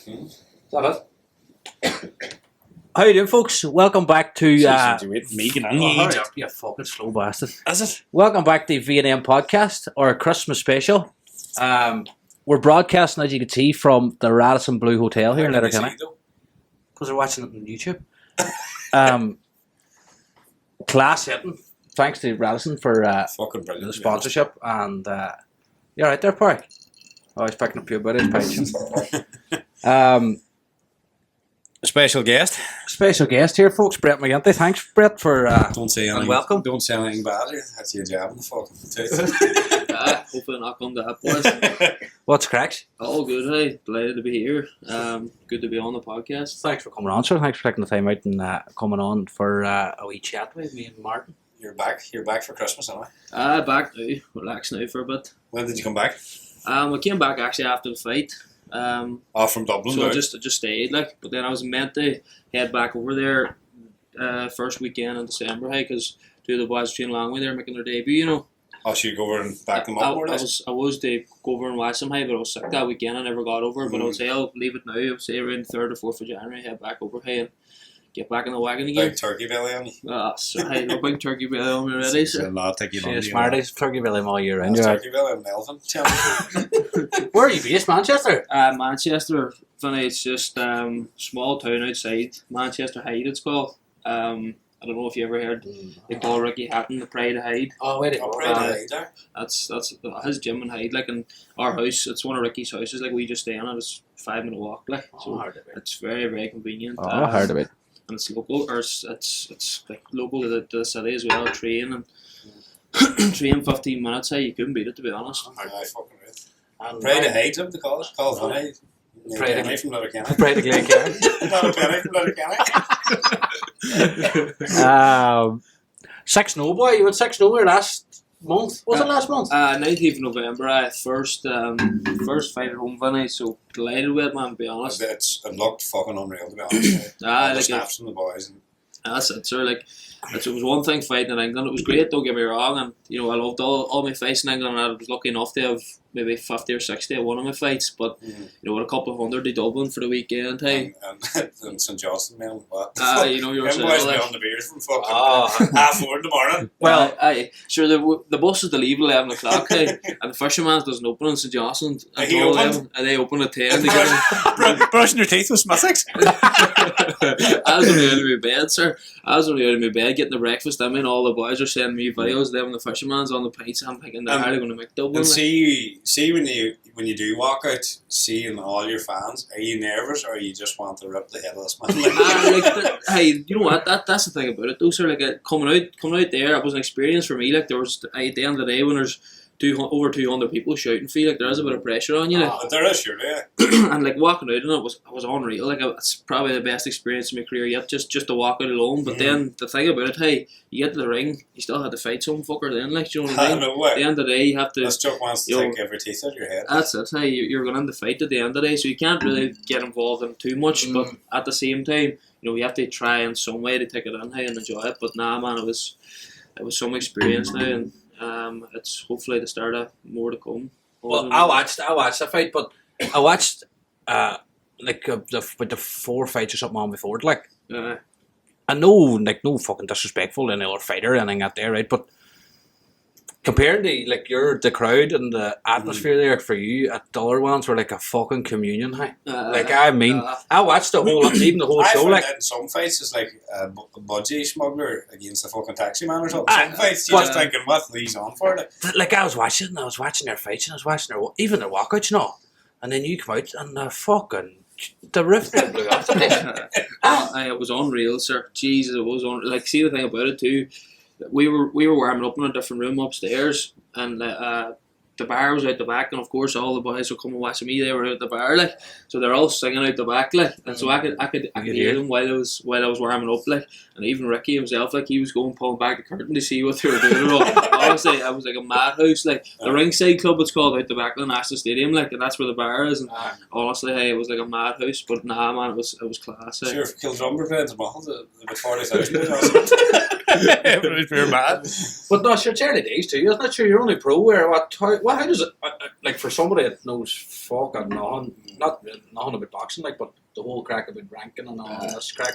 Is that it? How you doing, folks? Welcome back to... Me and you fucking slow bastard. Is it? Welcome back to V&M Podcast, our Christmas Special. We're broadcasting, as you can see, from the Radisson Blue Hotel here in Letterkenny. Because we're watching it on YouTube. Class hitting. Thanks to Radisson for Fucking brilliant, the sponsorship. And you're right there, Park. Oh, he's picking up your buddy's pension. Special guest. Special guest here, folks. Bret McGinty. Thanks, Bret, for Don't say anything. welcome. Don't say anything bad. That's your job in the fucking tooth. Hopefully not come to that, boys. What's cracks? All good, hey. Delighted to be here. Good to be on the podcast. Thanks for coming on, sir. Thanks for taking the time out and coming on for a wee chat with me and Martin. You're back. You're back for Christmas, aren't Back now. Relax now for a bit. When did you come back? I came back actually after the fight. From Dublin. So I just stayed, but then I was meant to head back over there first weekend in December, hey, because two of the boys trained along with there making their debut, you know. Oh, so you go over and back them up? I was to go over and watch them, hey, but I was sick that weekend. I never got over, but I would say I'll leave it now. I would say around 3rd or 4th of January, head back over, hey, and get back in the wagon again. Big turkey belly on you. So, hey, no big turkey belly on me already. So. I'll take you on. Smarties, turkey belly all year round. Turkey belly, I'm an elephant. Where are you based? Manchester? Manchester. Funny, it's just small town outside Manchester Hyde. It's called. I don't know if you ever heard. They call Ricky Hatton the Pride of Hyde. Oh, wait. Pride of Hyde there. That's his gym in Hyde. In our house, it's one of Ricky's houses. We just stay in it. It's 5-minute walk. So it's very, very convenient. I heard of it. And it's local, or it's local to the city as well. Train 15 minutes. Hey, you couldn't beat it, to be honest. I fucking right. Pride of Hyde's up the college. Call it Hyde. Pride of Hyde from Letterkenny. Pride of Letterkenny. Not a penny from Letterkenny. Six snow boy. You went 6 snow here last month. Was it last month? 19th of November. First fight at home, Vinny. So delighted with it, man. To be honest, It looked fucking unreal, to be honest. The snaps from the boys. That's it, sir. It was one thing fighting in England. It was great, don't get me wrong, and I loved all my fights in England. And I was lucky enough to have maybe 50 or 60 at one of my fights, but with a couple of hundred in Dublin for the weekend, hey. And St Johnson, man, what? You're saying on the beers from fucking 4:30 in the morning. Well, sure, the bus is to leave at 11 o'clock, hey, and the fisherman's doesn't open in St Johnson until 11, and they open at 10. Brushing your teeth with Smithwick's. I was only out of my bed, sir. I was only out of my bed getting the breakfast. I mean, all the boys are sending me videos of them and the fisherman's on the pints. I'm thinking, how are they going to make Dublin? And see when you do walk out, seeing all your fans, are you nervous or you just want to rip the head of this man? Hey, you know what? That's the thing about it, though, sir. Coming out there, it was an experience for me. There was at the end of the day when there's over 200 people shouting for you, there is a bit of pressure on you. But there is, surely. And walking out in it was unreal. It's probably the best experience in my career yet, just to walk out alone. But then the thing about it, hey, you get to the ring, you still have to fight some fucker then, you know what I mean? No way. At the end of the day, you have to. This joke wants to take every teeth out of your head. That's it. Hey, you're going to fight at the end of the day, so you can't really get involved in too much. But at the same time, you have to try in some way to take it in, hey, and enjoy it. But nah, man, it was some experience now, and it's hopefully the start of more to come. Well, I watched the fight, but I watched the 4 fights or something on before it. I know, no fucking disrespectful to any other fighter or anything out there, right? But comparing to the crowd and the atmosphere there for you at the other ones were like a fucking communion, hey. I watched the whole show. I find in some fights it's like a budgie smuggler against a fucking taxi man or something. Some fights you're just thinking, what are these on for? I was watching their fights and I was watching even their walkouts, and then you come out and the riff blew off the place. It was unreal, sir. Jesus, it was unreal. See the thing about it too. We were warming up in a different room upstairs, and the bar was out the back, and of course all the boys were coming watching me. They were out the bar, so they're all singing out the back, and so I could hear them while I was warming up, and even Ricky himself, he was pulling back the curtain to see what they were doing. Honestly, I was like a madhouse. The ringside club, it's called, out the back of the National Stadium, and that's where the bar is. And honestly, hey, it was like a madhouse. But nah, man, it was class. Sure, if Kildrumber played as well, about 40,000. Everybody's pure mad. But no, sure, it's early days too. Isn't it? Sure, you're only pro. How does it for somebody that knows fucking nothing about boxing, like, but the whole crack about ranking and all this crack.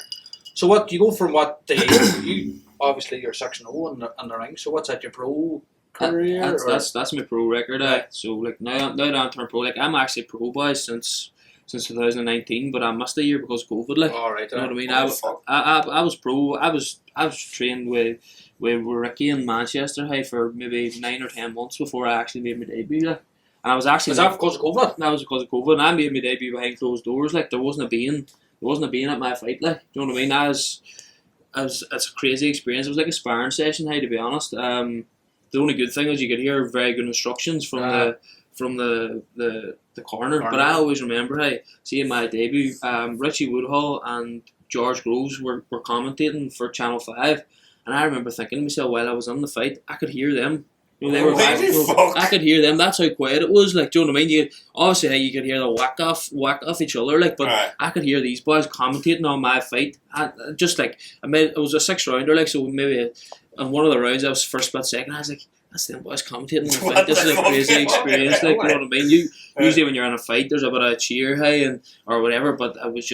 So what you go from what you obviously you're 6-0 in the ring. So what's that, your pro career? That's my pro record. So like now that I'm turned pro, like I'm actually pro boys since 2019, but I missed a year because of COVID. Like, right, you know what I mean? I was pro. I was trained with Ricky in Manchester for maybe 9 or 10 months before I actually made my debut. Like, and I was actually. Was that because of COVID? That was because of COVID, and I made my debut behind closed doors. Like there wasn't a being at my fight. Like, do you know what I mean? It's a crazy experience. It was like a sparring session. To be honest, the only good thing was you could hear very good instructions from the corner. But I always remember, seeing my debut, Richie Woodhall and George Groves were commentating for Channel 5, and I remember thinking to myself while I was in the fight, I could hear them. You know, they were I could hear them. That's how quiet it was. Like, do you know what I mean? Obviously, you could hear the whack off each other. Like, but I could hear these boys commentating on my fight. Just like it was a 6-rounder. Like, so maybe in one of the rounds, I was first split second. I was like, that's them boys commentating on the fight. This is a crazy experience. Like, you know what I mean? Usually when you're in a fight, there's a bit of cheer, or whatever. But it was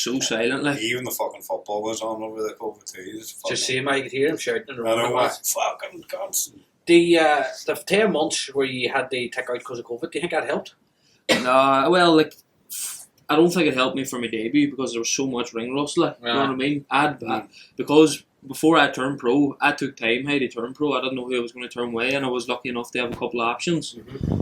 so silent. Like, even the fucking football was on over the COVID too. Just see him, I could hear him shouting around. I know what fucking constant. The 10 months where you had to take out because of COVID, do you think that helped? No, well, like, I don't think it helped me for my debut because there was so much ring rust. Like, you know what I mean? Because before I turned pro, I took time to turn pro. I didn't know who I was going to turn away, and I was lucky enough to have a couple of options.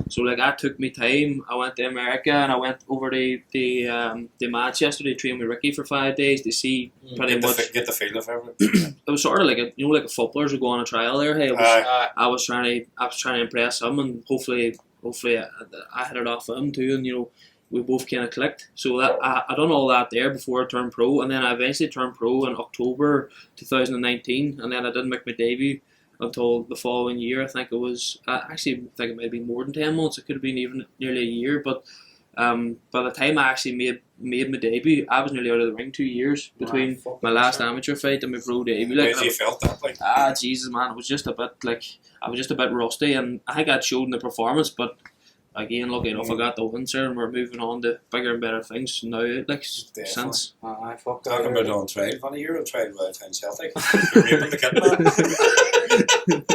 So like, I took me time. I went to America and I went over to Manchester to train with Ricky for 5 days to see pretty much get the feel of everything. It was sort of like a footballers would go on a trial there. I was trying to impress him, and hopefully I hit it off with him too, and we both kind of clicked. So that I done all that there before I turned pro, and then I eventually turned pro in October 2019, and then I didn't make my debut until the following year. I think it was. I actually think it might be more than 10 months. It could have been even nearly a year. But by the time I actually made my debut, I was nearly out of the ring 2 years between my last amateur fight and my pro debut. Like, how you felt that? Like, Jesus, man, it was just a bit like I was just a bit rusty, and I think that showed in the performance, but. Again, lucky enough, I got the win, sir, and we're moving on to bigger and better things now. Like, since talking about on trial, funny, you're on trial by Town Celtic. You're raping the kid, man.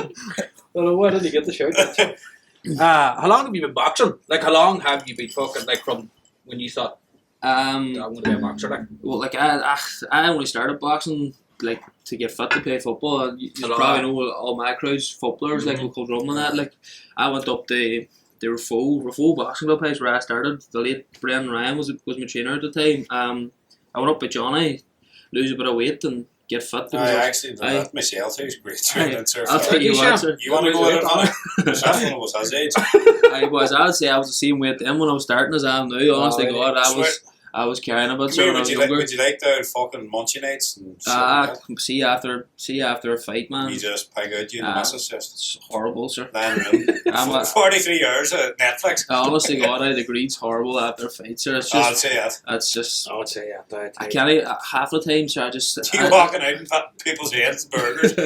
Well, why did you get the shout? How long have you been boxing? Like, how long have you been fucking, like, from when you thought, I'm going to be a boxer? Like, well, like, I only started boxing like to get fit to play football. You probably know all my crowds, footballers, like local drum and that. Like, I went up to the Rafo boxing club place where I started. The late Brendan Ryan was my trainer at the time. I went up with Johnny, lose a bit of weight and get fit. I actually did that myself. He was great training, sir. I'll tell you what, sir. You want to go with it, Johnny? That's when I was his age. I would say I was the same weight then when I was starting as I am now. Honestly, God, I was carrying a bit. So would you like the fucking munchy nights? And see after a fight, man. You just peg out you and the missus. It's horrible, sir. 43 years at Netflix. Honestly, God, I'd agree it's horrible after a fight, sir. It's just, I'd say that. It's just. I would say that. I can't. Half the time, sir, I just. You walking out and patting people's heads, burgers.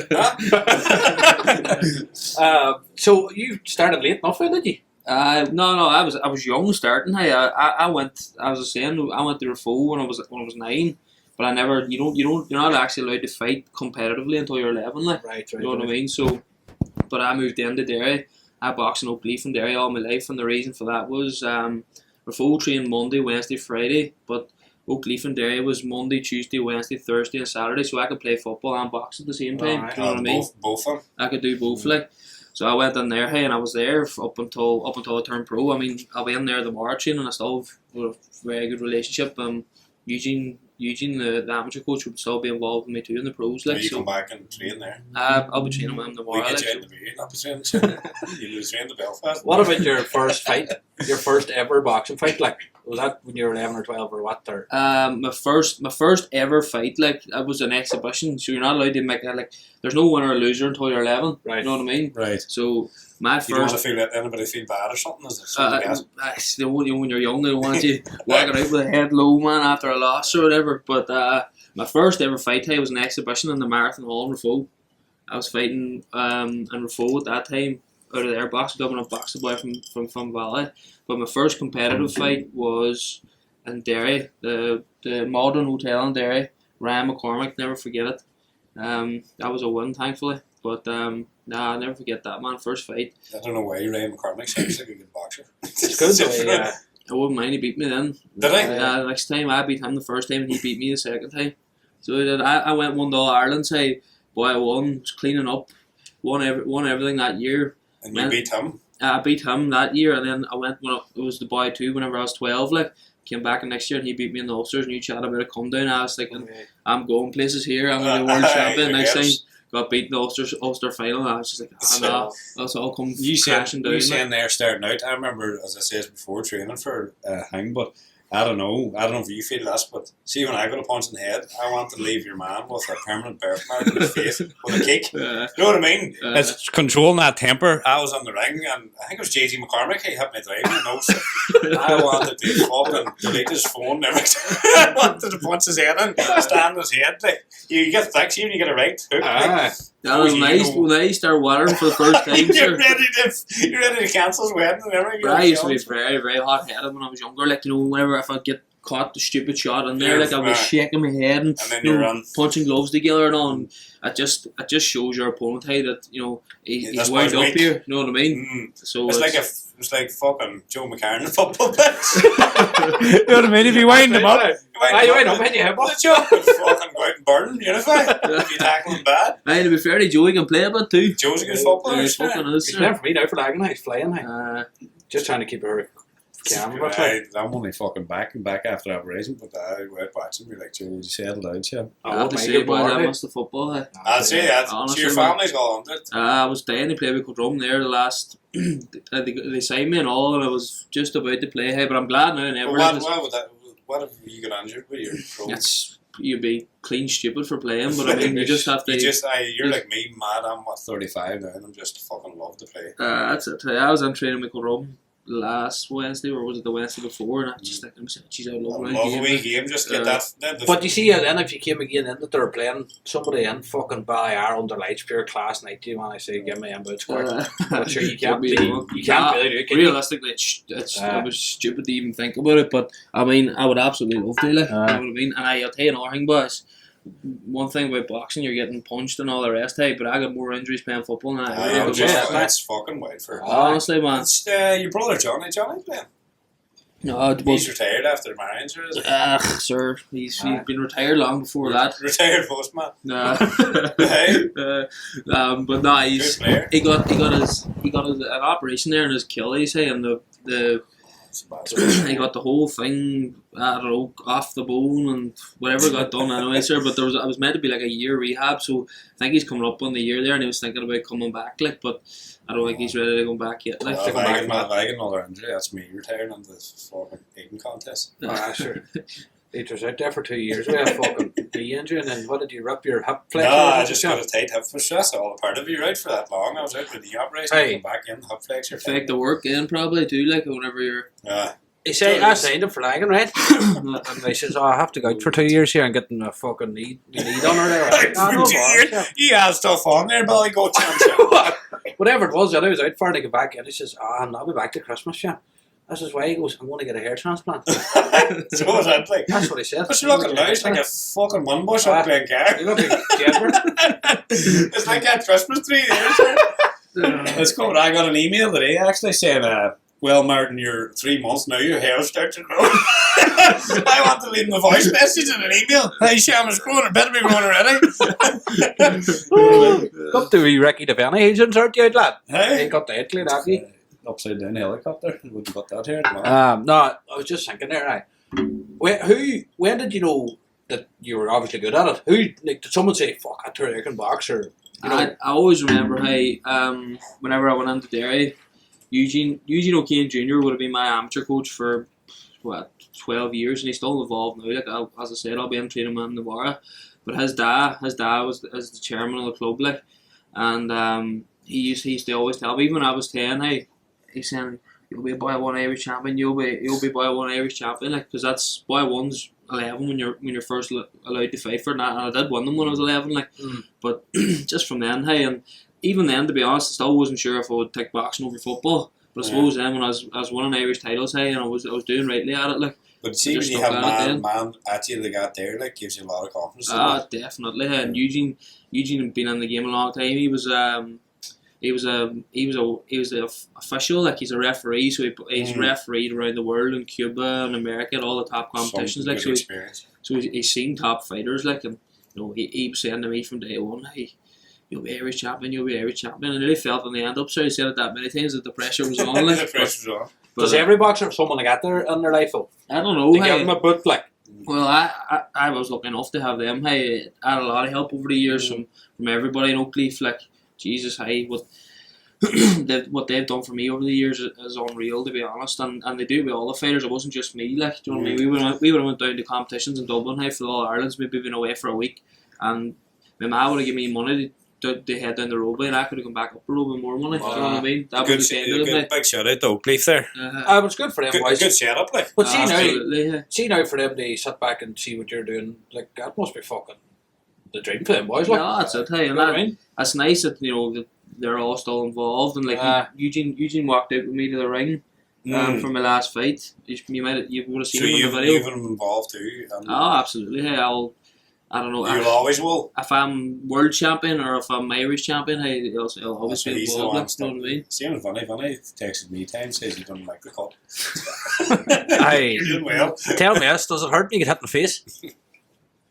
So you started late enough, did you? No, I was young starting. I went to Rafo when I was 9, but I never. You're not actually allowed to fight competitively until you're 11. Like, right. You know what I mean? So, but I moved into Derry. I boxed in Oakleaf in Derry all my life, and the reason for that was Rafo trained Monday, Wednesday, Friday, but Oakleaf in Derry was Monday, Tuesday, Wednesday, Thursday, and Saturday, so I could play football and box at the same time. Right. You know what I mean? Both of them. I could do both, like. So I went in there, and I was there up until I turned pro. I mean, I'll be in there tomorrow training, and I still have a very good relationship. Eugene, the amateur coach, would still be involved with me too in the pros. Like, you come back and train there? I'll be training with him tomorrow. We get you in the beard, not be training. You lose train to Belfast. What about your first fight? Your first ever boxing fight? Like, was that when you were 11 or 12 or what? Or? My first ever fight, like, it was an exhibition, so you're not allowed to make it, like, there's no winner or loser until you're 11. Right. You know what I mean? Right. So my first. You don't want to let anybody feel bad or something, is it? When you're young, they don't want you walking out with a head low, man, after a loss or whatever. But my first ever fight was an exhibition in the Marathon Hall in Rafo. I was fighting in Rafo at that time. out of their box, Dublin up box the boy from Valley. But my first competitive fight was in Derry, the Modern Hotel in Derry. Ryan McCormick, never forget it. That was a win, thankfully. But I'll never forget that, man. First fight. I don't know why Ryan McCormick sounds like a good boxer. It's good though, yeah. I wouldn't mind, he beat me then. Did he? The next time I beat him the first time and he beat me the second time. So I went $1 Ireland, say, boy, I won, was cleaning up, won everything that year. And you beat him? I beat him that year, and then I went when it was the boy 2 whenever I was 12, like. Came back the next year and he beat me in the Ulsters, and you chat about a come down. I was thinking, I'm going places here, I'm going to be world champion. Next time, got beat in the Ulster final, and I was just like, no, that's all come crashing down. You saying there starting out, I remember, as I said before, training for hang, but I don't know if you feel this, but see, when I got a punch in the head, I want to leave your man with a permanent birthmark in his face with a kick. You know what I mean? It's controlling that temper. I was on the ring, and I think it was JG McCormick. He hit me driving, I wanted to fucking delete his phone every time. I wanted to punch his head in, stand on his head. Like, you get thick, even you get a right hook. That was nice when I started watering for the first time. You're ready to cancel his wedding and everything. I used to be very, very hot headed when I was younger. Like, whenever if I get caught the stupid shot in there, like I was shaking my head and then punching gloves together and all. And it just shows your opponent how that he's wound up here. You know what I mean? So it's like fucking Joe McCarron in football pitch. You know what I mean? If you wind him up, you wind up, and you hit him. Fucking go out and burn, unify. If you tackle him bad. Aye, to be fair, Joey can play a bit too. Joe's a good footballer. He's playing for me now for Lagan. He's flying. Just trying to keep her. I'm only fucking back after that operation, but I went watching me like, Joe, you settled down, Chip. I have to say, boy, that was the football. I'd say that. So your family's all on it. I was staying to play with Codrum there the last. They signed me and all, and I was just about to play. Hey, but I'm glad now. What if you got injured with your pro? You'd be clean stupid for playing, but I mean, you just have to. You're like me, mad. I'm 35 now, and I'm just fucking love to play. That's it. I was in training with Codrum last Wednesday, or was it the Wednesday before? And I just think, she's out loving a game. Just get that. But you see, then if you came again in that they're playing somebody in fucking Ballyar under lights, pure class night to you, man, I say, give me inbound score. But sure, you can't really do it. Realistically, it was stupid to even think about it, but I mean, I would absolutely love to, like, you know what I mean? And I'll tell you another thing, boys. One thing about boxing, you're getting punched and all the rest, hey, but I got more injuries playing football than I do. That's fucking wild for honestly, man. It's your brother Johnny playing. No, he's retired after marriage, or is it? Sir, he's been retired long before that. Retired postman. No, but no, he got an operation there in his Achilles, hey, and the he got the whole thing, I don't know, off the bone and whatever got done anyway, sir. But it was meant to be like a year rehab, so I think he's coming up on the year there, and he was thinking about coming back, like, but I don't think he's ready to go back yet. Like, if I get another injury, that's me retiring on this fucking eating contest. Sure. Peter's out there for 2 years. We have fucking knee injury, and then what did you rip your hip flexor? No, I just got a tight hip flexor. That's all a part of you, right? For that long, I was out with the knee operation. I came back in hip flexor. Affect the work in probably too, like whenever you're. He said, I signed him for Lagan, right? And he says, I have to go out for 2 years here and get the fucking knee done or there. For 2 years? You have stuff on there, Billy. Go chance. Whatever it was, I was out for it to get back in. He says, I'll be back to Christmas, yeah. This is why he goes, I'm going to get a hair transplant. So was that like? That's what he said. But you're looking nice, like a fucking one bush up playing car. You look like a It's like that Christmas tree there. It's cool. I got an email today actually saying, well, Martin, you're 3 months now, your hair starts to grow. I want to leave him a voice message and an email. Hey, Shaman's growing, it better be growing already. Got the wee Ricky Hatton, he's insert you out, lad. Hey? He got the head clean, haven't you? Upside down helicopter. Wouldn't got that here. No, I was just thinking there. Right? When did you know that you were obviously good at it? Did someone say, "Fuck, I turn I can box"? Or I always remember how whenever I went into Derry, Eugene O'Kane Jr. would have been my amateur coach for 12 years, and he's still involved now. Like as I said, I'll be in training with him in Navarra. But his dad was the chairman of the club, like, and he used to always tell me, even when I was 10, hey. He's saying, you'll be boy one Irish champion, you'll be boy one Irish champion, like, because that's boy one's 11 when you're first allowed to fight for it, and I did win them when I was 11, like, but just from then, hey, and even then, to be honest, I still wasn't sure if I would take boxing over football. But I suppose then when I was winning Irish titles, hey, and I was doing rightly at it, like. But see, when you have man at you, like that there, like gives you a lot of confidence. Definitely. And Eugene had been in the game a long time. He was a official, like he's a referee, so he's refereed around the world in Cuba and America at all the top competitions. Like so he's seen top fighters, like, and he was saying to me from day one, hey, you'll be Irish champion, and I really felt in the end up, so he said it that many times that the pressure was on. Like, the pressure was on. Does every boxer have someone like that there in their life though? I don't know. They give them a boot, like. Well, I was lucky enough to have them. Hey, I had a lot of help over the years from everybody in Oakleaf. Like, Jesus, hey, what they've done for me over the years is unreal, to be honest. And they do with all the fighters. It wasn't just me. Like, do you know what I mean? We would have went down to competitions in Dublin, hey, for the All Irelands, maybe been away for a week, and my mum would have given me money to head down the roadway, and I could have come back up a little bit more money. Do you know what I mean? That was the end of it. Big shout out to Oakleaf there. It was good for them. Good setup, like. But see now for them to sit back and see what you're doing, like that must be fucking the dream for them boys. Like, no, that's it. Hey, and I mean? That's nice that that they're all still involved, and like Eugene walked out with me to the ring. For my last fight, you would have seen him in the video. You've been involved too. Absolutely. Hey, I don't know. You'll always will. If I'm world champion or if I'm Irish champion, hey, I'll always be involved. You know what I mean? Same as Vinny. Vinny texted me times, says he doesn't like the cut. You're doing well. Tell me this, does it hurt when you get hit in the face?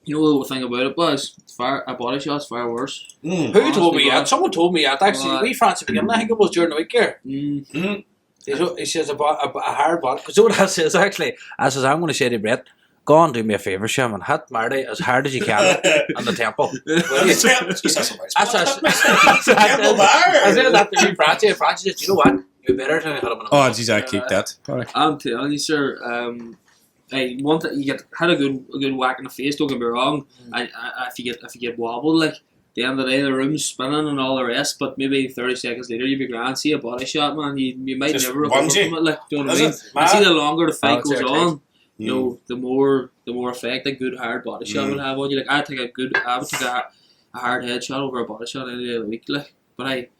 You know the thing about it was, a body shot's far worse. Who told me that? Someone told me that. Actually, we Francis beginning, I think it was during the week here. He says about a hard body. So what I says actually, I says, I'm going to say to Bret, go on, do me a favour, Shim, and hit Marty as hard as you can on the temple. I said that to me, Francie. And Francie says, you know what? You better hit him in the Oh, geez, I keep that. I'm telling you, sir. Hey, one thing, you had a good whack in the face. Don't get me wrong. If you get wobbled, like, at the end of the day, the room's spinning and all the rest. But maybe 30 seconds later, you'd be grand. See a body shot, man. You might just never recover from it. Like, do you know what I mean? And see, the longer the fight goes on, the more effect a good hard body shot would have on you. Like, I would take a hard head shot over a body shot any day of the week. Like, but it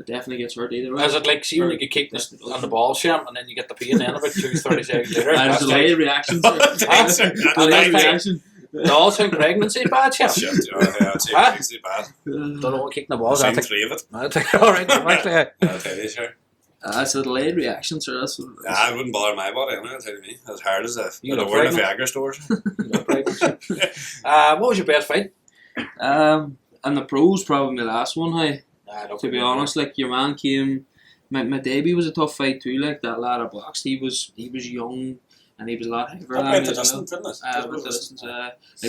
definitely gets hurt either way. Is it like, see when you get kicked on the ball, Sham, and then you get the pain then about 30 seconds later? There's a delayed reaction. Delayed reaction. Dolls and pregnancy bad, Sham? Pregnancy bad. Don't know what kicking the balls. I'll take 3 of it. Alright, I'll tell you, sure. That's a delayed reaction, sir. That's what it is. It wouldn't bother my body, I'll tell you. As hard as that. You know, we're in the Viagra stores. What was your best fight? And the pros, probably the last one, hey. To be honest, like, your man came. My debut was a tough fight too. Like, that lad at boxed, he was young and he was a lot heavier than me.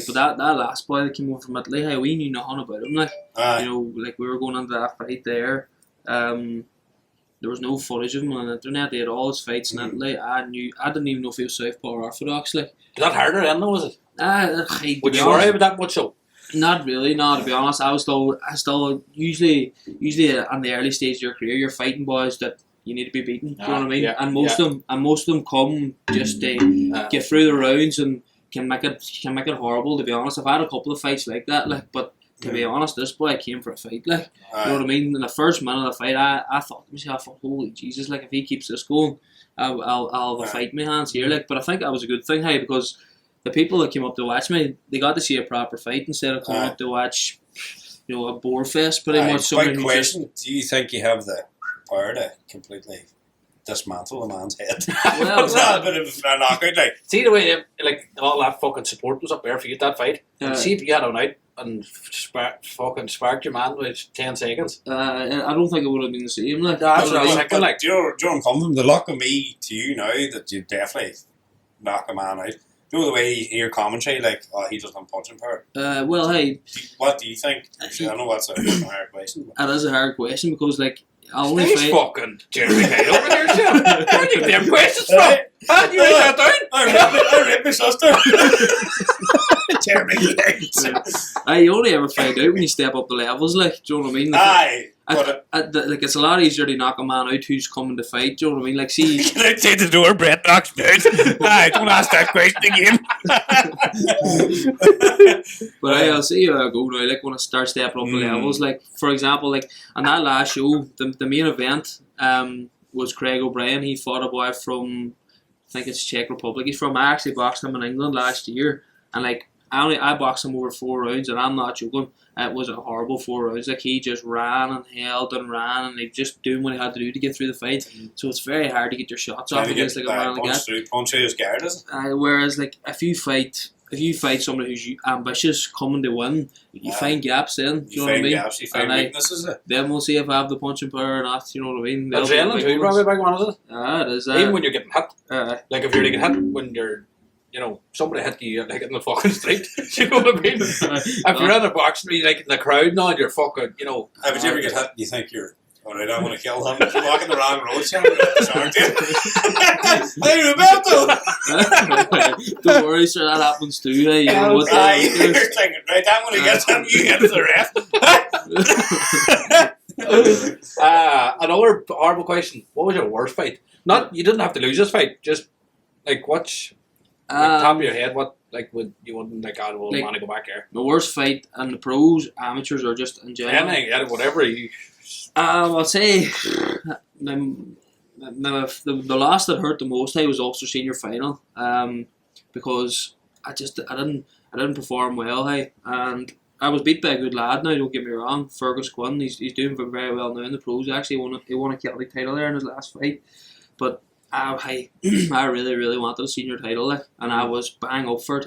But that last boy that came over from Italy, hey, we knew nothing about him. Like, like we were going into that fight there. There was no footage of him on the internet. They had all his fights in Italy. I didn't even know if he was southpaw or orthodox. Like, is that harder then, though, was it? Would you worry about that much so? Not really, no, to be honest. I still usually on the early stage of your career, you're fighting boys that you need to be beaten. Do you know what I mean? Yeah, and most of them come just to get through the rounds and can make it horrible. To be honest, I've had a couple of fights like that. Like, but to be honest, this boy came for a fight. Like, you know what I mean? In the first minute of the fight, I thought to myself, holy Jesus! Like, if he keeps this going, I'll have a fight in my hands here. Like, but I think that was a good thing, hey, because the people that came up to watch me, they got to see a proper fight instead of coming up to watch, a bore fest. Pretty much. Quick question: do you think you have the power to completely dismantle a man's head? Well, it's not a bit of a knockout, like. See the way all that fucking support was up there for you that fight. And see if you had on out and sparked your man with 10 seconds. I don't think it would have been the same. Like, that's what I was thinking. Like, do you know where I'm coming from? The luck of me to you now that you definitely knock a man out. You know the way you hear commentary, like, he doesn't have punching power. Well, hey. What do you think? I know that's a hard question. That is a hard question because, like, I only fight. Fucking Jeremy Kyle over there, Sam. Where do you get them questions from? How do you write that down? I read my sister. Jeremy Kyle. You only ever find out when you step up the levels, like, do you know what I mean? Like it's a lot easier to knock a man out who's coming to fight. Do you know what I mean? Like, see, Get outside the door, Bret knocks me out. Don't ask that question again. but I'll see you go now. Like when I start stepping up the levels. Like for example, like on that last show, the main event was Craig O'Brien. He fought a boy from, I think it's Czech Republic. He's from. I actually boxed him in England last year, and like I boxed him over 4 rounds, and I'm not joking. It was a horrible 4 rounds. Like he just ran and held and ran, and he just doing what he had to do to get through the fight. So it's very hard to get your shots off against like a man like that. Punch through his guard, is it? Whereas like if you fight somebody who's ambitious, coming to win, you find gaps then. Do you know what I mean? Gaps, you find weaknesses. Then we'll see if I have the punching power or not. You know what I mean? Adrenaline too, probably a big one, is it? It is. Even when you're getting hit. Like if you're getting hit when you're, somebody hit you like in the fucking street. You know what I mean? If you're in a box, like in the crowd now, and you're fucking, Would you ever get hit and you think you're, alright, I want to kill him. You're walking the wrong road, Hey, Roberto! Don't worry, sir, that happens too. Hey, you're thinking, right, I'm going to get him, you get the ref. Another horrible question. What was your worst fight? Not, you didn't have to lose this fight, just like what's top of your head, what like would you wouldn't like I would want to go back here? My worst fight and the pros, amateurs, or just in general. Anything, whatever you. I'll say the loss that hurt the most was Ulster Senior Final. Because I didn't perform well. And I was beat by a good lad. Now, don't get me wrong, Fergus Quinn. He's doing very well now in the pros. Actually, he won a Celtic title there in his last fight, but. I really, really wanted a senior title, and I was bang up for it,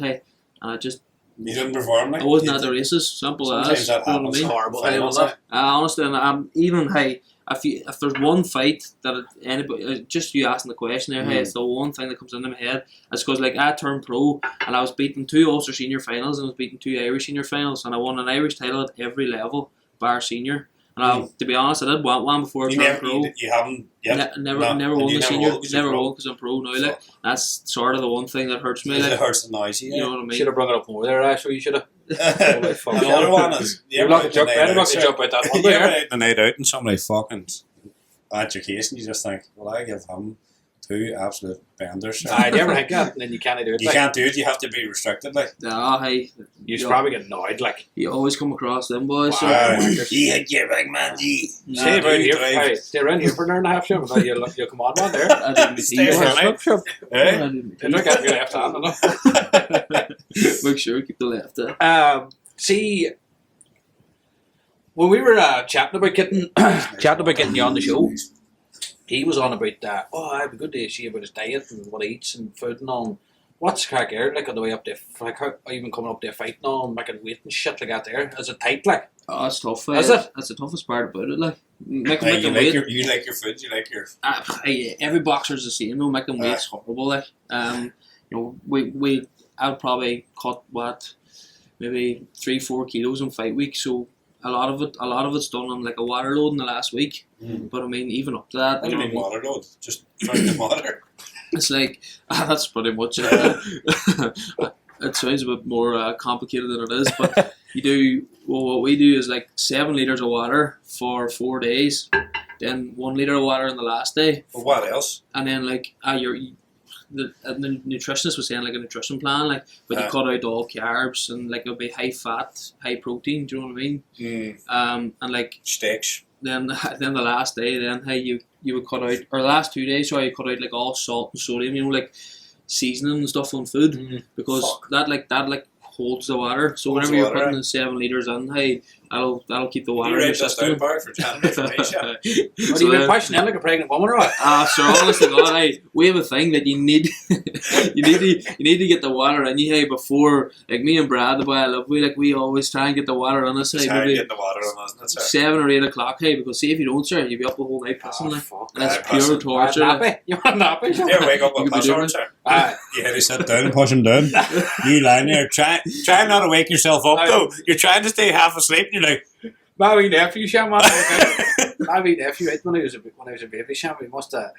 and I just... You didn't perform, I wasn't at the races, simple as. Sometimes that happens. You know what I mean? Horrible. Honestly, and I'm even, if there's one fight that anybody... Just you asking the question there, it's the one thing that comes into my head. It's because, like, I turned pro, and I was beating 2 Ulster Senior Finals, and I was beating 2 Irish Senior Finals, and I won an Irish title at every level, bar senior. And to be honest, I did want one before I turned pro. You haven't yet? Never won the senior. Never won because I'm pro now. Like that's sort of the one thing that hurts me. Like, it hurts the noisy. You know what I mean? Should have brought it up more there, Ashley. You should have. Another one is you're not going to jump out that one there. The night out and somebody fucking at your case and you just think, well, I give him 2 absolute benders. I never think that, and then you can't do it. You can't do it. You have to be restricted. Like, you should probably get annoyed. Like, you always come across them boys. Wow. He hit you, big man. Stay around here. Stay around here for an hour and a half. You'll come on, man. There. I didn't stay for a night. Look at your left hand. Make sure you keep the left. See, when we were chatting about getting you on the show. He was on about I'd be good to see about his diet and what he eats and food and all. What's the crack there? Like on the way up there, like how even coming up there fighting all and making weight and shit like that there? Is it tight like? Oh, it's tough. Is it? That's the toughest part about it. Like, you like your food. You like your. Every boxer's the same. No, making weight's horrible. Like, I'd probably cut maybe 3-4 kilos in fight week. So. A lot of it's done on like a water load in the last week. But I mean, even up to that. What do you mean water load? Just drink the water? It's like, that's pretty much it. It sounds a bit more complicated than it is, but what we do is like 7 litres of water for 4 days, then 1 litre of water on the last day. But what else? And then like, the nutritionist was saying like a nutrition plan, like, but you cut out all carbs and like it'll be high fat, high protein. Do you know what I mean? And like steaks. Then the last day, you would cut out, or the last 2 days, you cut out like all salt and sodium. Like seasoning and stuff on food because that holds the water. So whenever you're putting the 7 litres in, that'll keep the water in your system. For 10 minutes. What are you been passionate like a pregnant woman, or what? Sir, honestly, God, we have a thing that you need to get the water in you before, like me and Brad, the boy I love, we always try and get the water on us. Maybe get the water on us. That's 7 or 8 o'clock, because see if you don't, sir, you'll be up the whole night pissing. And it's pure torture. You want a nappy? You ever wake up with push on, sir? You had to sit down and push him down. You lying there, try not to wake yourself up though. You're trying to stay half asleep and you're like, my wee nephew, Sham, when I was a baby, Sham, he must have.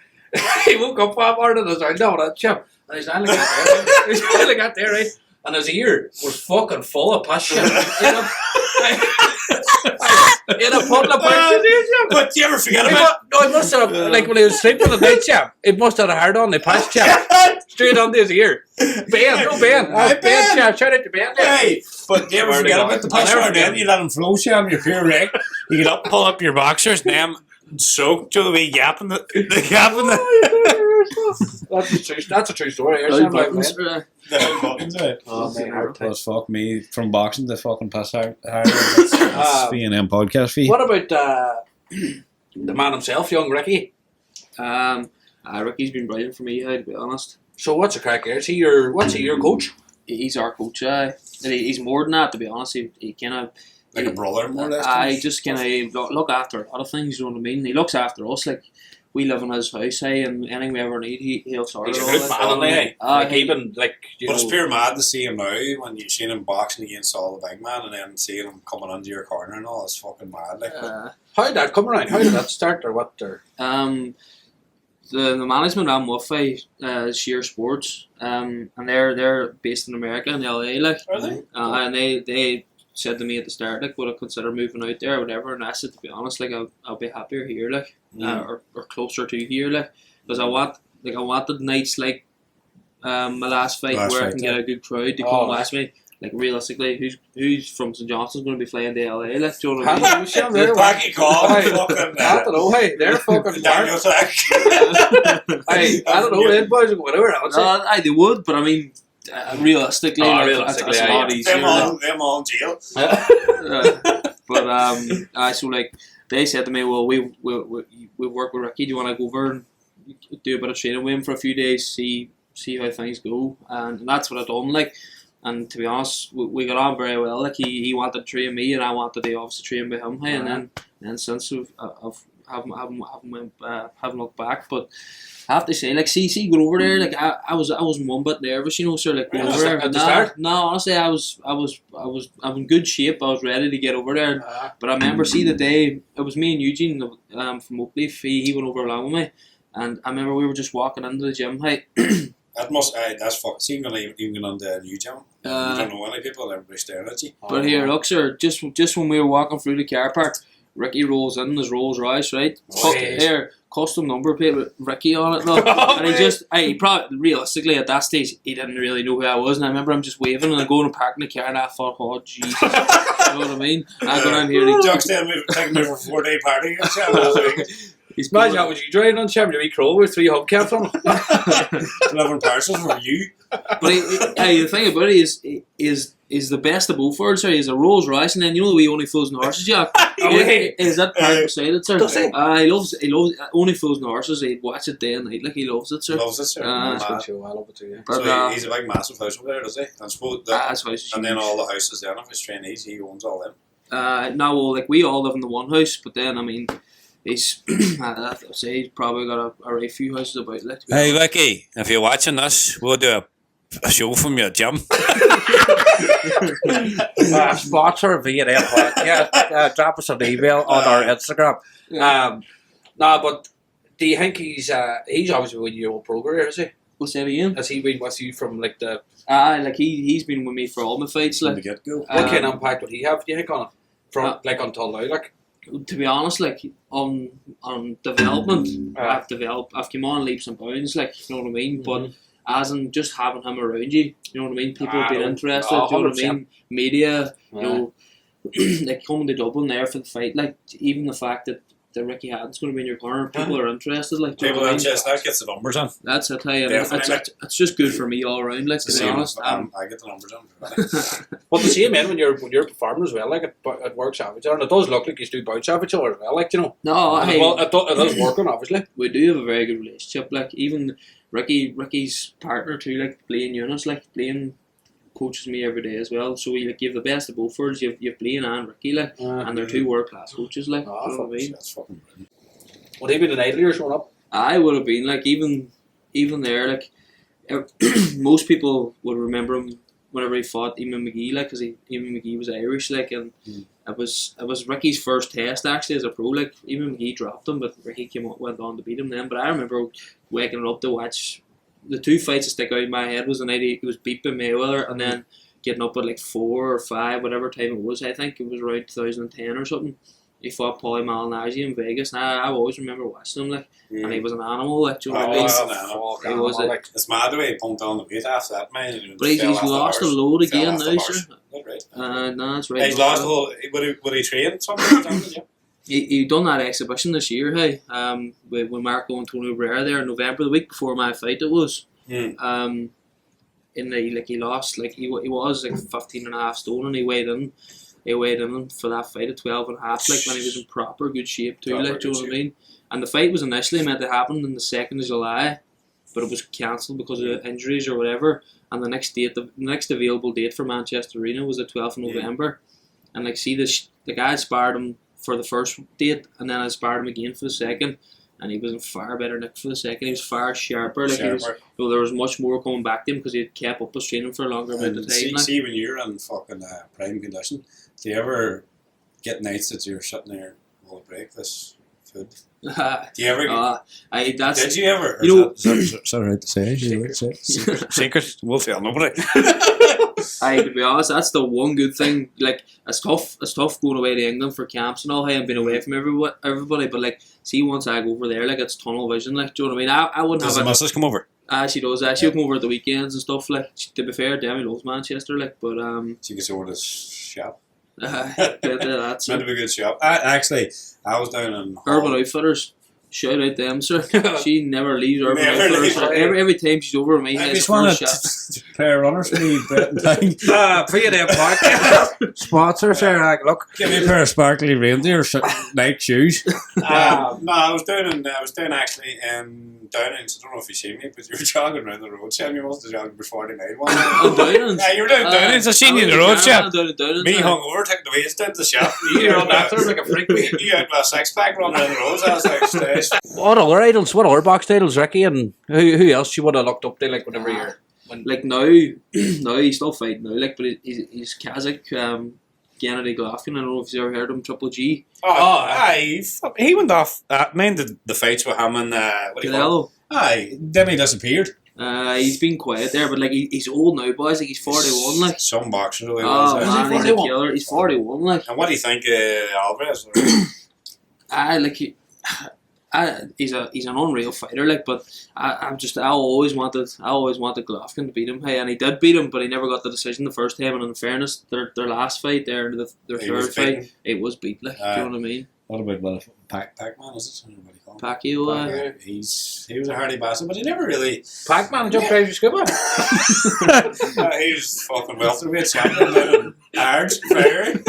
He woke up one morning and I was like, no, that's Sham. And he's lying like that there, right? and his ear was fucking full of piss shit. In a puddle of piss. But do you ever forget about No, he must have, like when he was sleeping at night, chap, it must have hard on the piss, chap. Straight onto his ear. Ben. Ben, chap. Shout out to Ben. Hey, but do you ever forget about the piss right then? You let him flow, Sam, you're pure wreck. You get up, pull up your boxers, and them soaked to the wee gap in the gap in the... That's a true story. Plus, fuck me, from boxing to fucking piss hard. That's V&M podcast fee. What about the man himself, young Ricky? Ricky's been brilliant for me, to be honest. So what's the crack there? What's he your coach? He's our coach. He's more than that, to be honest. He kind of like a brother, more or less. I just kind of look after a lot of things. You know what I mean? He looks after us. Like we live in his house, and anything we ever need, he'll sort it He's all. a good man, like even like. But it's pure mad to see him now when you've seen him boxing against all the big man, and then seeing him coming into your corner and all. It's fucking mad. Like, how did that come around? How did that start, or what? The management I'm with is Sheer Sports, and they're based in America in LA, like. Are they? And they said to me at the start, like, would I consider moving out there or whatever, and I said, to be honest, like, I'll be happier here, like, or closer to here, like, because I wanted nights like my last fight where I can get a good crowd to come watch me. Like, realistically, who's from St. Johnstone's going to be flying to LA? Like, do you know what I mean? Packy call, fucking. I don't know. Hey, they're fucking. Daniel Tech. I don't know. Them boys would go anywhere else. They would, but I mean, realistically, that's a lot easier. Them all in jail. But so like they said to me, well, we work with Ricky. Do you want to go over and do a bit of training with him for a few days, see how things go? And that's what I done. Like. And to be honest, we got on very well. Like he wanted to train me, and I wanted to obviously train with him. Hey, and then since haven't looked back. But I have to say, like, see, going over there, like I was one bit nervous, you know, sir. Like going over there at the start. No, honestly, I was in good shape. I was ready to get over there. But I remember, the day it was me and Eugene from Oakleaf. He went over along with me, and I remember we were just walking into the gym. Hey. That's fucking. See, even on the new gym. You don't know any people, everybody's staring at you. But here, look, sir, just when we were walking through the car park, Ricky rolls in his Rolls Royce, right? Here, custom number plate with Ricky on it, look. And he probably, realistically, at that stage, he didn't really know who I was. And I remember him just waving and going and parking the car, and I thought, oh, Jesus. You know what I mean? I go down here. Chuck's taking me for a 4-day party. Imagine how would you driving on Chevy wee Crow with 3 hubcaps on it. 11 parcels for you. But the thing about it is the best of both worlds, sir. He's a Rolls Royce, and then you know the wee Only Fools and Horses, Jack. Is that part beside it, sir? Does he? He loves Only Fools and Horses. He'd watch it day and night, like he loves it, sir. Loves it, sir. That's a good show. I love it too. Yeah. So he's a big, massive house over there, does he? And then all the houses then of his trainees, he owns all them. No, well, like we all live in the one house, but then I mean. He's, I'd say he's probably got a right few houses about it. Hey, Ricky, if you're watching this, we'll do a show from your gym. Sponsor V&M podcast. Drop us an email on our Instagram. But do you think he's obviously with your old pro career, is he? What's that again? Has he been with you from like the? Like he's been with me for all my fights. Like, from the get-go. What kind of impact would he have? Do you think on it from like until now, like? To be honest, like on development, I've come on leaps and bounds, like you know what I mean. But as in just having him around you, you know what I mean. People being interested, you know what I mean. Media, you know, like coming to Dublin there for the fight, like even the fact that Ricky Hatton's going to be in your corner, people are interested. Like people are interested. That gets the numbers on. That's I tell you, it's just good for me all around. Like to be honest, I get the numbers on. Well, the same man when you're performing as well, like it works out each other, and it does look like you do bounce off each other as well, like you know. No, it does working obviously. We do have a very good relationship. Like even Ricky's partner too, like Blaine Eunice, like Blaine coaches me every day as well. So you have the best of both worlds. You have Blaine and Ricky, like, and they're 2 world class coaches, like. Oh, you know what I mean? That's fucking brilliant. Would he be an idler showing up? I would have been like even there, like most people would remember him whenever he fought Eamon McGee, like, because Eamon McGee was Irish, like, and it was Ricky's first test actually as a pro. Like Eamon McGee dropped him, but Ricky went on to beat him then. But I remember waking up to watch the two fights that stick out in my head was the night he was beat by Mayweather, and then getting up at like 4 or 5, whatever time it was. I think it was around 2010 or something. He fought Paulie Malignaggi in Vegas, and I always remember watching him, like, and he was an animal, like, do you know what I mean? He was like, it's mad the way he pumped on the weight after that, man. But he's lost a load again now, sir. Right. No, that's right. He's lost a whole. Would he train something? He done that exhibition this year, hey, with Marco Antonio Barrera there in November, the week before my fight it was. In the, like, he lost, like, he was like 15 and a half stone, and he weighed in for that fight at 12 and a half, like, when he was in proper good shape too, like, do you know what I mean? And the fight was initially meant to happen on the 2nd of July, but it was cancelled because of injuries or whatever. And the next available date for Manchester Arena was the 12th of November. And like, see, the guy sparred him for the first date, and then I sparred him again for the second, and he was in far better nick for the second. He was far sharper. Like, there was much more coming back to him because he had kept up his training for a longer amount of time. See, when you're in fucking prime condition, do you ever get nights that you're sitting there, will it break this food? Do you ever? Did you ever? You know, is that right to say? Secret. We'll tell nobody. To be honest, that's the one good thing. Like, it's tough going away to England for camps and all, and being away from everybody. But like, see, once I go over there, like, it's tunnel vision. Like, do you know what I mean? I wouldn't have. Does the missus come over? She does. She'll come over at the weekends and stuff. Like, to be fair, Demi loves Manchester. Like, but she gets over to shop. That's meant to be a good shop. I was down in Urban Outfitters. Shout out them, sir. She never leaves Urban Outfitters. Every time she's over with me, I just want to play a runner for me, Bret and Danny. For you there, Park. Sponsors there, look. Give me a pair of sparkly reindeer Nike shoes. No, I was down actually in Downings. I don't know if you see me, but you were jogging around the road, Sam. You must have jogged before the night one. Downings? Yeah, you were down Downings. I seen you in the road, Sam. Me hungover, taking the weights down to the shop. You run after him like a freak. You had a 6-pack running around the roads. I was like, stay. What other idols? What other box titles, Ricky? And who else you would have looked up to, like, whenever you're... Like, now he's still fighting now, like, but he's Kazakh, Gennady Golovkin. I don't know if you've ever heard of him, Triple G. He went off. The fights with him and what do you call it? Then he disappeared. He's been quiet there, but like, he's old now, boys. Like, he's 41, like. Some boxer really man, he's a killer. He's 41, like. And what do you think Alvarez? He's an unreal fighter, like, but I always wanted Golovkin to beat him. Hey, and he did beat him, but he never got the decision the first time. And in fairness, their last fight, their third fight, it was beat. Like, do you know what I mean? What about Pac-Man? Is it? What do you call him? Pacquiao. He was a hardy bastard, but he never really. Pac-Man jumped out of your scuba. He was fucking welterweight champion down in Ards, Prairie.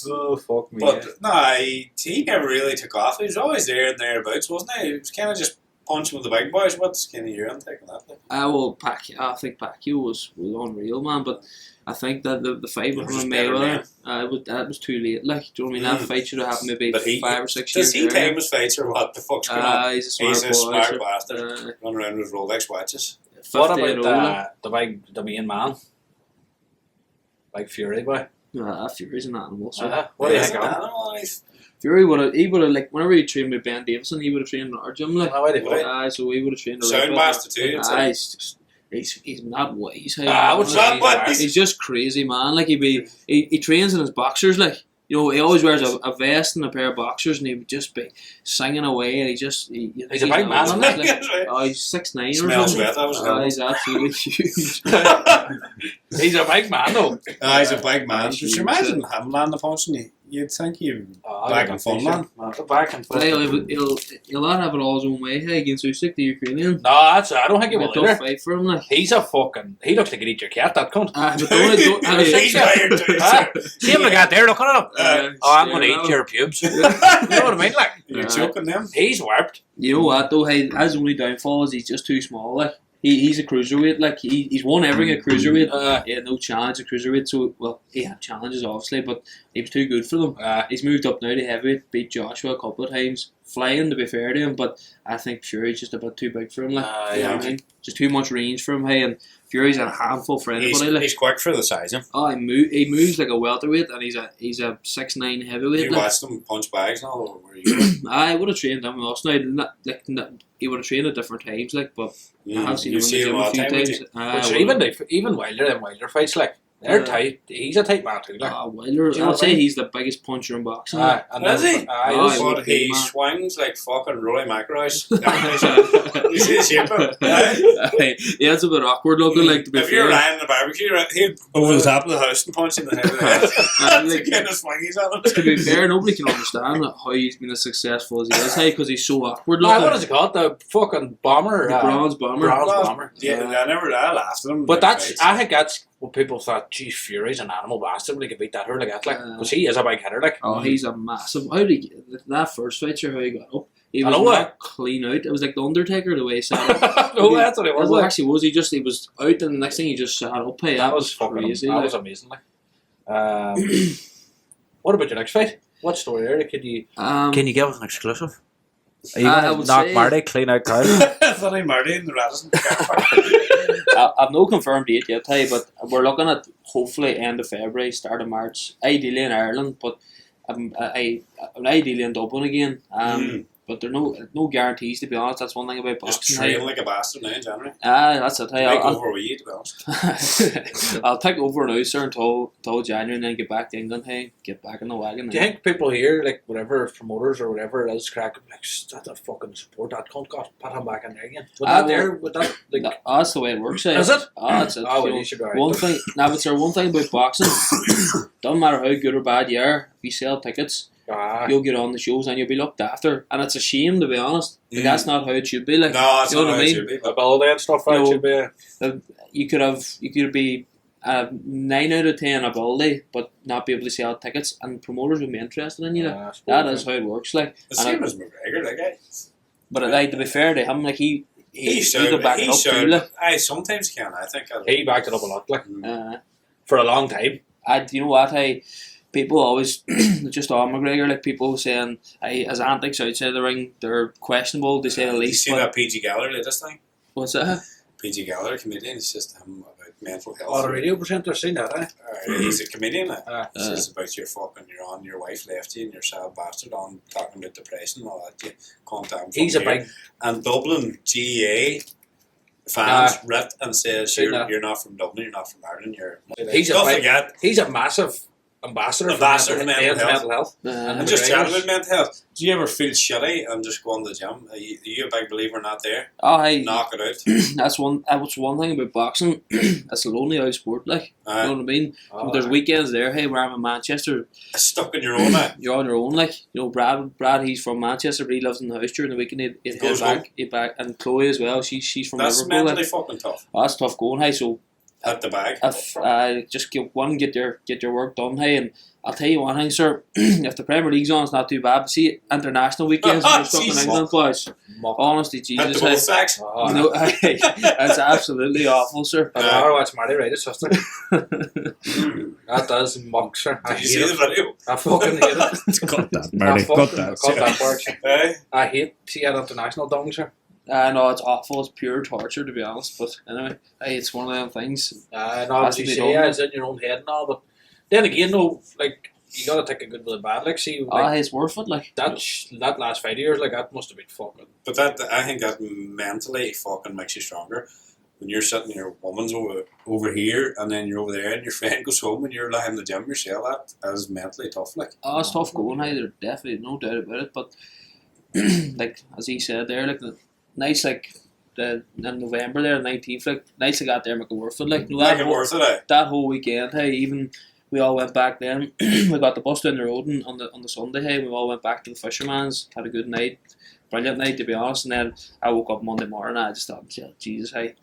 Oh, fuck me. But no, he never really took off. He was always there and thereabouts, wasn't he? He was kind of just punching with the big boys. What's kind of your intake on that? I think Pacquiao was unreal, man. But I think that the fight with him and Mayweather, that was too late. Like, do you know what I mean? That fight should have happened maybe 5 or 6 years. Does he time his fights or what? The fuck's going on? He's a smart bastard. Running around with Rolex watches. What about the main man? Like Fury, boy? Fury's an animal. What do you think of him? Fury would have like, whenever he trained with Ben Davison, he would have trained in our gym, like. So he would have trained. Soundmaster too. He's not wise. He's just crazy, man. Like, he trains in his boxers, like, you know, he always wears a vest and a pair of boxers, and he would just be singing away, and he's a big man, isn't he? Like, he's 6'9" or something. He's absolutely huge. He's a big man, though. He's a big man. Just imagine him landing the punch, and you'd think he'd back and fun, man. Back and fun. He'll not have it all his own way, hey, against Usyk, the Ukrainian. No, I don't think he will either. Fight for him, like. He's a fucking... He looks like he'd eat your cat, that cunt. He's tired too. See him, the guy there, looking at him. I'm going to eat your pubes. You know what I mean? Like, you're choking them. He's warped. You know what, though? Hey, his only downfall is he's just too small, like. He's a cruiserweight, like, he's won everything at cruiserweight. He had no challenge at cruiserweight, so, well, he had challenges, obviously, but he was too good for them. He's moved up now to heavyweight, beat Joshua a couple of times, flying, to be fair to him, but I think Fury's just a bit too big for him. Like, you know what I mean? Just too much range for him. Hey, and Fury's a handful for anybody. He's quick for the size of him. Oh, he moves like a welterweight, and he's a 6'9" heavyweight. You watched him punch bags and all over you. I would have trained him last night. He would have trained at different times, like, but I have seen him in the gym a few times. Even Wilder and Wilder fights, like, they're tight. He's a tight man too. Like. Wilder, I'd say he's the biggest puncher in boxing. Is he? But he swings like fucking Rory McIlroy. You see his shape of him? Yeah, it's a bit awkward looking. Like, to be if fair. you're lying in the barbecue, he'd over the top of the house and punch in the head of the head. That's the kind of swing he's on. To be fair, nobody can understand how he's been as successful as he is, hey, because he's so awkward looking. What is it called? The fucking bomber? The bronze bomber. Yeah, I laughed at him. But I think that's what people thought, geez, Fury's an animal bastard, he could beat that hurt like that, like, because he is a big hitter, like. Oh, he's a massive. How did he get that first fight? Sure, how he got up? He was not clean out. It was like the Undertaker the way he sat up. No, that's what it was. Well, actually, he was out, and the next thing he just sat up. Hey, that was fucking crazy. That was amazing. Like, what about your next fight? What story there? Can you give us an exclusive? Are you going to knock Marty clean out crowd? Funny Marty in the Radisson. I've no confirmed date yet, hey, but we're looking at hopefully end of February, start of March, ideally in Ireland, but ideally in Dublin again. But there are no guarantees, to be honest. That's one thing about boxing. Just train like a bastard now in January. That's it. Hey, I'll over you, to be honest. I'll take over now, sir, until January, and then get back to England. Hey, get back in the wagon. Do you think people here, like whatever promoters or whatever it is, crack like that's a fucking support that cunt got, put him back in there again? That's the way it works. Is it? That's it. You should be right. One thing about boxing, doesn't matter how good or bad you are, if you sell tickets. You'll get on the shows and you'll be looked after, and it's a shame, to be honest. Like, that's not how it should be. Like, no, that's you know not what how I it mean? should be. Ability and stuff, right? Should be. You could be 9 out of 10 ability, but not be able to sell tickets, and promoters would be interested in you. Like, that is how it works. Like, the same as McGregor, like, but like, to be fair to him, like he should back it up too. Like. Sometimes he can. I think he backed it up a lot, like for a long time. You know what? People always just on McGregor, like people saying his antics outside the ring, they're questionable, to say the least. You see that PG Gallagher latest thing? What's that? PG Gallagher, comedian, it's just him about mental health. Oh, the radio presenter, seen that, eh? He's a comedian. It's just about your wife left you and you're a sad bastard on talking about depression and all that. You can't damn. He's a big. And Dublin GEA fans ripped and says you're not from Dublin, you're not from Ireland, he's a massive ambassador for mental health. And just chat about mental health. Do you ever feel shitty and just go on the gym? Are you a big believer not there? Knock it out. That's one thing about boxing. It's a lonely out sport, like, you know what I mean? There's weekends there, hey, where I'm in Manchester. Stuck on your own, You're on your own, like, you know, Brad, he's from Manchester, but he lives in the house during the weekend. He'd back, and Chloe as well. She's from Liverpool. That's mentally fucking tough. That's tough going, hey. So at the bag. If just get your work done, hey, and I'll tell you one thing, sir. If the Premier League's on, it's not too bad. But see, international weekends when you're stuck in England, boys. Honestly, Jesus, that's absolutely awful, sir. I'd rather watch Marty ride his sister. That does mock, sir. Did you see the video? I fucking hate it. Cut that, Marty. Cut that part. I hate see an international dong, sir. No, it's awful. It's pure torture, to be honest. But anyway, it's one of them things. No, what you say is in your own head and all, but then again, though, like, you gotta take a good with a bad. Like, see, like, it's worth it. Like that last 5 years, like, that must have been fucking. But I think that mentally fucking makes you stronger. When you're sitting, your woman's over here, and then you're over there, and your friend goes home, and you're lying in the gym yourself. That is mentally tough. Like, it's tough going. There's definitely no doubt about it. But like as he said there, like the nights like in November there, the 19th, like nights I got there, make it worth it. Like, that whole weekend, hey, even. We all went back then. We got the bus down the road and on the Sunday. Hey, we all went back to the Fisherman's. Had a good night, brilliant night to be honest. And then I woke up Monday morning. And I just thought, Jesus, hey,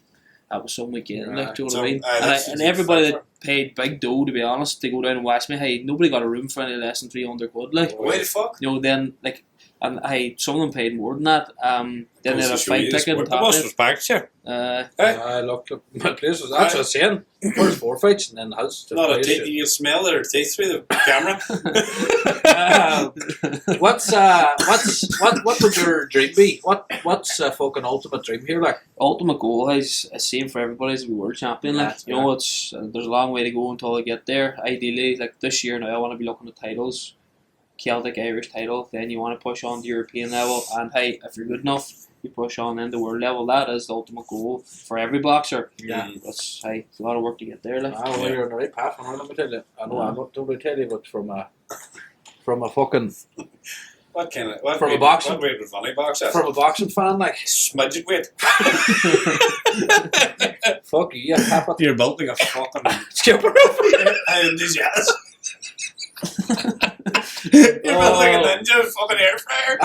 that was some weekend. Like, do you know what I mean? And everybody that paid big dough, to be honest, to go down and watch me. Hey, nobody got a room for any less than 300 quid. Like, why the fuck? You know, then like and some of them paid more than that. Then they had a fight ticket on The top most of it. respect, yeah. Look, my place was that's what I'm saying. First 4 fights and then the house. Not a teeth. You can smell their teeth through the camera. What would your dream be? What's a fucking ultimate dream here? Like Ultimate goal is the same for everybody as to be world champion. Like you know, it's there's a long way to go until I get there. Ideally, like this year now, I want to be looking at titles, Celtic, Irish title. Then you want to push on the European level, and hey, if you're good enough, you push on in the world level. That is the ultimate goal for every boxer. Yeah, it's a lot of work to get there. Like, well, you're on the right path. Let me tell you. I know I'm not going to tell you, but from a fucking What kind of from a boxing? What weight would Vonnie box at? From a boxing fan, like Smudged weight. fuck you, half a You're built like a fucking skipper. I'm enthusiastic. You're built like a ninja fucking air fryer.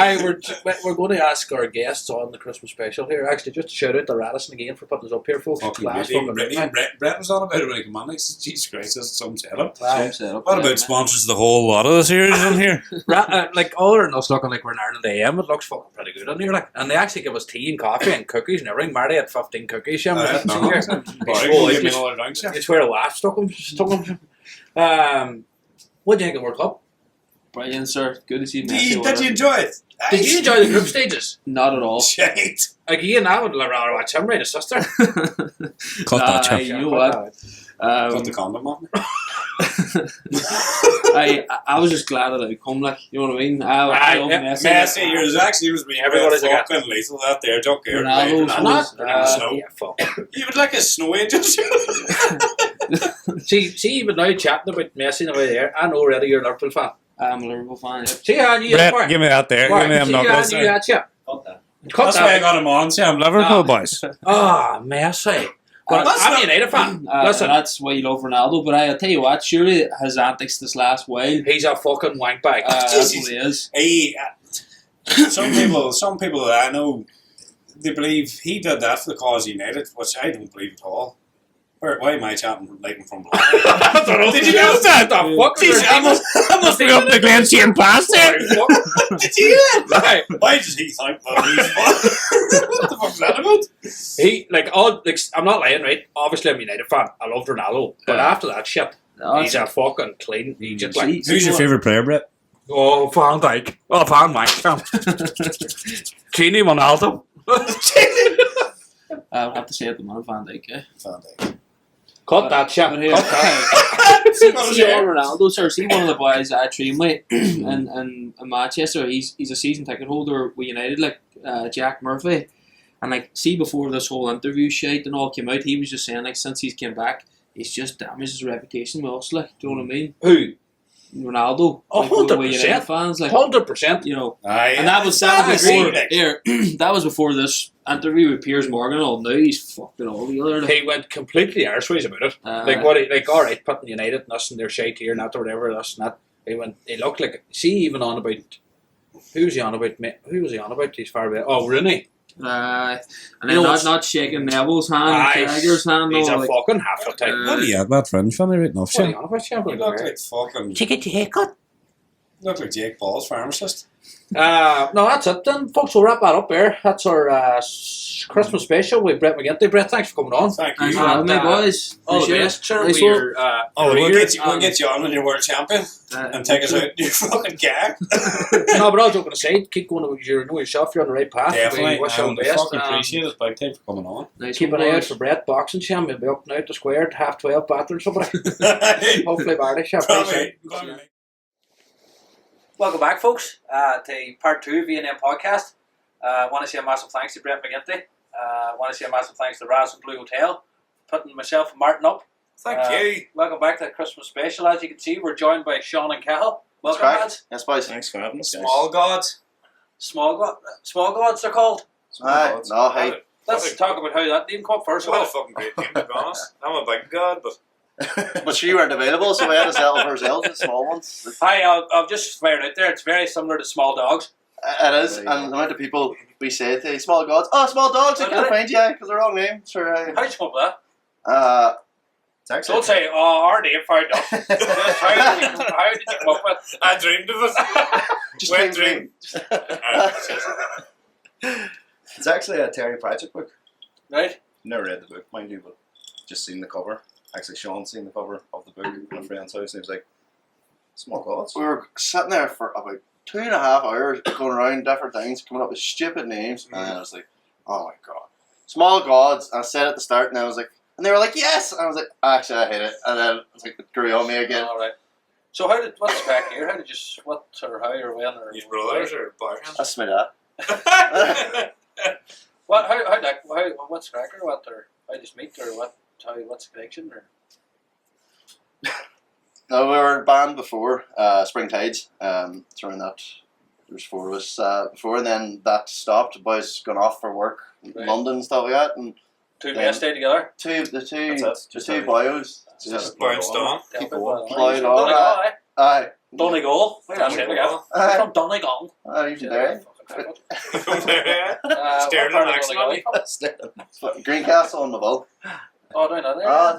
We're going to ask our guests on the Christmas special here. Actually, just to shout out to Radisson again for putting us up here, folks. Brett was on about it when he came on. He says, Jesus Christ, this is some setup. setup. What about sponsors the whole lot of the series in here? Like other than us looking like we're in Ireland AM, it looks fucking pretty good in here. Like, and they actually give us tea and coffee and cookies and everything. Marty had 15 cookies. Give me another drink, yeah. It's where the laugh stuck him. What do you think of the World Cup? Brilliant, sir. Good to see Messi. Did you enjoy it? Did you enjoy the group stages? Not at all. Shite. Again, I would rather watch him right his sister. Cut that chip. You know what? Put the condom on me. I was just glad that I come, like, you know what I mean? I love Messi. Messi, yours actually was being Everybody's fucking lethal out there. Don't care. Ronaldo's Snow. Yeah, fuck. You would like a snow angel. See, even now chatting about Messi and about there, I know already you're a Liverpool fan. I'm a Liverpool fan. Yep. See how you Brett, give me that there. Give me them knuckles there. Cut that. That's why I got him on. See, I'm Liverpool boys. Ah, Messi. But I'm a United fan. Listen, that's why you love Ronaldo. But I'll tell you what, surely his antics this last while. he's a fucking wank bag. That's what he is. Some people that I know, they believe he did that for the cause of United, which I don't believe at all. Why am I chatting like him from below? Did you know that? The fuck? I must be up the Glensian past there. Did you hear that? Why does he think that he's fun? What the fuck's that about? I'm not lying, right? Obviously, I'm a United fan. I love Ronaldo. But after that shit, he's a fucking clean. He just like. Who's your favourite player, Brett? Oh, Van Dijk. Oh, Van Dijk. Genie Ronaldo. I would have to say at the moment, Van Dijk. Van Dijk. Cut that shit. See Ronaldo, sir. See one of the boys I train with in Manchester. He's a season ticket holder with United, like Jack Murphy. And like, see, before this whole interview shite and all came out, he was just saying like, since he's came back, he's just damaged his reputation with us. Like, do you know what I mean? Who? Ronaldo. 100%. Fans, like 100%. You know, and that was before. That was before this interview with Piers Morgan. All now he's fucking all the other. He went completely arseways about it. All right, putting United and us and their shite here, not or whatever, us and that. He looked like. See, even on about. Who was he on about? Who was he on about? He's far away. Oh, Rooney. And then not shaking Neville's hand, Tiger's hand. He's a fucking half a type. What are you at that French family written off? What are you on about? You look like fucking. Did you get your haircut? You look like Jake Paul's pharmacist. No, that's it then, folks. We'll wrap that up there. That's our Christmas special with Bret McGinty. Brett, thanks for coming on. Thank you. Thanks for having me, boys. All the best, sir. We'll get you on when you're world champion and take us out in your fucking car. No, but I was going to say, keep going with yourself. You're on the right path. Definitely. Wish you all the best. Fucking appreciate it. Big time for coming on. Keep an eye out for Brett boxing champ. He'll be up now at the square at 12 battling somebody. Hopefully, Barty. Welcome back, folks, to part 2 of V&M podcast. Want to say a massive thanks to Bret McGinty. Want to say a massive thanks to Radisson Blue Hotel, putting myself and Martin up. Thank you. Welcome back to the Christmas special. As you can see, we're joined by Sean and Cahill. Welcome, lads. Yes, boys. Thanks for having us. Small gods. Small gods they're called. Hey. Let's talk about how that name come up first. What a fucking great name, to be honest. I'm a big god, but... But she weren't available, so we had to settle for ourselves, the small ones. Hi, I've just fired out there. It's very similar to small dogs. It is, and the amount of people we say to small gods, small dogs, I can't find you, because they're wrong name. Sure, How'd you come up with that? It's actually Don't say, "Oh, our name found us." Just how did you come up with? I dreamed of it. Just Wet dream. it's actually a Terry Pratchett book. Right. Never read the book, mind you, but just seen the cover. Actually, Sean seen the cover of the book in a friend's house, and he was like, "Small gods." We were sitting there for about 2.5 hours going around different things, coming up with stupid names, and then I was like, oh my god. Small gods, and I said at the start, and I was like, and they were like, yes! And I was like, actually, I hate it. And then it's like, it grew on me again. All right. So what's back here? How did you, what or how or when or? Your brothers or boyfriends? That's my dad. What's cracker? What or how just meet or what? What's the connection or? No, we were in a band before, Spring Tides. It's around that. There's 4 of us before, and then that stopped. The boys gone off for work in London and stuff like that. And Two men stay together. The two boys just Bounced on. Keep going. ployed on. Aye. Donegal. Where's that again? From Donegal. Even there. Staring at an accent on me. Greencastle on the Vault. Oh, down that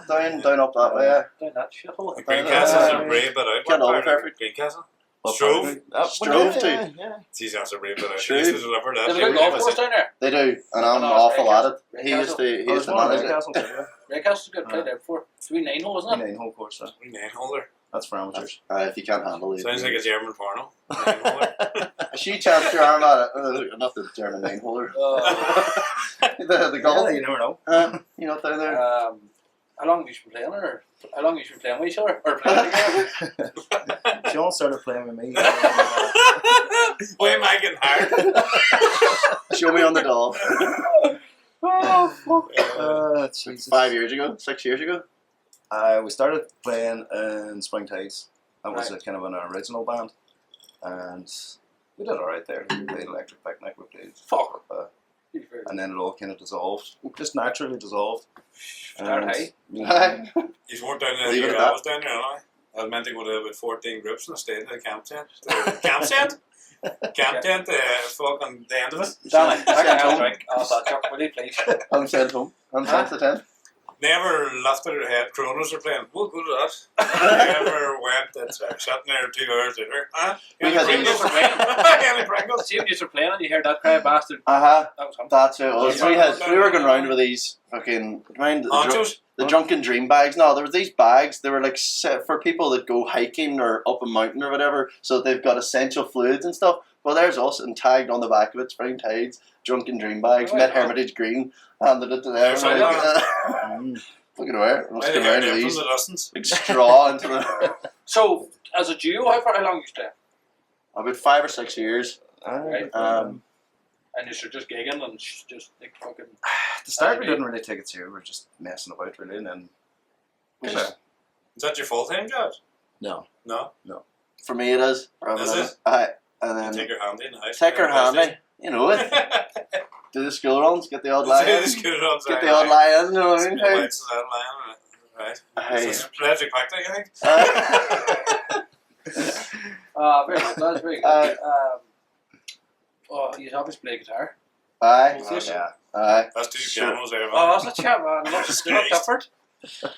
there. Down up that way. Yeah. Down that shithole. Greencastle's a brave bit out. Can't all What be part of perfect. Greencastle? Well, Strove. Strove too. Yeah. He's also a brave bit out. He Strove. used to deliver that. There's a good golf course down there. They do, and I'm No, awful at it. Red He used to Oh, manage it. Castle too, yeah. Redcastle's a good play there before. 3-9 hole, isn't it? 9-hole course, Nine holder. that's for amateurs. If you can't handle it. Sounds like a German porno. Nine holder. She chanced your arm at it. Not the German 9-holer. The golf. Yeah, you never know. You know, down there. How long have you been playing or how long have you been playing with each other? Or playing together? Sean started playing with me. Why am I getting hired? Show me on the doll. Oh, fuck. Jesus. 5 years ago, 6 years ago. We started playing in Spring Tides. That was Right. a kind of an original band, and we did alright there. We played Electric Picnic, we played Fuck. and then it all kind of dissolved, just naturally dissolved. Start high. Yeah. You weren't down there. Leave it I at that. was down there, aren't I? I was meant to go to about 14 groups and I stayed in the camp tent. Camp tent? Camp tent, fucking the end of it. Danny, I can have home. a drink. Oh, that chuck, will you please? I'm sent home. I'm sent to 10. Never lifted her head. Kronos are playing. We'll go to that. Never went. That's sitting there 2 hours later. Huh? We Any had Pringles these. are playing. Any Pringles? See when you were playing and you heard that cry bastard. That That was him. That's who it was. Yeah. We were going round with these fucking. Mind Honchos? the drunken dream bags. No, there were these bags. They were like set for people that go hiking or up a mountain or whatever. So they've got essential fluids and stuff. Well, there's us and tagged on the back of it, Spring Tides, drunken dream bags, Right. met Hermitage Green, handed it to them. Yeah, Like, look at where. I Must think go I round did with from these. the distance. Big straw into the. So, as a duo, how long you stay? About 5 or 6 years. Right. Um, And you're just gigging and just like fucking. At the start, we didn't really take it serious. We were just messing about, really, and then. Which kinda- Is that your full-time job? No. No. for me, it is. Is it? Aye. And You then take your handy in the house. take her handy. You know it. Do the school runs, get the odd lie in. Get the odd lie in, you know what I mean? Hey. Right. Hey. It's a Electric Picnic, I think. Very good. That's very good. Oh, you obviously play guitar. Aye. Yeah. Aye. That's 2 Sure. pianos there, Oh, man. that's a chat, man. That's not different.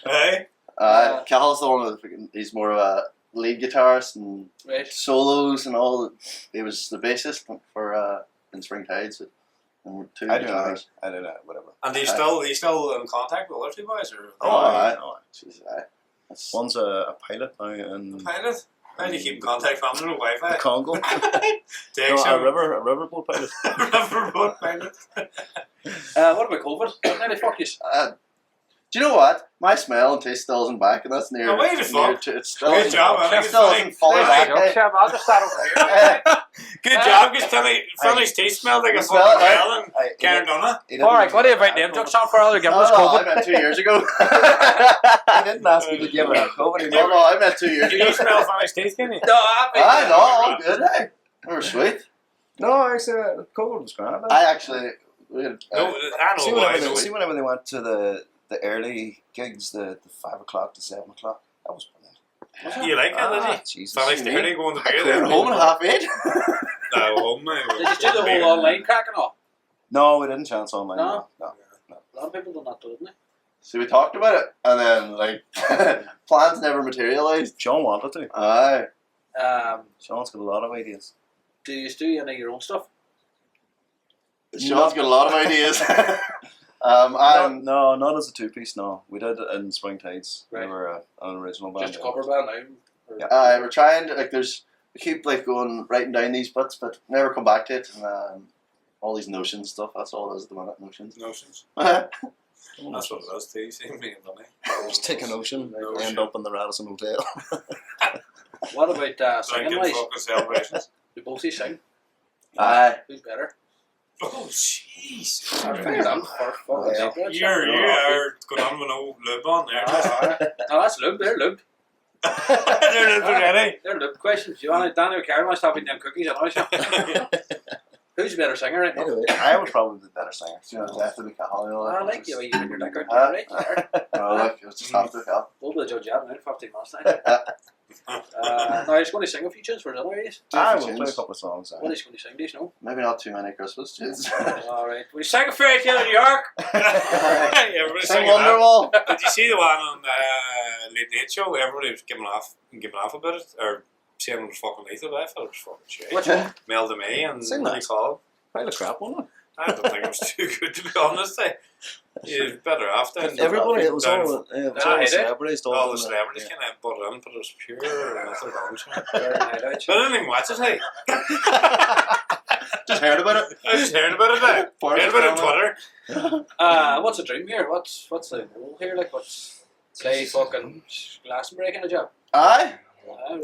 Hey. Aye. Cal's the one with he's more of a lead guitarist and Right. solos and all. He was the bassist for in Spring Tides. And we're 2 I do guitars. that. I do that. Whatever. And he's still in contact with other 2 boys? Or Aye. Oh, Jeez, aye. That's- one's a pilot now in pilot? How do you keep in contact from them? No Wi-Fi? the Congo. Takes No, him. a riverboat pilot. Riverboat pilot. What about COVID? Nearly fuck you. Do you know what? My smell and taste still isn't back, and that's near. Oh, wait a near fuck. to, it's still Good job, I think It still it's isn't fully funny. back. eh? I'll just start over here. Good job, because Philly's teeth smelled like a Smell fucking it, right? hell and Karen Donna. Alright, what do you about them jokes on for all? Give us I COVID. meant 2 years ago. I didn't ask you to give it a COVID. No, I meant 2 years Do ago. you smell Philly's teeth, can you? No, I know, all good, hey. They were sweet. No, actually, COVID was grand. I actually. We had, No, I See know why. whenever they went to the early gigs, the 5 o'clock to 7 o'clock, that was brilliant. You like that, did you? Jesus. Philly's early going to beer we there. were home at 8:30. No, home now. Did you do the whole online crack and all? No, we didn't chance online. No? No. A lot of people done that, didn't they? So we talked about it, and then like plans never materialised. Sean wanted to. Aye. Sean's got a lot of ideas. Do you do any of your own stuff? Sean's got a lot of ideas. No, not as a two-piece. No, we did it in Spring Tides. Right. We were an original band. Just a cover band now? Or- Yeah. We're trying to we keep like going writing down these bits, but never come back to it. And all these notions stuff. That's all it is at the minute. Notions. Notions. Aye. That's what it is too. You see me and money. Just take an ocean, Ocean. end up in the Radisson Hotel. What about singing Drinking wise? fucking celebrations. Do both of you sing? Aye. Who's better? Oh jeez. Fair enough. For fucking sake, You are going on with no lube on there. No, that's Lube. They're Lube. They're lube already. They're Lube questions. You want to Danny Carroll must have them cookies and all that. Who's the better singer right now? Anyway, I would probably be the better singer. Yeah, definitely Cahill. I like you when you put your dick out there, right there. No, look, it was just after Cal. We'll be the judge out now, 15 minutes now. No, he's going to sing a few tunes for us, anyways. I will play a couple of songs. What is he going to sing, do you know? Maybe not too many Christmas tunes. Alright. We sang a fairy tale in New York. Everybody Sing singing that. Wonderwall. Did you see the one on Late Late Show? Everybody was giving off about it, or saying it was fucking lethal. I thought it was fucking shit. Which one? Mel de May and Sing what that. do you call it? Pile of crap, wasn't it? I don't think it was too good, to be honest. You're better off than Everybody, it was down- all the I hate it. celebrities. all the celebrities kind of put it in, but it was pure method orange. Very night out. But I didn't even watch it, hey. Just heard about it. I just heard about it now. Part Heard of about it the on Twitter. What's the dream here? What's the role here? Like, what's say fucking Glastonbury kind of job? Aye.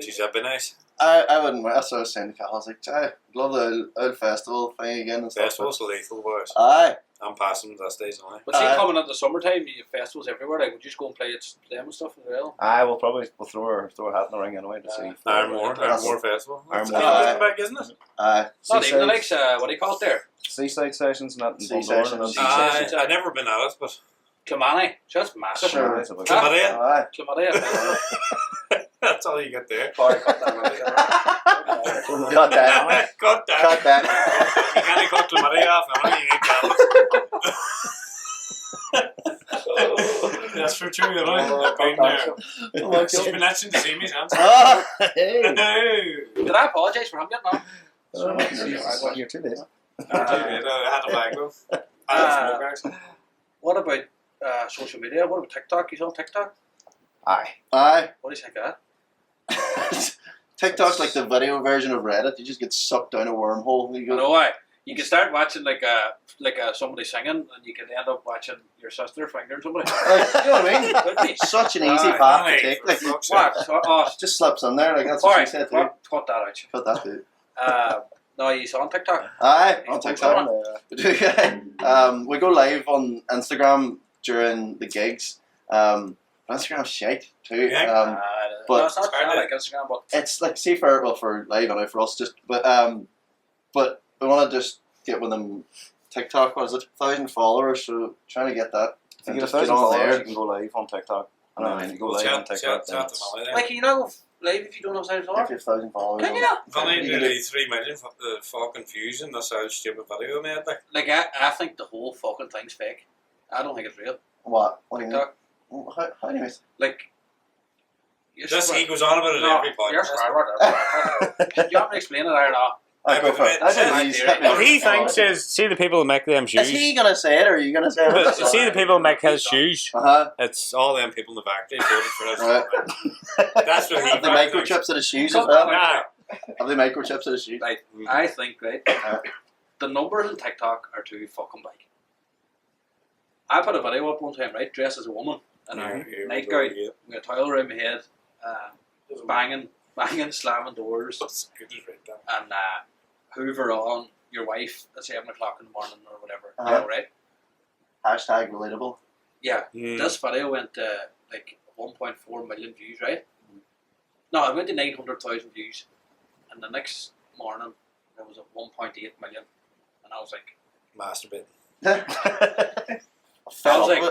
Geez, that'd be nice. I wouldn't. That's what I was saying to Cal. I was like, I'd love the old festival thing again and stuff. Festival's lethal, boys. Aye. I'm passing that stage only. But see, coming into summertime, you have festivals everywhere. Like, would you just go and play at them and stuff as well? I will probably throw a hat in the ring anyway to see. Ironmore Festival. Ironmore. That's back, isn't it? Aye. Not even the Seaside- likes. What do you call it there? Seaside sessions, not in Seaside Bundoran, and sessions. I've never been at it, but Kilmany. So that's massive. Sure. It's about- Clamaria. Aye. Kilmany. That's all you get there. Sorry, cut that out. Cut that. Cut that. Cut that. You can't cut Clamaria off now. You need that. That's for true, you know. I've been there. She's been itching to see me, Sam. Ah, Hey! No. Did I apologise for him getting on? You're too late. I had a bag though. I had a smoke actually. What about social media? What about TikTok? You on TikTok? Aye. Aye. What do you think of that? TikTok's like the video version of Reddit. You just get sucked down a wormhole. You You go, know why? You can start watching like somebody singing, and you can end up watching your sister fingering somebody. like, you know what I mean? Could be. Such an easy Aye, path to Aye, take. for Like, fuck's sake. What? Oh, it just slips in there. Like that's what she said too. cut that out. Put that too. No, you saw on TikTok. Aye, on Facebook TikTok. We go live on Instagram during the gigs. Instagram's shite too. Yeah. but no, it's not like Instagram, but it's like see for live and for us just but we want to just get with them TikTok. What is it? 1,000 followers. So trying to get that. If you and get just 1,000 on followers, there. you can go live on TikTok. And then you go live on TikTok. then it's- like you know, live if you don't have If $1,000. you have 1,000 followers. Can on- you? Funny, You can nearly 3 million fucking views in this old stupid video made. Like, Like I think the whole fucking thing's fake. I don't think it's real. What? What do you mean? TikTok. How do you mean? Like. You're just smart. he goes on about it No, every you're podcast. smart. You have to explain it, I don't know. I go for it. I Yeah, think he's yeah. hit me. He thinks is see the people who make them Is shoes. he gonna say it or are you gonna say it? See the people who make his shoes. It's all them people in the factory voted for this. Right. That's what he Have the thinks. microchips of the shoes as Cut well? that out. Nah, Have the microchips of the shoes? Like, I think, right, the numbers on TikTok are too fucking big. I put a video up one time, right, dressed as a woman, in a nightgown, with a towel around my head, banging, slamming doors, That's good as right there. and hoover on your wife at 7 o'clock in the morning or whatever, Uh-huh. you know, right? Hashtag relatable. Yeah, Mm. this video went to like 1.4 million views, right? No, it went to 900,000 views, and the next morning there was a 1.8 million, and I was like, Masturbate. I I was like,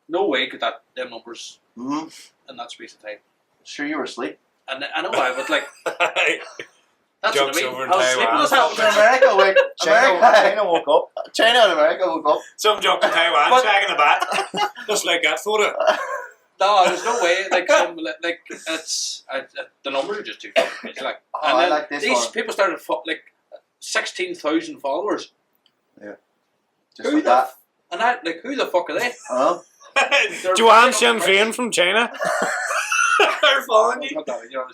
no way could them numbers Mm-hmm. in that space of time. Sure you were asleep. And I know I would like, That's what Jokes I mean. over in I was sleeping Taiwan. this happened. In America, wait, China woke up. China and America woke up. Some joke in Taiwan, But- shagging the bat. Just like that photo. No, there's no way. Like it's the numbers are just too fucking crazy. Like, Oh, and I then like this these one. people started 16,000 followers. Just Who like the that. And I like, who the fuck are they? Huh? They're Joanne fucking Sinn Féin from China. They're following you. Not that, you know what I'm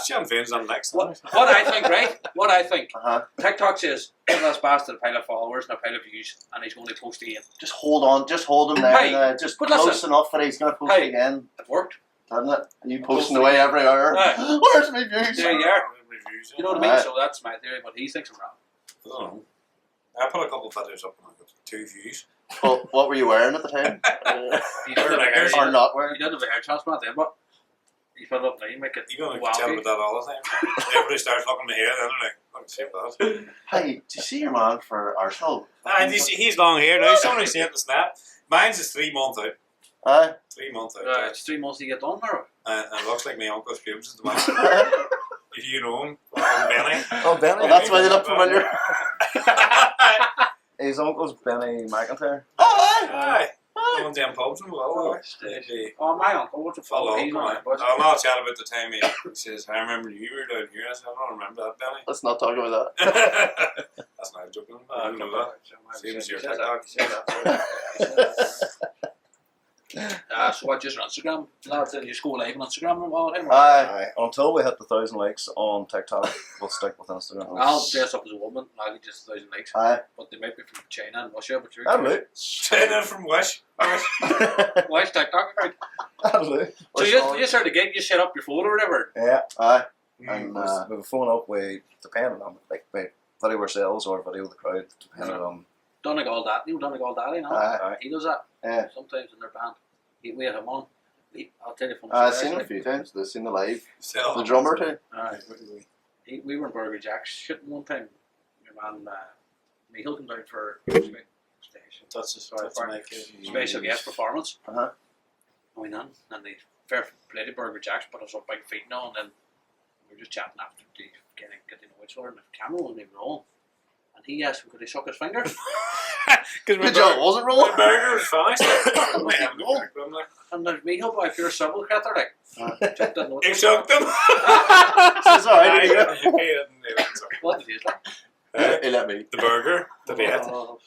saying? Sinn Féin's on next. What I think, right? What I think. Uh-huh. TikTok says, give this bastard a pile of followers and a pile of views, and he's going to post again. Just hold on. Just hold him there. Hey, just but close listen. enough that he's going to post Hey. again. It worked. Doesn't it? You posting away every hour. Right. Where's my views? There you are. Reviews, You know what I mean? Right. So that's my theory, but he thinks I'm wrong. I don't know. I put a couple of videos up and I got 2 views. Well, what were you wearing at the time? You didn't have a hair, Or not wearing? you didn't have a hair transplant then, but you put it up now, you make it You're going to tell me wonky. that all the time. Everybody starts looking at my hair, then they're like, I can see that. Hey, do you see your man for Arsenal? He's long hair now. Somebody sent the snap. Mine's is 3 months out. Aye. 3 months out. It's 3 months to get done now. And it looks like my uncle's pubes is the man. If you know him, Benny. Oh, Benny. Well, that's why they look familiar. His uncle's Benny McIntyre. Oh, aye. Aye. Aye. One damn pubs and well. Oh, my uncle, what's a Follow follow? up, He's man. on it, but I'll not chat about the time he says, I remember you were down here. I said, I don't remember that, Benny. Let's not talk about that. That's not joking. I don't know that. Same as your Says TikTok. So what, just on Instagram? Lads, you just go live on Instagram and all the time? Aye. Until we hit the 1,000 likes on TikTok, we'll stick with Instagram. I'll dress up as a woman, I'll get just 1,000 likes. Aye. But they might be from China and Russia, but you're That'll do. China from Wish. Why is TikTok account? That'll do. So you start the gig, you set up your phone or whatever. Yeah. Aye. Mm. And We phone up, we depending on we video ourselves or video the crowd, depending on. Donegal Daddy, you know Donegal Daddy, no? Aye. He does that Yeah. sometimes in their band. We had him on. I'll tell you from I've seen him a few times. I've seen the live. The drummer too. Aye. We were in Burger Jack's shooting one time. Your man, Michael came down for station. That's Special guest performance. Uh-huh. I went in and they fair play to Burger Jack's, put us up big feet now, and then we were just chatting after to get to know each other, and the camera wasn't even rolling. And he asked him, could he suck his finger? Good job, wasn't rolling? The burger was finished. And there's Michael by pure civil critter, like. Just didn't know He shocked them. It's alright. He didn't answer. What did he like? He let me. The burger, the bait. Oh,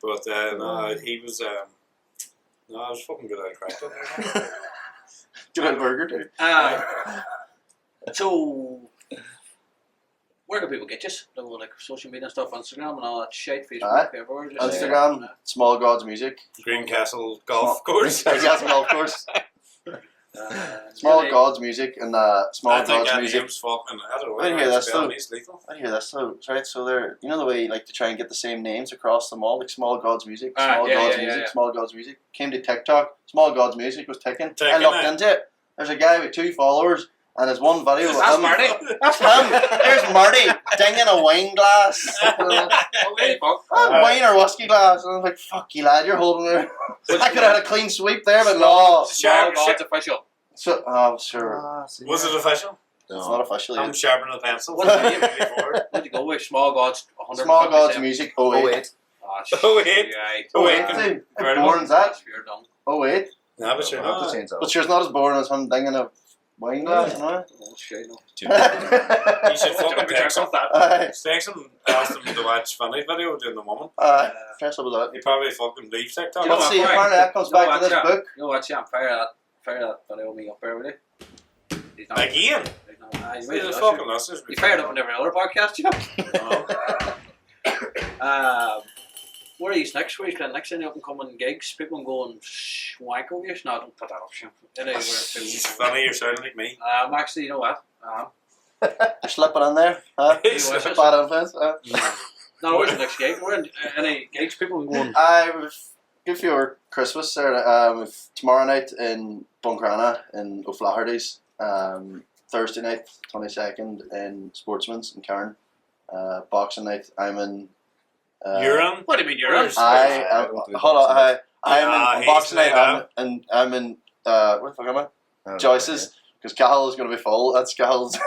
But no, he was. No, I was fucking good at crack. Good old burger too. So, where do people get you? Like social media and stuff, Instagram and all that shit, Facebook, Aye. everywhere. Just Instagram, Small Gods Music. Greencastle Golf Course. Yes, golf course. Small really, Gods Music and Small I think Gods that Music. name's fucking. I don't know. I hear that's so- He's lethal. I hear this. So right, so they're the way you like to try and get the same names across them all, like Small Gods Music, Ah, Small yeah, Gods yeah, Music, yeah. Small Gods Music. Came to TikTok, Small Gods Music was ticking. I Ticking, looked eh? into it. There's a guy with 2 followers, and there's one video of That's him. Marty. That's him. There's Marty dinging a wine glass. Okay, fuck. Wine or whiskey glass. And I was like, fuck you, lad, you're holding it. I could have had a clean sweep there, but no. Small God's official. So, oh, sure. Was it official? It's not official I'm yet. sharpening the pencil. What's the name? Where'd you go with? Small Gods 157. Small Gods Music 08. Ah, Oh, wait. Right. Oh, wait. Dude, how Incredible. boring is that? That's weird, done. 08. Nah, but you're We'll have not. to change that. But sure, it's not as boring as him dinging a wine glass, no? Oh, shit, no. You should fucking text him. Aye. Text him, ask him to watch funny video doing the moment. Aye. Press up with that. He probably fucking leaves TikTok. You know Let's what, see, right. apparently that comes back to this book. You know what, yeah, fire that video me up there, will you? He's not. Again? He's not. He's He's made a it fucking listeners. He fired up on every other podcast, you know. Where are you next? Where are you playing next? Any up and coming gigs? People going swank over you? No, don't put that up, Shane. It's funny, you're sounding like me. I'm actually, you know what? You're slipping in there. Huh? He's wishes. Bad influence. No, where's the next gig? Where in any gigs? People going. We've good for your Christmas there. Tomorrow night in Buncrana in O'Flaherty's. Thursday night, 22nd in Sportsman's in Cairn. Boxing night, I'm in. You're on? What do you mean you're on? Hold on. I'm in he's boxing night. laid out. I'm in. Where the fuck am I? Joyce's. Because Cahill's going to be full. That's Cahill's.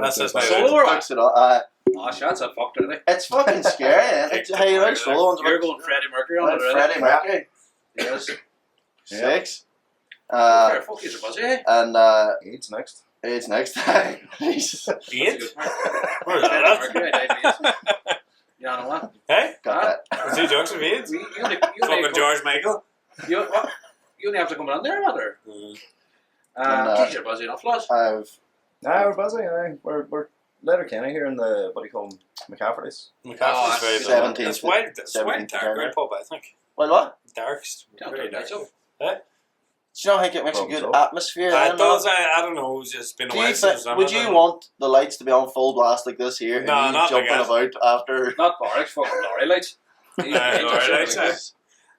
That's just Solo my or what? Fucks it up. Oh, shots at fucked, are they? It's fucking scary. It's how you ride solo ones. You're going Freddie Mercury on it, really? Freddie Mercury. Yes. 6. Fair fuck, he's a buzzy, eh? And Eight's next. it's next. Jesus. Eight? Where's that? Mercury, you know what? Hey? Got that. Was he jokes of eight? You only Fucking George Michael. You only have to come down there, mother. And, Geez, you're buzzy enough, lads. I've We're buzzing. We're Letterkenny here in the what do you call them? McCaffrey's. McCaffrey's very 17th. It's white. It's 17th white dark red pub, I think. well, what? Darkest. Very dark. So, Do you know, I think it makes a good Probably so. atmosphere. It then, does. no? I don't know. It's just been a Do while you since think, would you want the lights to be on full blast like this here? No, and you not like jumping that. about after. not Barracks, fucking lorry lights. Lorry lights,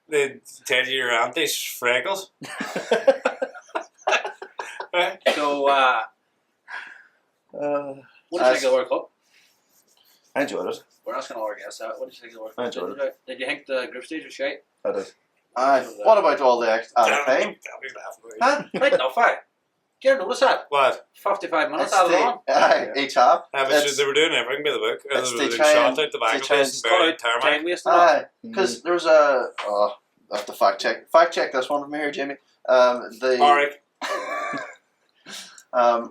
They tell you your auntie's freckles. So, what do you think of the World Cup? I enjoyed it. We're asking all our guests that. What do you think of the World I Cup? enjoyed it. Did you think the group stage was shite? I did. What about all the extra time? Huh? Right enough, eh? Do you notice that? What? 55 minutes It's out of the on. each half. But It's- they were doing everything by the book. They it's were they doing try shot and- out the back they of try this and and buried Time tarmac. wasting. Because there was a. Oh, I have to fact check this one from here, Jamie. The Alright.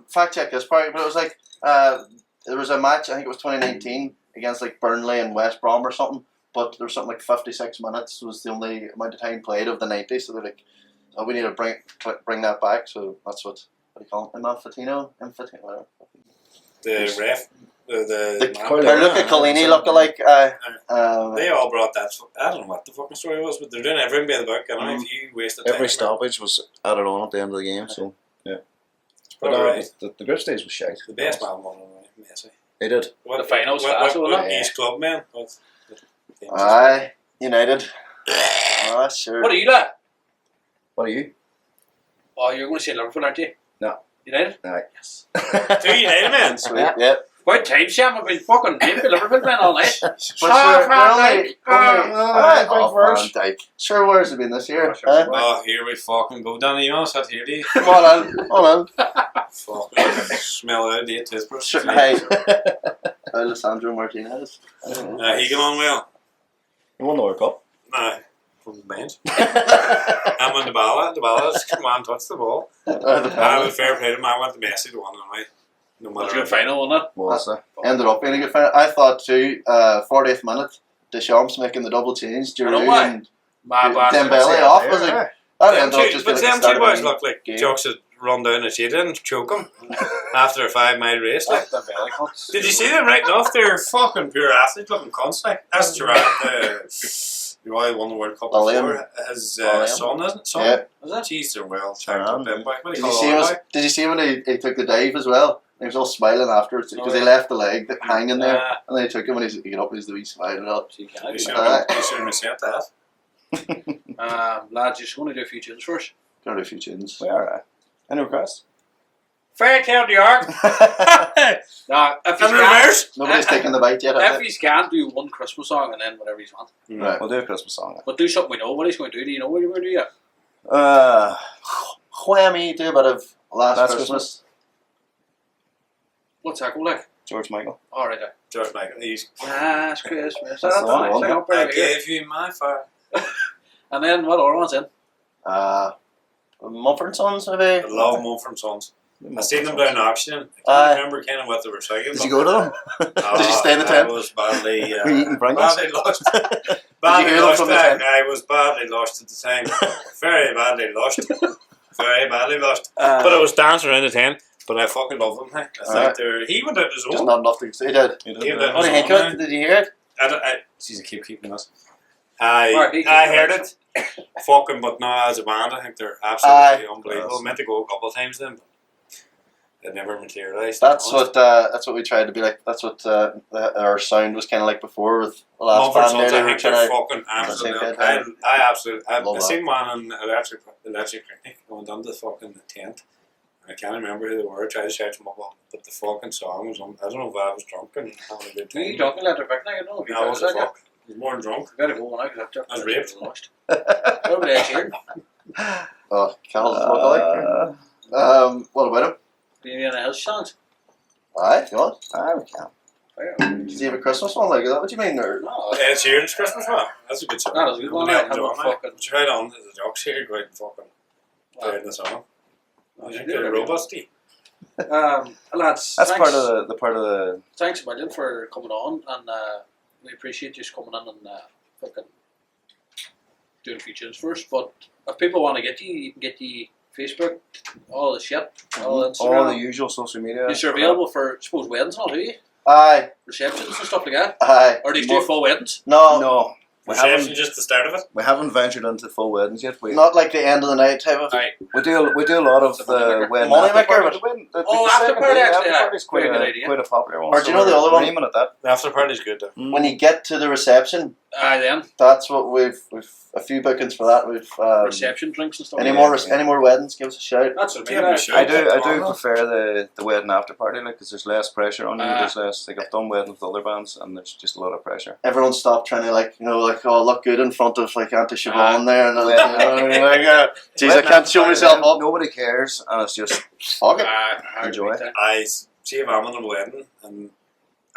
fact check this part, but it was like there was a match. I think it was 2019 against like Burnley and West Brom or something. But there was something like 56 minutes was the only amount of time played of the 90. So they're like, oh, we need to bring that back. So that's what do you call it? Infantino, whatever. The ref. The Colini. they're looking Colini lookalike. They all brought that. I don't know what the fucking story was, but they're doing everything by the book. And if you waste the time, Every stoppage was added on at the end of the game. So it's but probably right. the group stage was shite. The best man won, right? Messi. They did. What, The finals what, fast, what, wasn't what it? East Club, man? What, Aye, United. Ah, sure. What are you at? What are you? Oh, you're going to say Liverpool, aren't you? No. United? Aye. Yes. Two United, man. Sweet, yep. What time, Sam? I've been fucking named the Liverpool man all night. But sure, only, I think Van Dijk. Sure, where's it been this year? Oh, sure. Huh? Oh, here we fucking go. Danny, you know what's here, do you? Come on. Fucking smell out the toothbrush. Sure, hey, Alessandro Martinez. He got on well. You won the World Cup. Nah, from the bench. I'm on the ball. The ball has come on, touch the ball. I was fair play to him. I went to Messi to one anyway. No It's a matter good final, wasn't it? Was it? Ended up being a good final. I thought too. 40th minute, Deschamps making the double change. Giroud why? and My bastard. Dembele off. Was like that ended up just but being like them the two start boys of the look like game. jokes that run down the shade and choke him after a 5-mile race. Like, did you see them right off? They're fucking pure athletes looking cunts. Like, that's Gerard, the guy who won the World Cup William. before. His William. son, isn't it? Son? Yeah. Is that? Jeez, they're well checked up. Them boy. What do Did you you call see that him? boy? Did you see him when he took the dive as well? He was all smiling afterwards because Oh, he yeah. left the leg hanging there, Uh, and then he took him and he got up. He's the wee smiling up. You should have been sent that. Lads, you're going to do a few tunes first. Got a few tunes. We are. Any requests? Fair County York. Now, if In you reverse. Nobody's taken the bite yet. if Have they? he's can do one Christmas song and then whatever he's want. Right. We'll do a Christmas song. But do something we know. What he's going to do? Do you know what you're going to do yet? Whammy, do a bit of Last Last Christmas. What's that go like? George Michael. All right, there. George Michael. He's. Last Christmas. That's the one, Sing up I right here. gave you my fire. And then what other one's in? Mumford & Sons, I maybe. love Mumford & Sons. I seen them down auction. I Aye. can't remember kind of what they were saying. Did you go to them? Did you stay in the tent? I was badly, Were you eating Pringles? badly lost. Did badly you hear them lost. from the tent? I was badly lost at the time. Very badly lost. Very badly lost. But I was dancing around the tent. But I fucking love them. Hey. I think they're. He went out his Just own. not enough to say. He did. You He did. did. Oh, did he hear it? Did you hear it? Jeez, I keep keeping us. Alright, I heard it. Fucking, but now as a band, I think they're absolutely unbelievable. Yes. Meant to go a couple of times then, but it never materialised. That's what we tried to be like. That's what our sound was kind of like before with the last Mumford & band. Sons, There, I they were think they're trying to. fucking absolutely. same thing. I absolutely. Love I've that. seen one on Electric Picnic going down to the fucking tent. I can't remember who they were. I tried to search them up, but the fucking song was on. I don't know if I was drunk and having a good Are you time. talking about the back now? I don't know if you No, I guys wasn't said that. fuck. I was more than drunk. Gotta go one out because I was raped. Lost. What about Ed Sheeran? Oh, Cal's lookalike. What about him? Maybe anything else, Sean? Aye, if you want. We can. Does he have a Christmas one? Like, is that what you mean? Or? No, Ed Sheeran's Christmas one. That's a good song. that was a good one. I haven't fucking. Try on the jocks here, go out and fucking play in the song. You get a robusty. Lads, That's thanks, part of the. Thanks a million for coming on, and we appreciate you coming on and fucking doing features first. But if people want to get you can get you Facebook, all the shit, all the Instagram. All the usual social media. You're available for, I suppose, weddings, not do you? Aye, Receptions and stuff like that. aye. Or do you do full weddings? No, No, Reception just the start of it. we haven't ventured into full weddings yet. not like the end of the night type of. Right. We do a lot of It's a money the maker. wedding Money after maker, party. but- Oh, the after second party, day actually, yeah. party is quite Very good a idea. quite a popular one. Or do you know the other one? We're aiming at that. The after party's good though. When you get to the reception, Then that's what we've a few bookings for that. We've reception drinks and stuff. any like that. more weddings? Give us a shout. That's what I Give mean. me a shout. I do Yeah. prefer the wedding after party, like, because there's less pressure on you. Ah. There's less, like, I've done weddings with other bands and there's just a lot of pressure. Everyone stopped trying to look good in front of like Auntie Ah. Siobhan there, and geez, I Wedding can't after show party, myself up. Nobody cares, and it's just Fuck it. Enjoy it. I see if I'm in a wedding and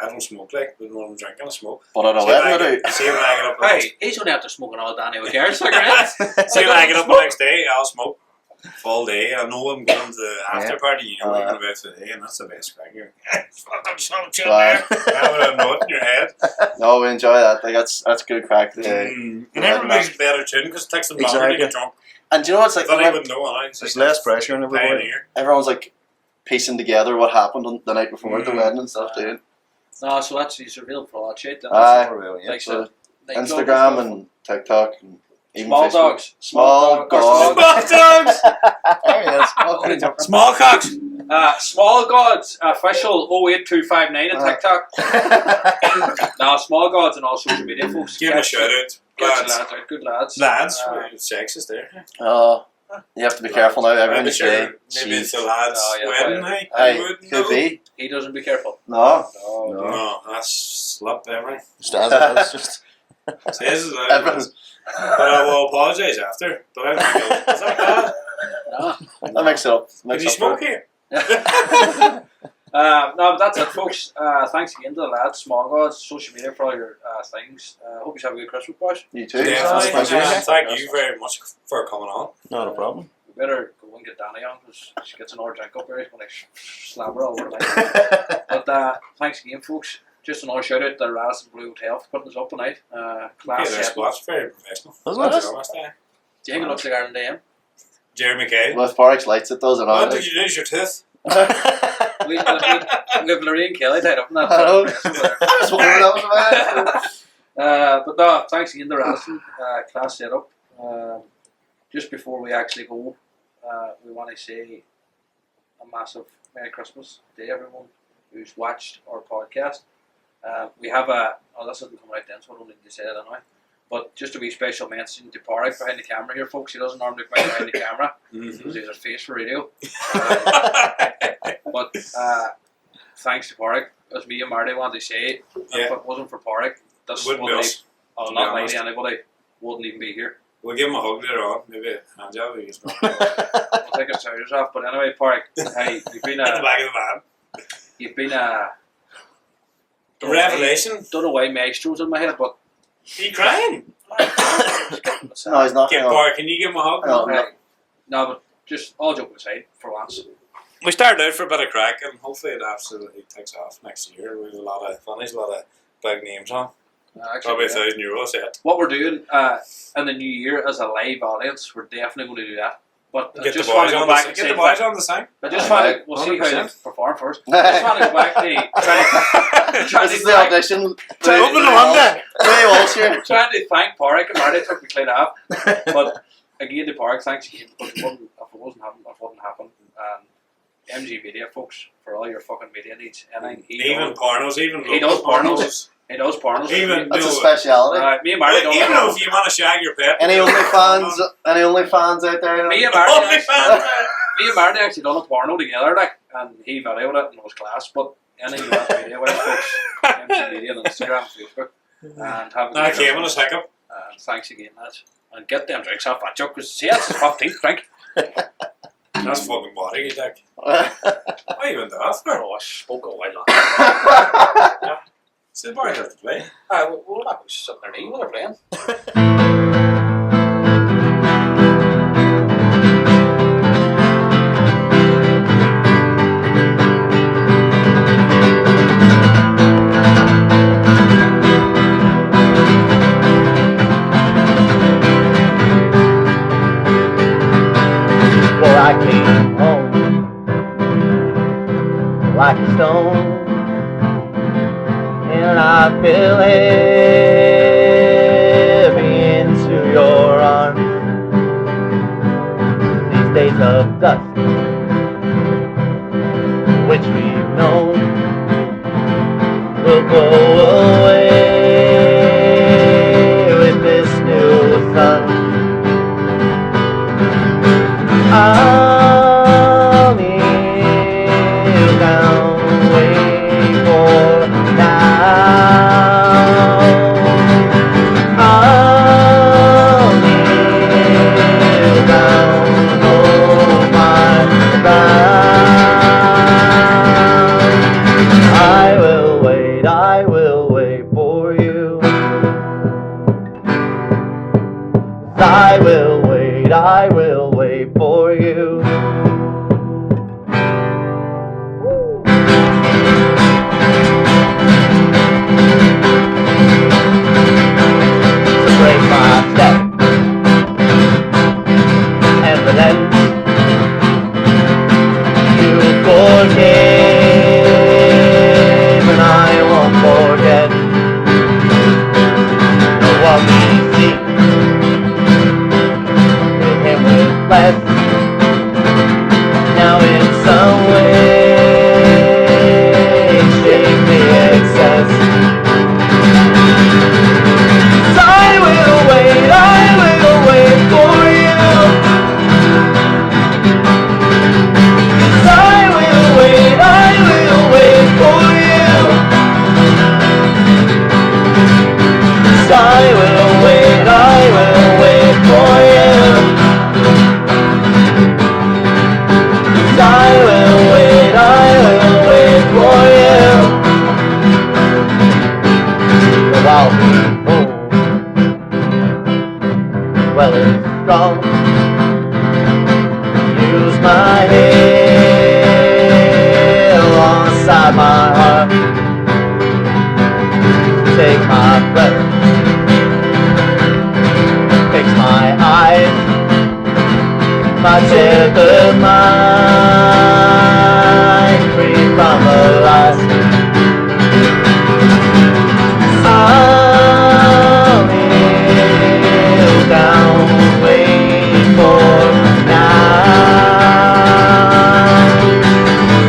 I don't smoke like, but when I'm drinking I smoke. But at a See wedding, I if do. see if I get up the Hey, he's only after smoking all Danny Carroll cigarettes. See when I get up the next day, I'll smoke full day. I know I'm going to the after party, you know, we're going to today, and that's the best crack. You're like, fucking some chill there. Have a note in your head. No, we enjoy that. Like that's good crack. And everybody's better tune because it takes them longer to Exactly. get drunk. And do you know what's like? I don't even know. there's less pressure on everybody. Pioneer. Everyone's like piecing together what happened on the night before the wedding and stuff, dude. No, so that's he's revealed for all that shit. Then. Aye. Not really, yeah. Like So nightclub Instagram stuff. and TikTok and even Small Facebook. dogs. Small or dogs. Small dogs! There he is. Okay. Small cocks. Small Gods official 08259 on TikTok. No, Small Gods and all social media, folks. Give him a shout out. Get your Lads. lads out, good lads. Lads, Uh, sexist there. You have to be careful now. Everyone Maybe you say. maybe it's a lad's Oh, yeah, wedding, hey? Aye, You wouldn't could know. be. he doesn't be careful. No. No. No, that's slapped everything. Just as it is, just Says it out. Everyone. But I will apologise after. But I don't think is that bad? No. That makes it up. Did Makes you up smoke for it. here? No, but that's it, folks. Thanks again to the lads, Small Gods, social media for all your things. Hope you have a good Christmas, boys. You too. Definitely. That's my And thank you very much for coming on. not a problem. We better go and get Danny on because she gets an hour drink up here. He's going to slam her all over the night. But thanks again, folks. Just another shout out to the Radisson Blue Hotel for putting us up tonight. Yeah, Class that's setting. that's very professional. Wasn't it? To be honest, eh? Do you think it looks like Ireland AM? Jeremy Kay. With Forex lights, it does, and What all. did you lose your tooth? We have Lorraine Kelly tied up in that. I know. I was wondering what that was about. But no, thanks again to Radisson. Class setup. Just before we actually go, we want to say a massive Merry Christmas to everyone who's watched our podcast. We have this isn't coming out then, so I don't need to say that anyway. But just a wee special mention to Parag behind the camera here, folks. He doesn't normally come out behind the camera because he's a face for radio. But thanks to Parag, as me and Marty wanted to say, if it wasn't for Parag, this Wouldn't be wouldn't us. I'll not lie to anybody, wouldn't even be here. We'll give him a hug later on. Maybe a hand job. He gets back We'll take his trousers off. But anyway, Parag, hey, you've been in the back of the van. a Revelation. don't know why maestro's in my head, but Are you crying? No, he's not. Get Bar, can you give him a hug? No. no, but just all joking aside, for once. We started out for a bit of crack and hopefully it absolutely takes off next year. We have a lot of funnies, a lot of big names on. Probably Actually, €1,000 set. what we're doing in the new year as a live audience, we're definitely going to do that. But I Get the just want boys to go on back the and get say the boys on the same. I just want to, we'll see how they 100%. perform first. I just want to go back to trying This is to the thank, audition. Open the window. Ray Walsh here. trying to thank Park and Marty took me clean off. But again to Park, thanks again because if it wouldn't happen. And MG Media folks for all your fucking media needs. Anything Even pornos, even He local does pornos. He does pornos. Even That's a no, speciality. Me and Marty don't even know. if you want to shag your pet. Any OnlyFans out there? Me and Marty Only actually, fans. me and Marty actually done a porno together, like, and he videoed it and it was class. But any of that media wise, folks, MC Media on Instagram, Facebook, and have a That good came on his Christmas. hiccup. Thanks again, lads. And get them drinks off that joke because see, that's his 15th drink. That's fucking body, Dick. Well, Why you went that for? Oh, I spoke a while on. Said Barry have to play. We're not sitting there, when they're playing. Well, I came home like a stone, and I fell heavy into your arms. These days of dust, which we've known, will go away with this new sun. I'll kneel down, wait for now. I'll kneel down, hold my ground. I will wait for you. I will wait for you. To break my step and relent, you forgave and I won't forget. Know what we see less. Now in some way shake the excess. I will wait for you. I will wait for you. I will wait for you. I will wait for you. But I'll be home, well and strong. Use my head alongside my heart. Take my breath, fix my eyes, my tethered mind, free from the lies. I'll kneel down, wait for now.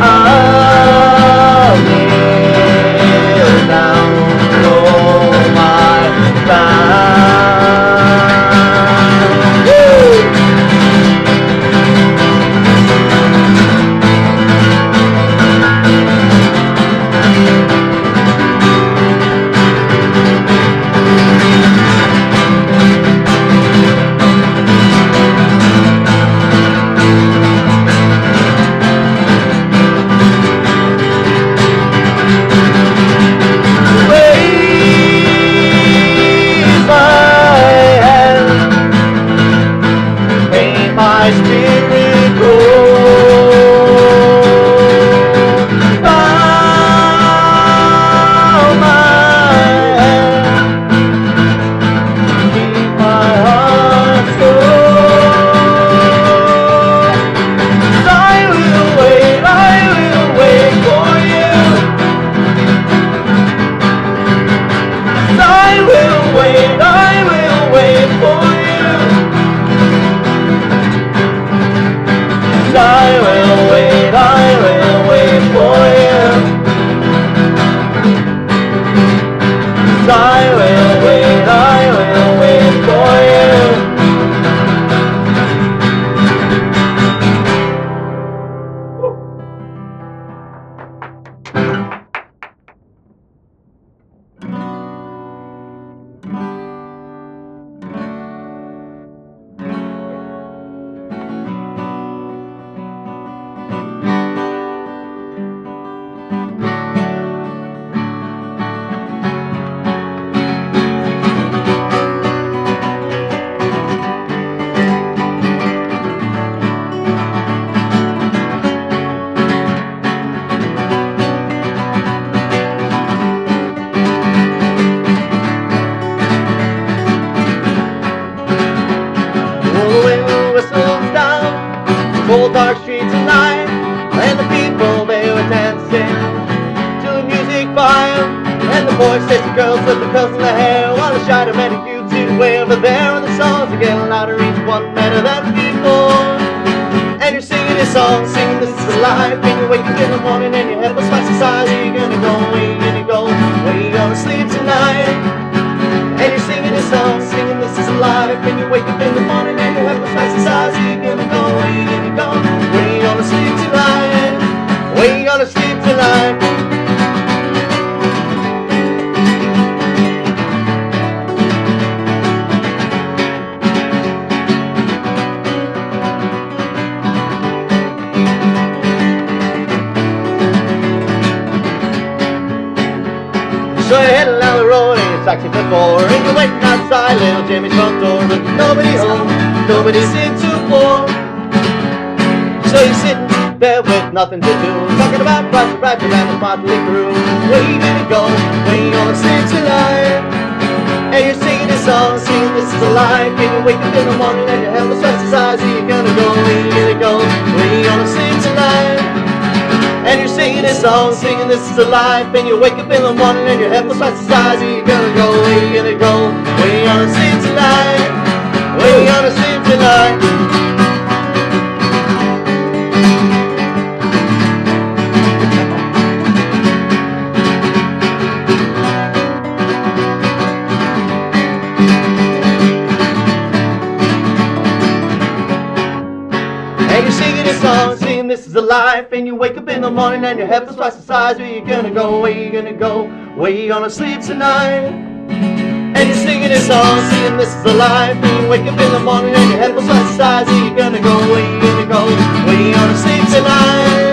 I'll kneel down, hold my ground. Woo! and the people they were dancing to the music fire. And the boys chased the girls with the curls in their hair, while the shy dramatic youths seemed way over there. And the songs are getting louder, each one better than before. And you're singing this song, singing this is a life. And you wake up in the morning and your head was twice the size. Where you gonna go, where you gonna go, where you gonna sleep tonight? And you're singing this song, singing this is a life. And you wake up in the morning and your head was twice the size. Where you gonna go, where you gonna go, where you gonna sleep tonight? Where you gonna sleep tonight? So you're heading down the road in your taxi before, and you're waiting outside little Jimmy's front door, but nobody home, nobody's in to pour. So you're sitting there with nothing to do, talking about Roger Roger and his motley crew. Where you gonna go? Where you gonna sleep tonight? And you're singing this song, singing this is a life. And you wake up in the morning and your head was twice the size. Where you gonna go? Where you gonna go? Where you gonna sleep tonight? And you're singing this song, singing this is a life. And you wake up in the morning and your head was twice the size. Where you gonna go? Where you gonna go? Where you gonna sleep tonight? Where you gonna sleep tonight? And you're singing this song, singing this is a life. And you wake up in the morning and your head was twice the size. Where you gonna go? Where you gonna go? Where you gonna sleep tonight? And you're singing this song, singing this is a life. And you wake up in the morning and your head was twice the size. Where you gonna go? Where you gonna go? Where you gonna sleep tonight?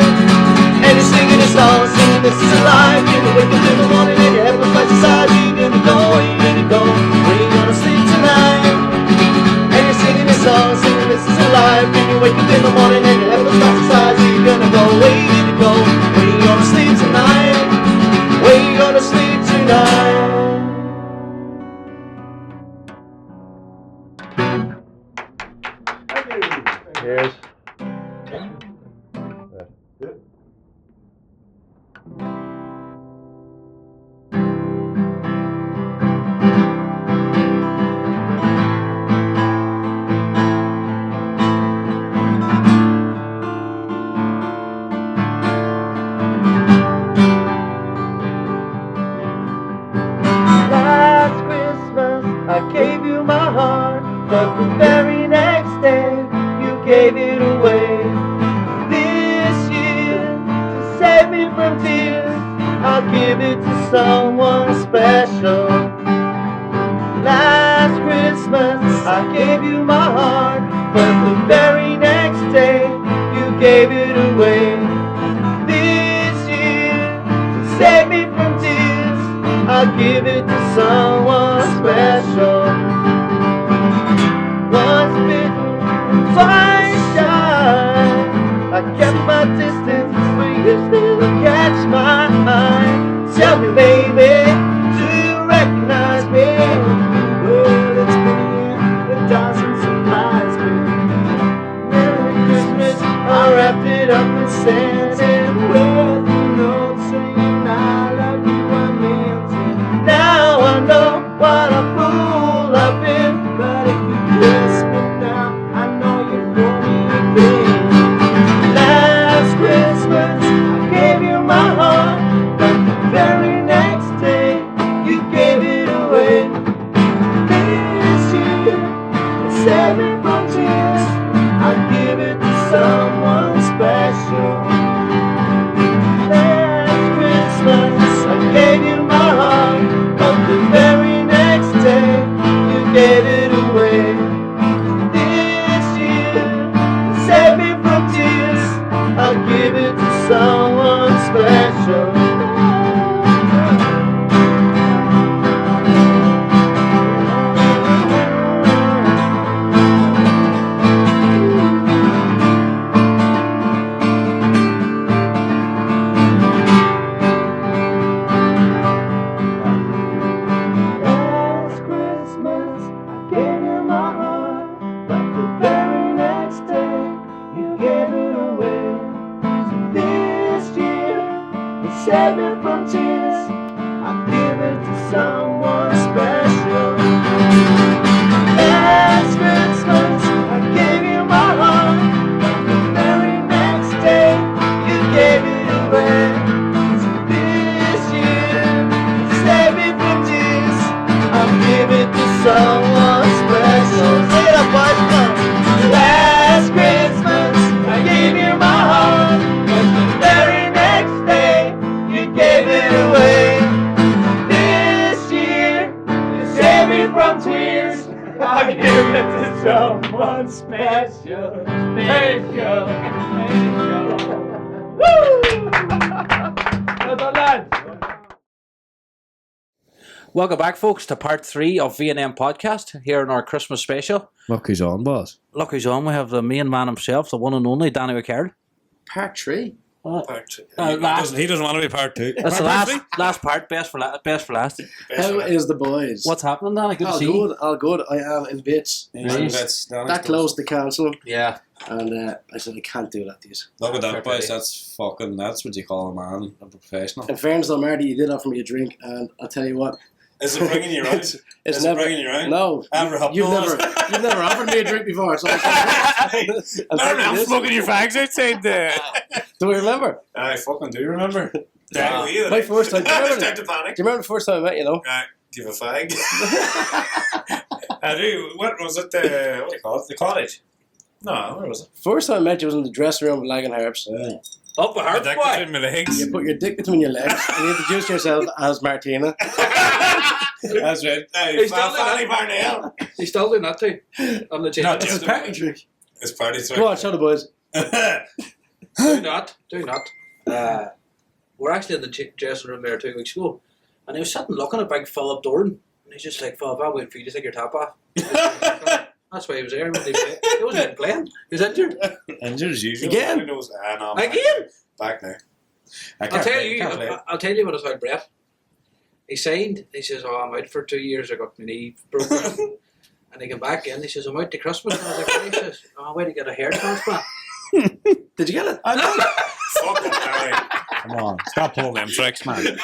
And you're singing this song, singing this is a life. And you wake up in the morning and your head was twice the size. Where you gonna go? Where you gonna go? Where you gonna sleep tonight? And you're singing this song, singing this is a life. And you wake up in the morning and your head was twice the size. Where you gonna go? Where you gonna go? Where you gonna sleep tonight? Where you gonna sleep tonight? Cheers. Last Christmas I gave you my heart, but the very next day you gave it away. This year, to save me from tears, I'll give it to someone special. Last Christmas I gave you my heart, but the very next day you gave it away. This year, to save me from tears, I'll give it to someone special. Once bitten, twice shy, I kept my distance, but you still catch my eye. Tell me, baby, do you recognize me? Well, it's been a year, a dozen supplies, baby. Merry Christmas, I wrapped it up and sent it with a note saying I love you, I meant it. Now I know what a fool I've been, but if you kiss me now, I know you're for me again. Last Christmas, I gave you my heart, but the very next day, you gave it away. This year, to save me from tears, I'll give it to someone special. Last Christmas, I gave you my heart, but the very next day, you gave it away. This year, to save me from tears, I'll give it to someone special. Last Christmas, I gave you my heart, but the very next day, you gave it away. So save me from tears. I'll give it to someone special. Last Christmas, I gave you my heart, but the very next day, you gave it away. So this year, to save me from tears, I'll give it to someone special. Say it up, boys, come on. Last Christmas, I gave you my heart, but the very next day, you gave it away. This year, to save me from tears, I'll give it to someone special. Special. Woo! Well done, lads. Welcome back, folks, to part 3 of V&M podcast here in our Christmas special. Look who's on, boss. Look who's on. We have the main man himself, the one and only Danny Carroll. Part 3. Part two. Last, He doesn't want to be part 2. that's the last part. Best for last. Best How friend. is the boys? What's happening, Danny? Good to all see you. good, all good. I am in bits. That's That close to cancel, Yeah. and I said I can't do that. These. Look at that, boys. That's what you call a man, a professional. In fairness, though, Marty, you did offer me a drink, and I'll tell you what, Is it bringing you around? it's Is never it bringing you around? No, Ever helped you've those? never offered me a drink before. So I'll I'm smoking your fags outside the. do we remember? I fucking do remember. Yeah, My first time. Do you I was remember, time to panic. do you remember the first time I met you? No. Right, give a fag. I do. What was it? What do you call it? The cottage? No, where was it? First time I met you was in the dressing room with Lagan Herbs. Up a heart, Dick boy. between my legs. You put your dick between your legs and you introduced yourself as Martina. That's right. He's still Fanny doing Barnell. He's still doing that too. On the Not It's just a party trick. It's party trick. Go on, show the boys. Do not. We're actually in the dressing room there 2 weeks ago, and he was sitting looking at big Philip Doran, and he's just like, "Philip, I'm waiting for you to take your top off." That's why he was there. He wasn't even playing. He was injured. Injured as usual. Again? No, Again? Back now. I'll tell you what it's like, Bret. He signed. He says, "Oh, I'm out for 2 years. I got my knee broken." And he came back in. He says, "I'm out to Christmas." And I was like, "What?" He says, "Oh, way to get a hair transplant." Did you get it? I know. Fuck that guy. Come on, stop pulling them tricks, man.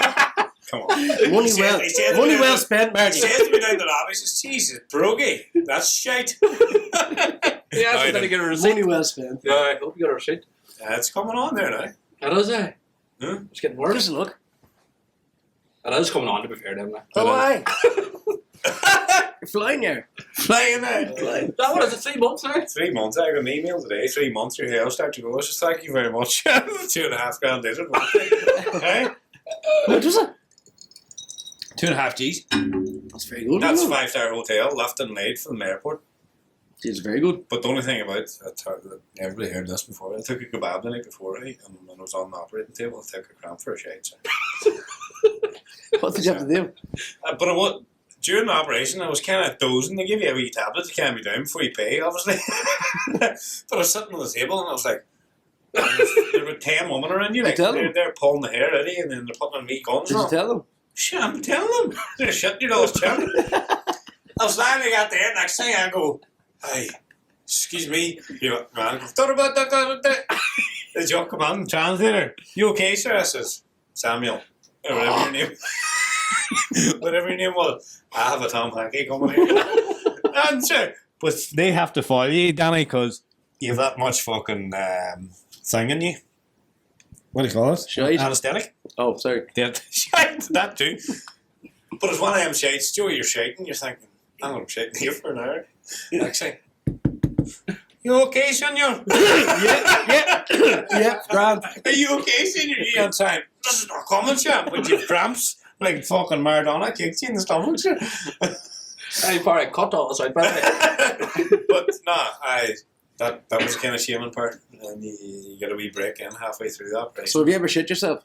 Come on. Money He said well to me spent, He Marty. says to me down the lab, he says, Jesus, brogy, that's shite. Yeah, so then he get a receipt. Money well spent. Yeah, I hope you got a receipt. It's coming on there now. It is, eh? Huh? It's getting Give worse. us a look. It is coming on, to be fair, then. Oh, aye. You're flying here. Flying out. That what is it, 3 months now? 3 months. I got an email today. 3 months. Your hair will start to go. I says, thank you very much. 2.5 grand later. Hey? What was it? 2.5 G's. That's very good. That's a isn't it? 5-star hotel, left and laid from the airport. It's very good. But the only thing about it, everybody heard this before, I took a kebab the night before, and when I was on the operating table, I took a cramp for a shade. So. What did you have to do? But during the operation, I was kind of dozing. They give you a wee tablet to calm you down before you pay, obviously. But I was sitting on the table, and I was like, there were 10 women around you. Like, tell them. they're pulling the hair ready, and then they're putting on wee guns. Did and you all. tell them? Shit, I'm telling them. They're shitting your nose, champ. I was lying, I got there, next thing I go, hey, excuse me, you know, man, the joke, come on, translator, you okay, sir? I says, Samuel, or whatever your name, whatever your name was, I have a Tom Hanky coming here. And sure, but they have to follow you, Danny, because you have that much fucking thing in you. What do you call it? Shite. Anesthetic. Oh, sorry. Shite, that too. But it's one of them shites, Joe, you're shaking, you're thinking, I'm going to shake here for an hour. Next thing, you okay, senor? Yeah, grand. Are you okay, senor? You outside. This is not common, champ. With your cramps, like fucking Maradona kicked you in the stomach, sir. I probably cut all this out, but But no, that was kind of shaming part. And you get a wee break in halfway through that. Right? So have you ever shit yourself?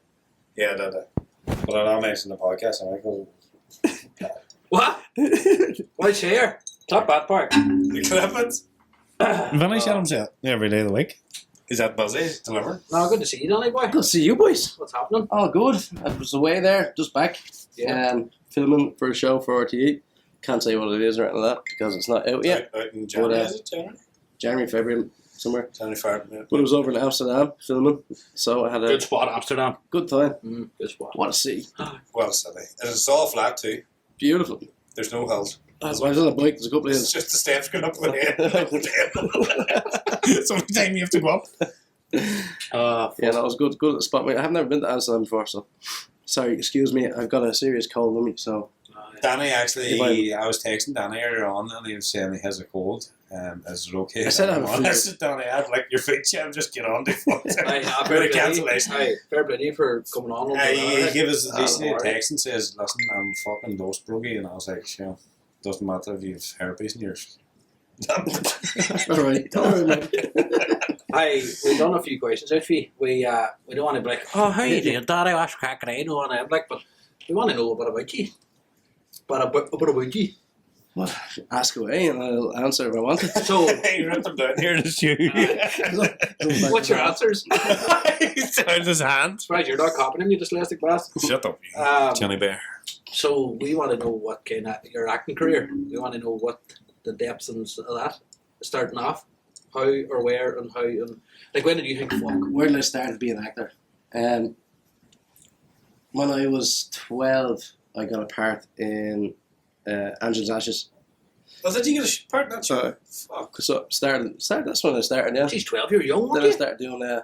Yeah, that. But I'll mention the podcast. And I go, what? What's here? Not bad part. the Clippers. Vinny shot himself every day of the week. Is that busy? Deliver? No, good to see you, Danny boy. Good to see you, boys. What's happening? Oh, good. I was away there, just back. Yeah. Filming for a show for RTE. Can't say what it is or anything like that because it's not out yet. Out in January, But, is it January? January, February. somewhere. Danny Carroll, yeah. But it was over in Amsterdam filming, so I had a Good spot, Amsterdam. good time. Good spot. What a city. Well, city. And it's all flat too. Beautiful. There's no hills. I was on a bike, there's a couple of It's hills. just the steps going up the hill. So every time you have to go up. Yeah, that was good. Good at the spot. I've never been to Amsterdam before, so sorry, excuse me. I've got a serious cold on me, so Danny actually, I was texting Danny earlier on and he was saying he has a cold. Is it okay? I said I have a I flu. said, Danny, I'd like your feet, Jim. Just get on the phone. Fair Fair play. cancellation. Aye, fair play for coming on. He gave us a decent alright. text and says, listen, I'm fucking dose bruggy. And I was like, sure, doesn't matter if you've herpes in yours. alright, man. Aye, we've done a few questions out for you. We don't want to be like, oh, how you doing, Daddy? What's cracking? I don't want to like, but we want to know a bit about you. A bit about you. Well, ask away and I'll answer if I want to. So, He wrote them down here in his shoe. what's your answers? He's down his hand. Surprised you're not copying him, you dyslexic bastard. Shut up, you Johnny Bear. So we want to know what kind of your acting career. We want to know what the depths and of that starting off, how or where and how and like when did you think fuck? Where did I start to be an actor? When I was 12, I got a part in Angela's Ashes. Well, did you get a part in that show? Fuck. So started. That's when I started. Yeah. She's 12. You're young, Then weren't I you? started doing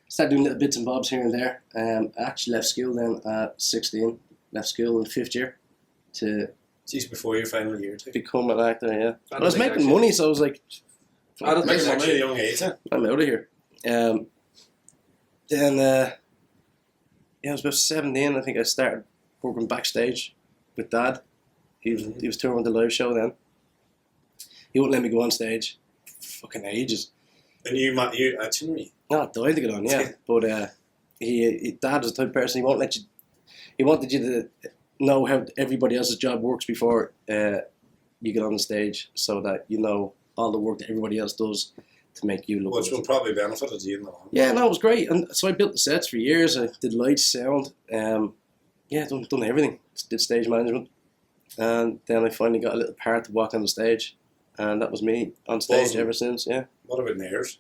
started doing little bits and bobs here and there. I actually left school then at 16. Left school in 5th year to Jeez, before your final year, too. become an actor. Yeah, I I was don't think making actually- money, so I was like, I don't think Makes money at a actually. young age, huh? I'm out of here. Then I was about 17. I think I started working backstage with Dad. He was touring the live show then. He wouldn't let me go on stage. Fucking ages. And you actually, No, I died to get on, yeah. But Dad was the type of person, he won't let you. He wanted you to know how everybody else's job works before you get on the stage, so that you know all the work that everybody else does to make you look which good. will probably benefit you in the long run. Yeah, no, it was great. And so I built the sets for years. I did lights, sound. Done everything. Did stage management. And then I finally got a little part to walk on the stage. And that was me on stage Awesome. ever since, yeah. What about nerves?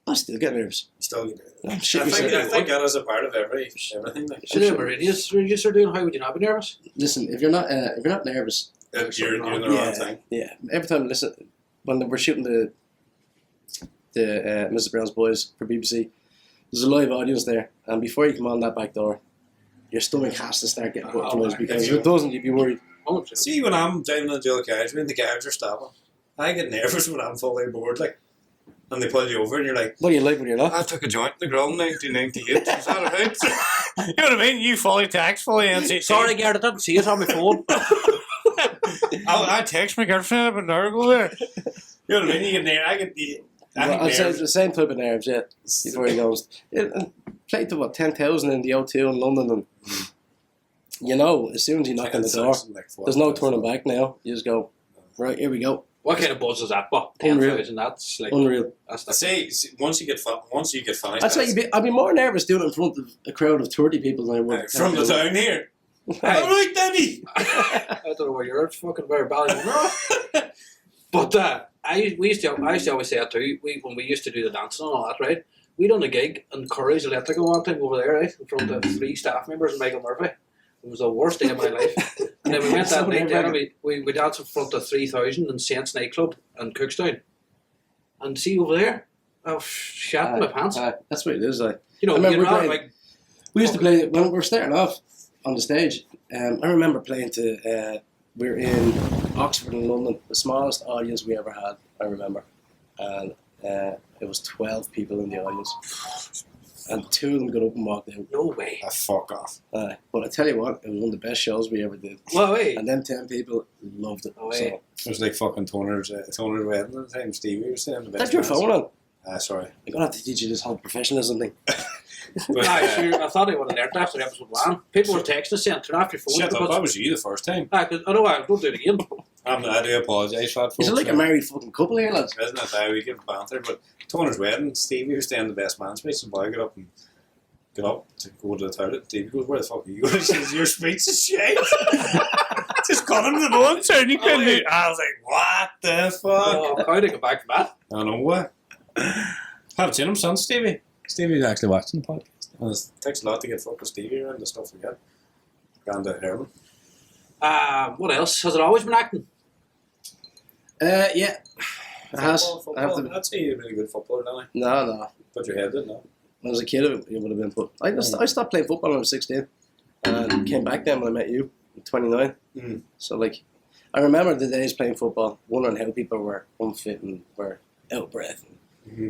I still get nervous. You still get I'm I shit think, myself. I think that is a part of everything. Like, Should have a radius register doing? How would you not be nervous? Listen, if you're not nervous, you're doing the wrong thing. yeah. Every time I listen, when we're shooting the Mrs. Brown's Boys for BBC, there's a live audience there, and before you come on that back door, your stomach has to start getting butterflies, because if it doesn't, you'd be worried. 100%. See, when I'm driving on the carriage, when the cabs are stopping, I get nervous when I'm fully bored, like, and they pull you over, and you're like, What do you like when you're not? I took a joint in the grill in 1998. Is that alright? You know what I mean? You fully text, fully NCT. Sorry, Garrett, I didn't see it on my phone. I text my girlfriend about an hour ago there. You know what I mean? You get nervous. I get I'd say it's nervous. the same type of nerves, yeah. Before he goes, and played to 10,000 in the O2 in London, and you know, as soon as you knock on the door, there's no turning back now. You just go, right, here we go. What kind of buzz is that? But Unreal. 10,000. That's like Unreal. that's the See, once you get finished, I'd say I'd be more nervous doing it in front of a crowd of 30 people than I would from the town here. All right, Danny. I don't know where you're at, fucking where Ballymonroe. But I used to always say that too. When we used to do the dancing and all that, right? We done a gig in Curry's Electrical one time over there, right? In front of 3 staff members and Michael Murphy. It was the worst day of my life. And then we went that night there and we danced in front of 3,000 in Saints nightclub in Cookstown. And see over there, I was shat in my pants. That's what it is. Like, You know, I remember you're not playing- like we used to play when we were starting off on the stage. I remember playing to. We were in Oxford in London, the smallest audience we ever had. I remember, and it was 12 people in the audience, and 2 of them got up and walked out. no way. Fuck off. But I tell you what, it was one of the best shows we ever did. No way. And them 10 people loved it. Oh, So, yeah. It was like fucking Toner's wedding at the time. Stevie was saying the best. that's your phone on. Sorry. I'm gonna have to teach you this whole professionalism thing. But, Sure, I thought I would have learned after episode 1. People were texting us saying, turn off your phone. shut up, because- that was you the first time. I know I don't do it again. I do apologise for that, folks. Is it like a married fucking couple here, lads? Isn't it that we give banter? But Toner's wedding, Stevie was staying in the best man speech. The boy got up to go to the toilet. Stevie goes, "Where the fuck are you going?" She says, "Your speech is shit." Just got him to the one turn. You couldn't. I was like, "What the fuck?" Oh, how did I go back from that? I know what. Haven't seen him since, Stevie. Stevie's actually watching the podcast. And it takes a lot to get fucking Stevie around the stuff we get. Grandad Herman. What else? Has it always been acting? Yeah. It has. Football. I have to. I'd say you're a really good footballer, don't I? No. Put your head in, no? When I was a kid, it would have been put. I stopped playing football when I was 16, and came back then when I met you, at 29. Mm. So like, I remember the days playing football, wondering how people were unfit and were out of breath. Mm-hmm.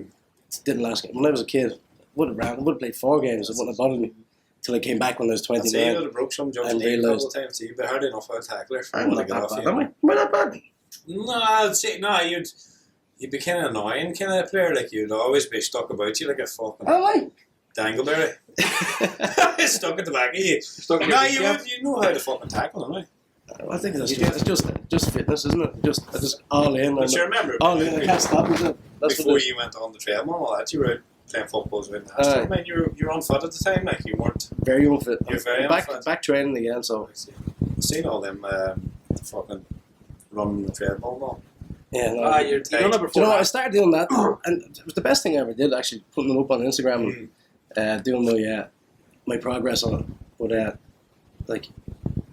It didn't last. When I was a kid, would have played 4 games. It wouldn't have bothered me till I came back when I was I'd say you 29. would have broke some jobs And a couple realised- of times, you'd be hard enough out tackler. I'm not that bad, am I? Am I that bad? No, I'd say, you'd be kind of annoying kind of player, like you'd always be stuck about you like a fucking Am I? dangleberry. Stuck at the back of you. Stuck No, you know how to fucking tackle, don't you? I think it's just fitness, isn't it? Just all in. But you remember, all in. I can't stop, isn't it? That's before what it is. you went on the treadmill and all that, you were out playing footballs with nasty. Aye. Man, you were on foot at the time, like you weren't. Very unfit. You're very back unfit. back training again, so I've seen all them fucking running the treadmill and all. yeah. No, You're done it Do before. you know what? I started doing that, and it was the best thing I ever did. Actually, putting them up on Instagram and doing my progress on it. But like,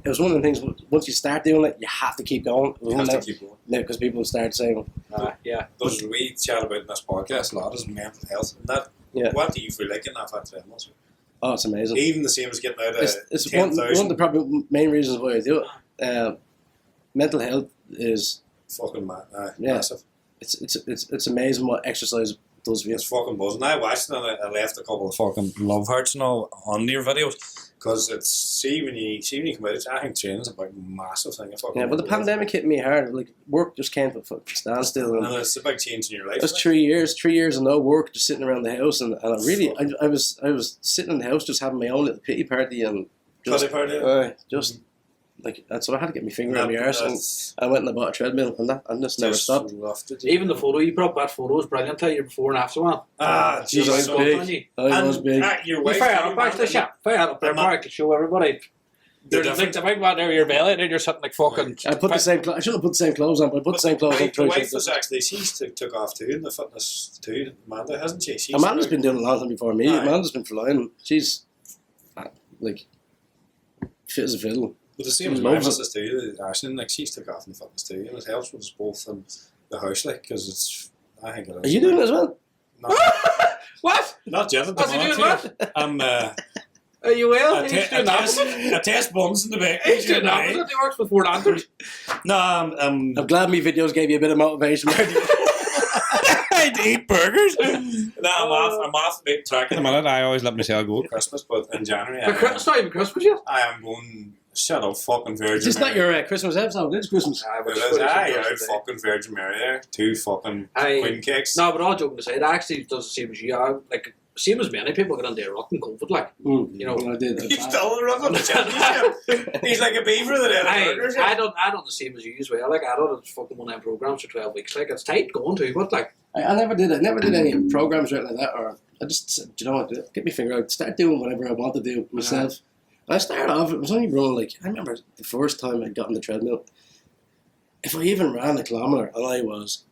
it was one of the things. Once you start doing it, you have to keep going. It was You one have of to them- keep going. Yeah, because people start saying, Yeah. Those we chat about in this podcast a lot is mental health. And that, Yeah. what do you feel like in that fat treadmill? "Oh, it's amazing." Even the same as getting out of It's one of 10,000 the probably main reasons why I do it. Mental health is fucking Yeah. massive. it's amazing what exercise does for you. It's fucking buzzing. I watched it and I left a couple of fucking love hearts and all on your videos because it's see when you come out, I think training's a big massive thing. Yeah, but the pandemic hit me hard. Like work just came to a fucking standstill. and And it's a big change in your life. it was 3 years, 3 years of no work, just sitting around the house, and I really, I was sitting in the house just having my own little pity party and just, just like that's what I had to get my finger in my arse, and I went and I bought a treadmill, and this never stopped. Even the photo you put up, that photo was brilliant. Your before and after one. Ah, Jeez, Jesus, I was so big. funny. I was big. Your You wife, fire it up actually, yeah. Fire it up there, Mark, to show everybody. They're There's different. the big one there, your belly, and then you're sitting like fucking. I put the same. I should have put the same clothes on, but I put the same clothes on. The wife was actually she's took off too in the fitness too. Amanda hasn't she? She's Amanda's been doing it a long time before me. Aye. Amanda's been flying. She's like fit as a fiddle. But the same She as my loves it. missus too. Ashton, like she's took off in the fitness too, and it helps with us both in the house, like because it's. I think it is. Are you doing it as well? What? Not yet. What's he doing? What? I'm. Are you well? I He's doing that. test buns in the back. He's doing that. He works with Ford Antlers. No, I'm I'm glad my videos gave you a bit of motivation. I'd eat burgers. No, I'm off the big track In a minute, I always let myself go. Christmas, but in January It's not even Christmas yet. I am going. Shut up, fucking Virgin. It's not Mary. your Christmas episode. It's Christmas. It is. Aye, out fucking Virgin Mary there. 2 fucking queen cakes. No, but all joking aside, I actually does the same as you. Like same as many people get on their rotten COVID. Like you know, I did. He's still running the championship. He's like a beaver that had burgers. I don't the same as you as well. Like I don't it's fucking one of them programs for 12 weeks. Like it's tight going to, but like I never did it. Never did any programs or anything like that. Or I just said, do you know what? Get me finger out. Start doing whatever I want to do myself. And I started off. It was only running like I remember the first time I got on the treadmill. If I even ran a kilometre, and I was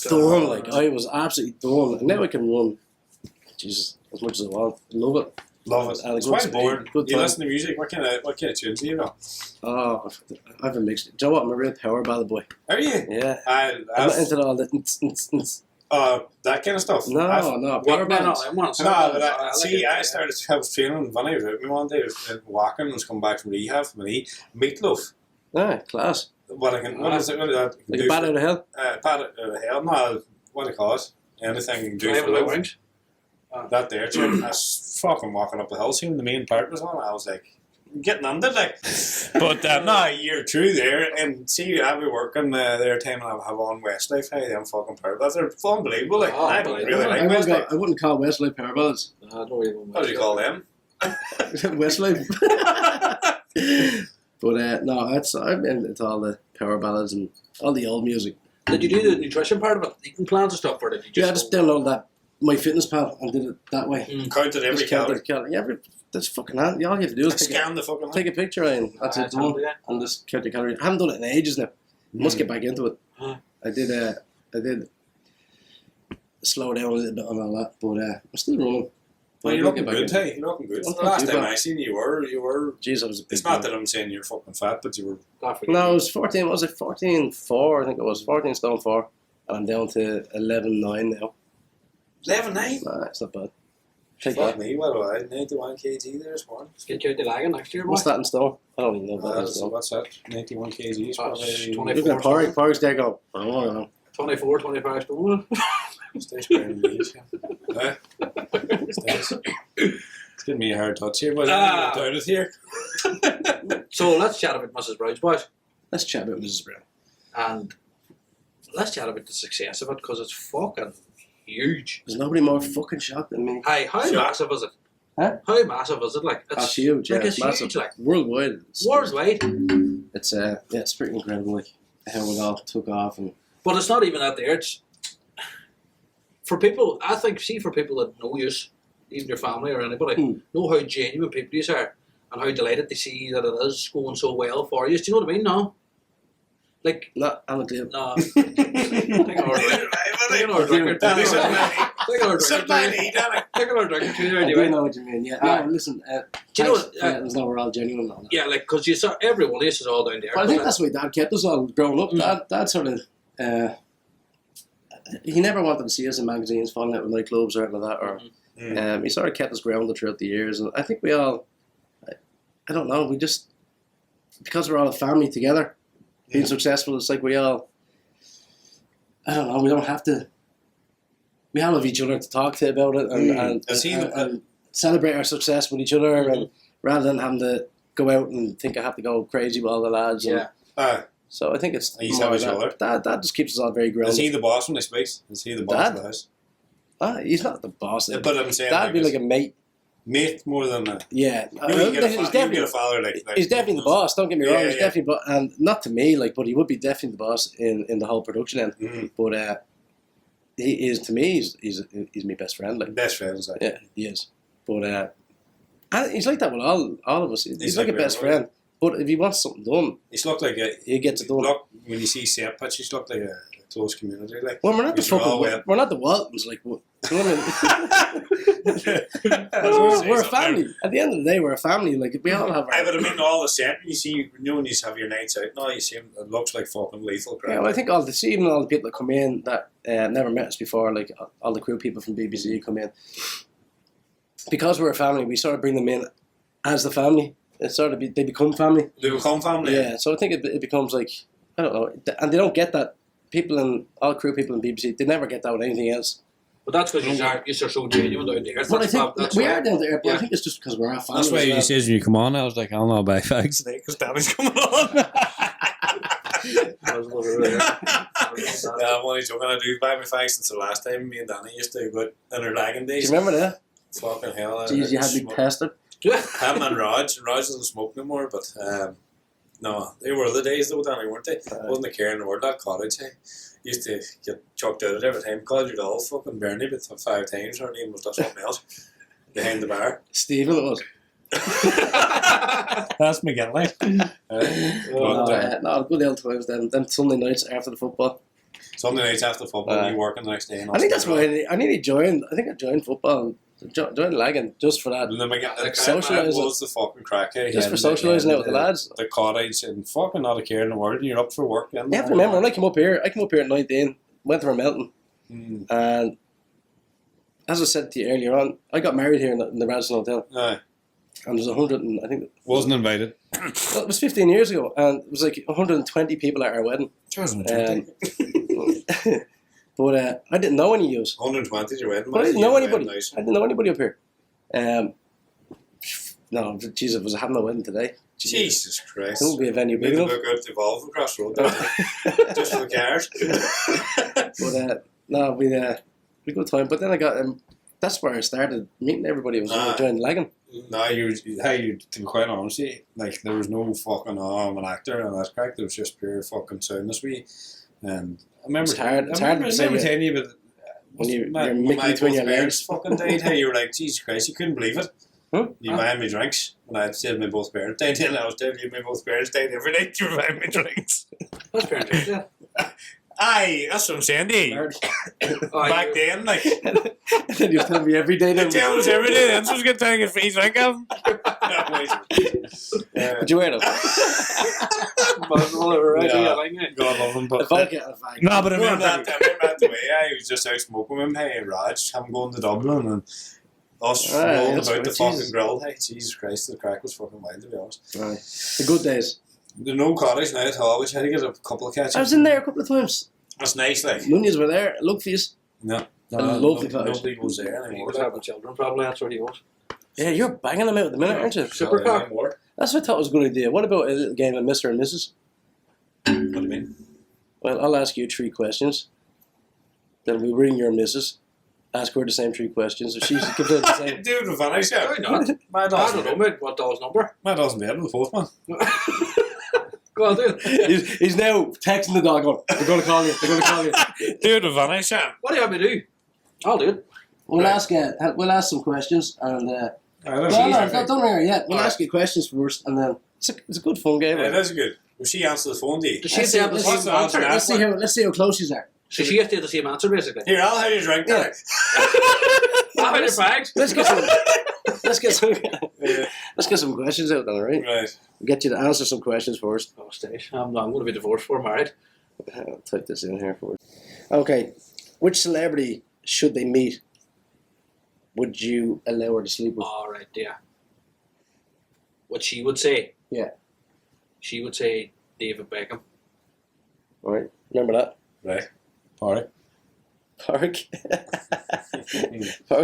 done. Like I was absolutely done. And now I can run. Jesus, as much as I want. Love it. Love it. And a It's good quite speed, boring. good You time. listen to music. What kind of tunes do you know? Oh, I have a mixed. Do you know what? I'm a real power ballad boy. Are you? Yeah. I'm I'm not into all the. that kind of stuff. No, power ballads. I started. I was training with Vinny without me one day. I was walking and was coming back from rehab from an meatloaf. Ah, class. What is it? What is that? Like a bat out of hell. Bat out of hell. No, what do you call it? Anything you can do for love. That there, too. I was fucking walking up the hill, seeing the main part was on. I was like, getting under like. But no, you're true there. And see, I'll be working there time and I'll have on Westlife. Hey, them fucking power ballads. They're unbelievable. Like, I don't really like Westlife. I wouldn't call Westlife power ballads. What do you call them? Westlife. But no, I'm into all the power ballads and all the old music. Did you do the nutrition part of it? Eating plans and stuff, or did you just? Yeah, I just downloaded that MyFitnessPal and did it that way. Counted every calorie. Yeah, that's fucking handy. All you have to do is scan the fucking take a picture and that's it done. And just count your calories. I haven't done it in ages now. Must get back into it. I did slow down a little bit on all that, but I'm still running. Well, you're looking good, hey. You're looking good. Well, The last thank you, time but- I seen you were. Jeez, I was a big It's not boy. that I'm saying you're fucking fat, but you were. No, it was 14. Was it 14.4? I think it was 14 stone 4, and I'm down to 11.9 now. 11.9. Nah, it's not bad. Take Fuck that. me, what do I? 91 kg there this morning. Get you out the lagging next year, What's that in stone? I don't even know what that is. That's, Stone. what's that? 91 kg. That's Probably. Look at Porrick's there going. I don't know. 24, 25 stone. Stay spraying these. Eh? Stays. It's giving me a hard touch here, but I'm down it here. So let's chat about Mrs. Brown's boys. Let's chat about Mrs. Brown. And let's chat about the success of it, because it's fucking huge. There's nobody more fucking shocked than me. Hey, how massive is it? Huh? How massive is it? Like, it's That's huge. Yeah, like, it's massive. huge, like, Worldwide. worldwide. It's it's pretty incredible. Like how it all took off and. But it's not even out there. It's for people. I think, for people that know you, even your family or anybody, know how genuine people you are, and how delighted they see that it is going so well for you. Do you know what I mean? No. Like, no, I'm a deal. No. Take an hard drink. Take an hard drink. Take an hard drink. Take an hard drink. I do know what you mean. Yeah. Yeah. Oh, listen. Do you know? There's no, we're all genuine and all that. Yeah, like, because you saw everyone else is all down there. But I think that's the way Dad kept us all growing up. Dad sort of. He never wanted to see us in magazines, falling out with nightclubs or anything like that. Or he sort of kept us grounded throughout the years, and I think we all. I don't know. We just because we're all a family together, being successful. It's like we all. I don't know. We don't have to. We all have each other to talk to about it and celebrate our success with each other, and rather than having to go out and think I have to go crazy with all the lads. Yeah. So I think it's He's more have each that. other. That just keeps us all very grounded. Is he the boss when he speaks? Is he the boss of the house? He's not the boss. But I'm saying That'd be like a mate. Mate more than a... Yeah. You get a father like he's definitely the boss, don't get me wrong. Yeah, He's yeah. definitely, and not to me, like, but he would be definitely the boss in the whole production end. But he is, to me, he's my best friend. Like. Best friends, like. Yeah, he is. But and he's like that with all of us. He's like a best everyone. friend. But if he wants something done, He's looked like a... he gets it done. Look, when you see set pitch, he's looked like a close community. Like, Well, we're not the because fucking... all We're not the Waltons, like... You know what I mean? We're a family. At the end of the day, we're a family. Like, we all have our... But I mean, all the set, you see, you know, when you have your nights out, no, you see him, it looks like fucking lethal crap. Yeah, well, I think even all the people that come in that never met us before, like all the crew people from BBC come in. Because we're a family, we sort of bring them in as the family. It's sort of they become family. They become family. Yeah, so I think it becomes like, I don't know, and they don't get that. All crew people in BBC, they never get that with anything else. But that's because you're so genuine down there. But I think we are down there, but I think it's just because we're a family. That's why as he well. says when you come on, I was like, I'll not buy fags today because Danny's coming on. I'm only joking. I do buy my fags since the last time me and Danny used to go in our lagging Do days. you remember that? Fucking hell. Jeez, you had me pestered. Him and Raj. Raj doesn't smoke no more, but no, they were the days though, Danny, weren't they? Wasn't a care in the world. That cottage, hey? Used to get chucked out at every time. Called your doll fucking Bernie, but 5 times. Her name was something else behind the bar. Stephen, it was. That's McGinty. No, good old times then. Them Sunday nights after the football. Sunday nights after football, you working the next day. And I think that's why I nearly joined. I think I joined football. Joined lagging just for that. Socialising was the fucking crack. Eh? Just for socialising out with the lads. The cottage and fucking not a care in the world. And you're up for work. You have to remember when I came up here at 19, went to Melton, and as I said to you earlier on, I got married here in the Radisson Hotel. And there's 100 and I think wasn't invited. Well, it was 15 years ago, and it was like 120 people at our wedding. But I didn't know any of you. 120 is your wedding. But I didn't know anybody. I didn't know anybody up here. No, Jesus, I was having a wedding today. Jesus Christ. It won't be a venue big enough. enough. Look out to Evolve across the road. Just for the cars. But no, we had a good time. But then I got that's where I started meeting everybody. Was joining Lagan. No, to be quite honest, like there was no fucking I'm an actor and that's correct. It was just pure fucking soundness. And I remember It's hard to telling you, but when you're my Mickey between your parents legs. fucking died. How you were like, Jesus Christ, you couldn't believe it. You buying me drinks, and I said my both parents died. And I was telling you, my both parents died every night. You were buying me drinks. What's parents? Aye, that's what I'm saying to you. Back then, like. And then you tell me every day. You tell us every day, that's what's going to get free drink of them. Would you wear them? God love him, but... No, but I remember that the way I was just out smoking with him, hey, and Raj, I'm going to Dublin, and us rolling about the fucking grill, hey, Jesus Christ, the crack was fucking wild, to be honest. Right. The good days. There's no cottage now at all, we had to get a couple of catches. I was in there a couple of times. That's nice, like. Nunias were there. Look for you. No. Lovely cottage. Nobody goes there anymore. He was having children, probably. That's what he was. Yeah, you're banging them out at the minute, aren't you? Supercar. That's what I thought was a good idea. What about a little game of Mr. and Mrs.? What do you mean? Well, I'll ask you 3 questions. Then we'll ring your missus. Ask her the same 3 questions. If she's gives out the same. Dude, with Van Ice, yeah. Why not? My I dog's don't know, mate. What dog's number? My dog's in bed with the postman. Go on, dude. He's now texting the dog going, they're going to call you. They're going to call you. Dude, with Van Ice, yeah. What do you want me to do? I'll do it. We'll ask some questions and. Don't ring her yet. We'll ask you questions first, and then it's a good fun game. Yeah, that's good. Will she answer the phone to you? Does she have to have the same answer? Let's see how close you are. So she has to have the same answer, basically. Here, I'll have you drink that. I'll have your bags. Let's get some questions out then, alright? Right. We'll get you to answer some questions first. Oh, stage. I'm going to be divorced for married. I'll type this in here for us. Okay. Which celebrity should they meet would you allow her to sleep with? All right, yeah. What she would say? Yeah. She would say David Beckham. All right. Remember that? Right. Park. Park's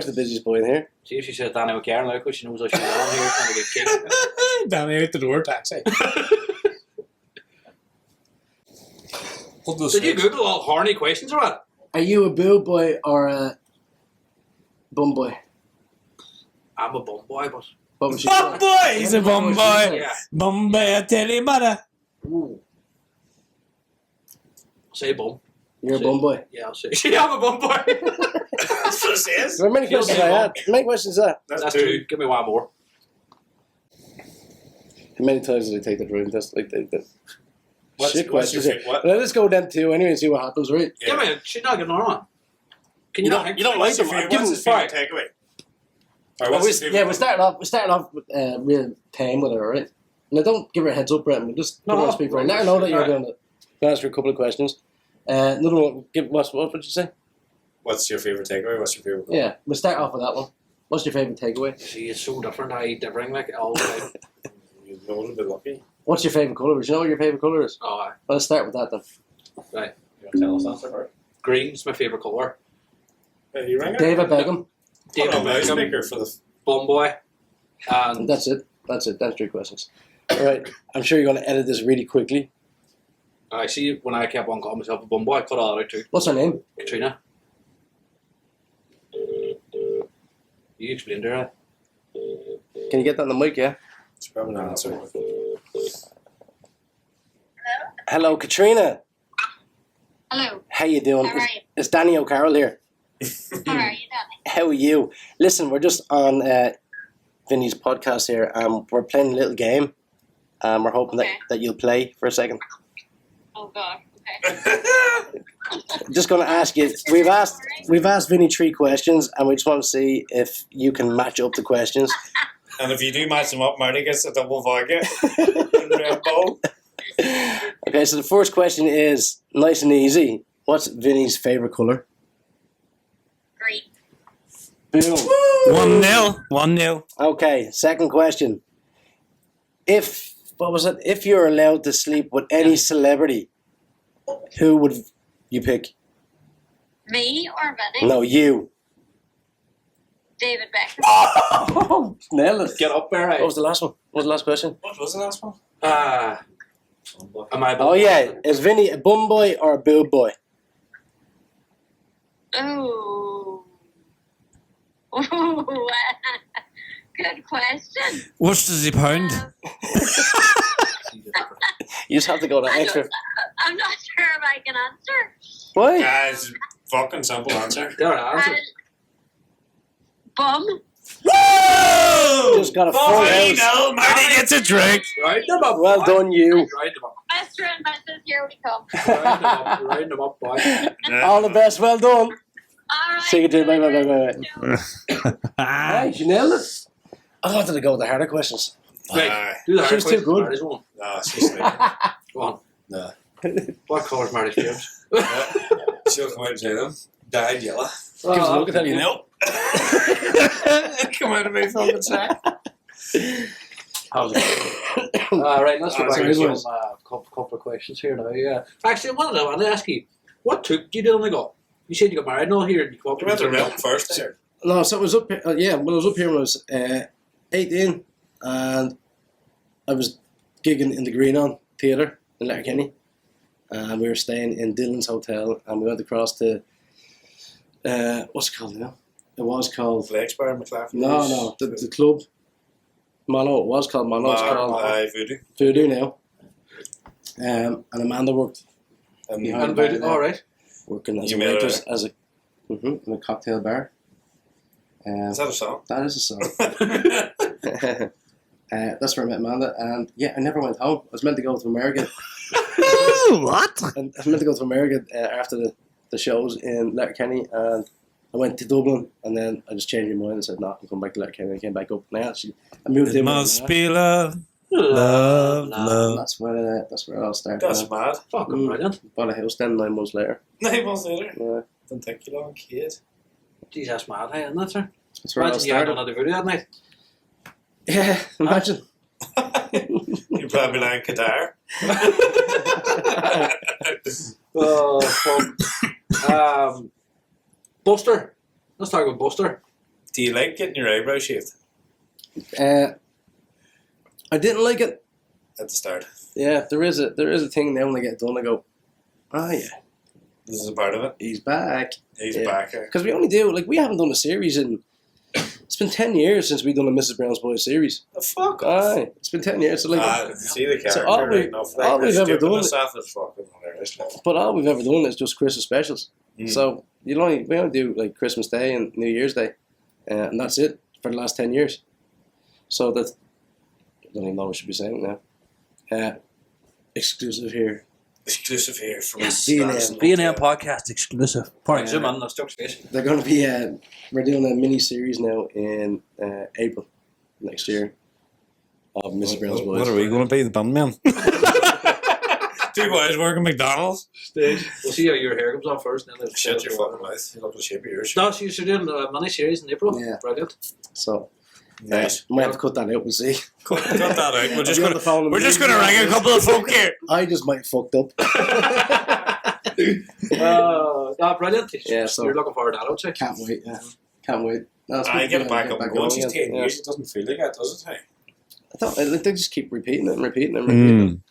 the busiest boy in here. See if she says Danny Carroll now because she knows how she's on here trying to get kicked. Danny out the door, taxi. Did you Google all horny questions or what? Are you a boob boy or a bum boy? I'm a bum boy, but... Bum boy! He's a bum boy! Yeah. Bum boy, I tell you, mother. Ooh. Say bum. You're a bum boy? Yeah, I'll say. Yeah, I'm a bum boy. That's what it says. How many questions I had? How many questions is that? That's 2. Give me one more. How many times did I take the driving test? Like that? What's Shit your questions. what? Let's go down 2 anyway and see what happens, right? Yeah. Give me. She's not getting on. Can You you, don't- not? you don't What's like your them. favorite, what's his favorite takeaway? Or what's his favorite? Yeah, we're starting off with real tame with her, right? Now don't give her a heads up, Brett. Just put her on speaker. Let her know that you're doing it. I'll ask her a couple of questions. Another one. What did you say? What's your favorite takeaway? What's your favorite goal? Yeah, we'll start off with that one. What's your favourite takeaway? She is so different. I differing like all the time. You're a little bit lucky. What's your favourite colour? Do you know what your favourite colour is? Oh, Well, let's start with that then. right. You want to tell us answer first? Green's my favourite colour. Hey, you ring her? David Beckham. David Put on Beckham. loudspeaker for the... Bum boy. And That's it. That's 3 questions. All right. I'm sure you're going to edit this really quickly. I see when I kept on calling myself a bum boy, I cut all that out too. What's her name? Katrina. You explained to her. Can you get that on the mic, yeah? It's probably not answer. Hello, Katrina. Hello. How you doing? How are you? It's Danny O'Carroll here. How are you, Danny? How are you? Listen, we're just on Vinny's podcast here. We're playing a little game. We're hoping that you'll play for a second. Oh God. Okay. Just going to ask you. We've asked Vinny 3 questions, and we just want to see if you can match up the questions. And if you do match them up, Marty gets a double vodka. Red Bull. Okay, so the first question is nice and easy. What's Vinny's favourite colour? Green. Boom. 1-0. 1-0. Okay, second question. If you're allowed to sleep with any celebrity, who would you pick? Me or Vinny? No, you. David Beckham. Oh, nailed it. Get up there, right? What was the last one? What was the last question? What was the last one? Am I a bum Oh boy? yeah, is Vinny a bum boy or a boob boy? Oh. Ooh, good question. What does he pound? You just have to go to extra. I'm not sure if I can answer. Why? Guys, fucking simple answer. There, answer. Bum. Just Joe's got a full house. No, Marty gets a drink. Round them up. Well boy. done, you. Round them up. Mr. and Mrs. Here we come. Round them up. Round them up, boy. All the best. Well done. All right. See you too. Bye, bye, bye, bye. Ah, Hey, you nailed it. I wanted to go with the harder questions. Right. Do the She hard was too questions, good. Marty's one. No, she's like, Go on. no. What colour's Marty's pubes? She'll come out and say them. Dyed yellow. Give us a look at that, you know. come out of me fucking sack. Right, let's go back Sorry, to boys. some couple of questions here now. Yeah. Actually, I wanted to ask you, what took you down the go? You said you got married and all here, and you come up You went to with Melbourne first there. No, so it was up here. Yeah, well, I was up here when I was 18, and I was gigging in the Green On Theatre in Letterkenny, and we were staying in Dylan's Hotel, and we went across to what's it called now? It was called Flexbar, McLaughlin. no, the club. Mono. It was called Mono. It's called Voodoo. Voodoo now. And Amanda worked behind the bar there, all right. working as You a met her waitress in a cocktail bar. Is that a song? That is a song. That's where I met Amanda, and yeah, I never went home. I was meant to go to America. What? And I was meant to go to America after the shows in Letterkenny, and I went to Dublin, and then I just changed my mind and said, "No, I'll come back to Letterkenny." I came back up, and I moved It in. must with be love, love, and love. that's where it all started. That's mad. Fucking brilliant. Bought a house then 9 months later. 9 months later. Yeah, Don't take you long, kid. Jeez, that's mad, hey, isn't that, sir? that's where it all Imagine you had started. another video that night. Yeah, imagine. You probably like Qatar. Oh, fuck. Buster. Let's talk about Buster. Do you like getting your eyebrows shaved I didn't like it. at the start? Yeah, there is a thing now when I get it done. I go, oh yeah, This is a part of it. he's back. He's Yeah. back. Because we only do we haven't done a series in. It's been 10 years since we've done a Mrs. Brown's Boys series. The fuck off. Aye, it's been 10 years. So See the character so all right now. all we've ever done, Is fucking hilarious. but all we've ever done is just Christmas specials. Mm. So we only do like Christmas Day and New Year's Day, and that's it for the last 10 years. So that I don't even know what I should be saying now. Exclusive here. Exclusive here from V&M. V&M podcast exclusive. Sorry, zoom in, that's Chuck's face. They're going to be. We're doing a mini series now in April next year of Mrs. Brown's Boys. What are we going to be, the bandman? Two boys working McDonald's. Stage. We'll see how your hair comes off first. And then Shut your fucking mouth. You look the shape of yours. No, so you're doing a mini series in April. Yeah. Brilliant. So Nice. might have to cut that out. We'll see. Cut that out. We're just I'll be on going the phone and We're just ring going to you. ring a couple of folk here. I just might have fucked up. No, brilliant. Yeah, so- You're looking forward to that, I'd say. Can't wait. Yeah. Can't wait. No, it's I good get to it back up and going. She's again. 10 Yeah. years. It doesn't feel like that, does it? Hey? I thought they just keep repeating it and repeating it and repeating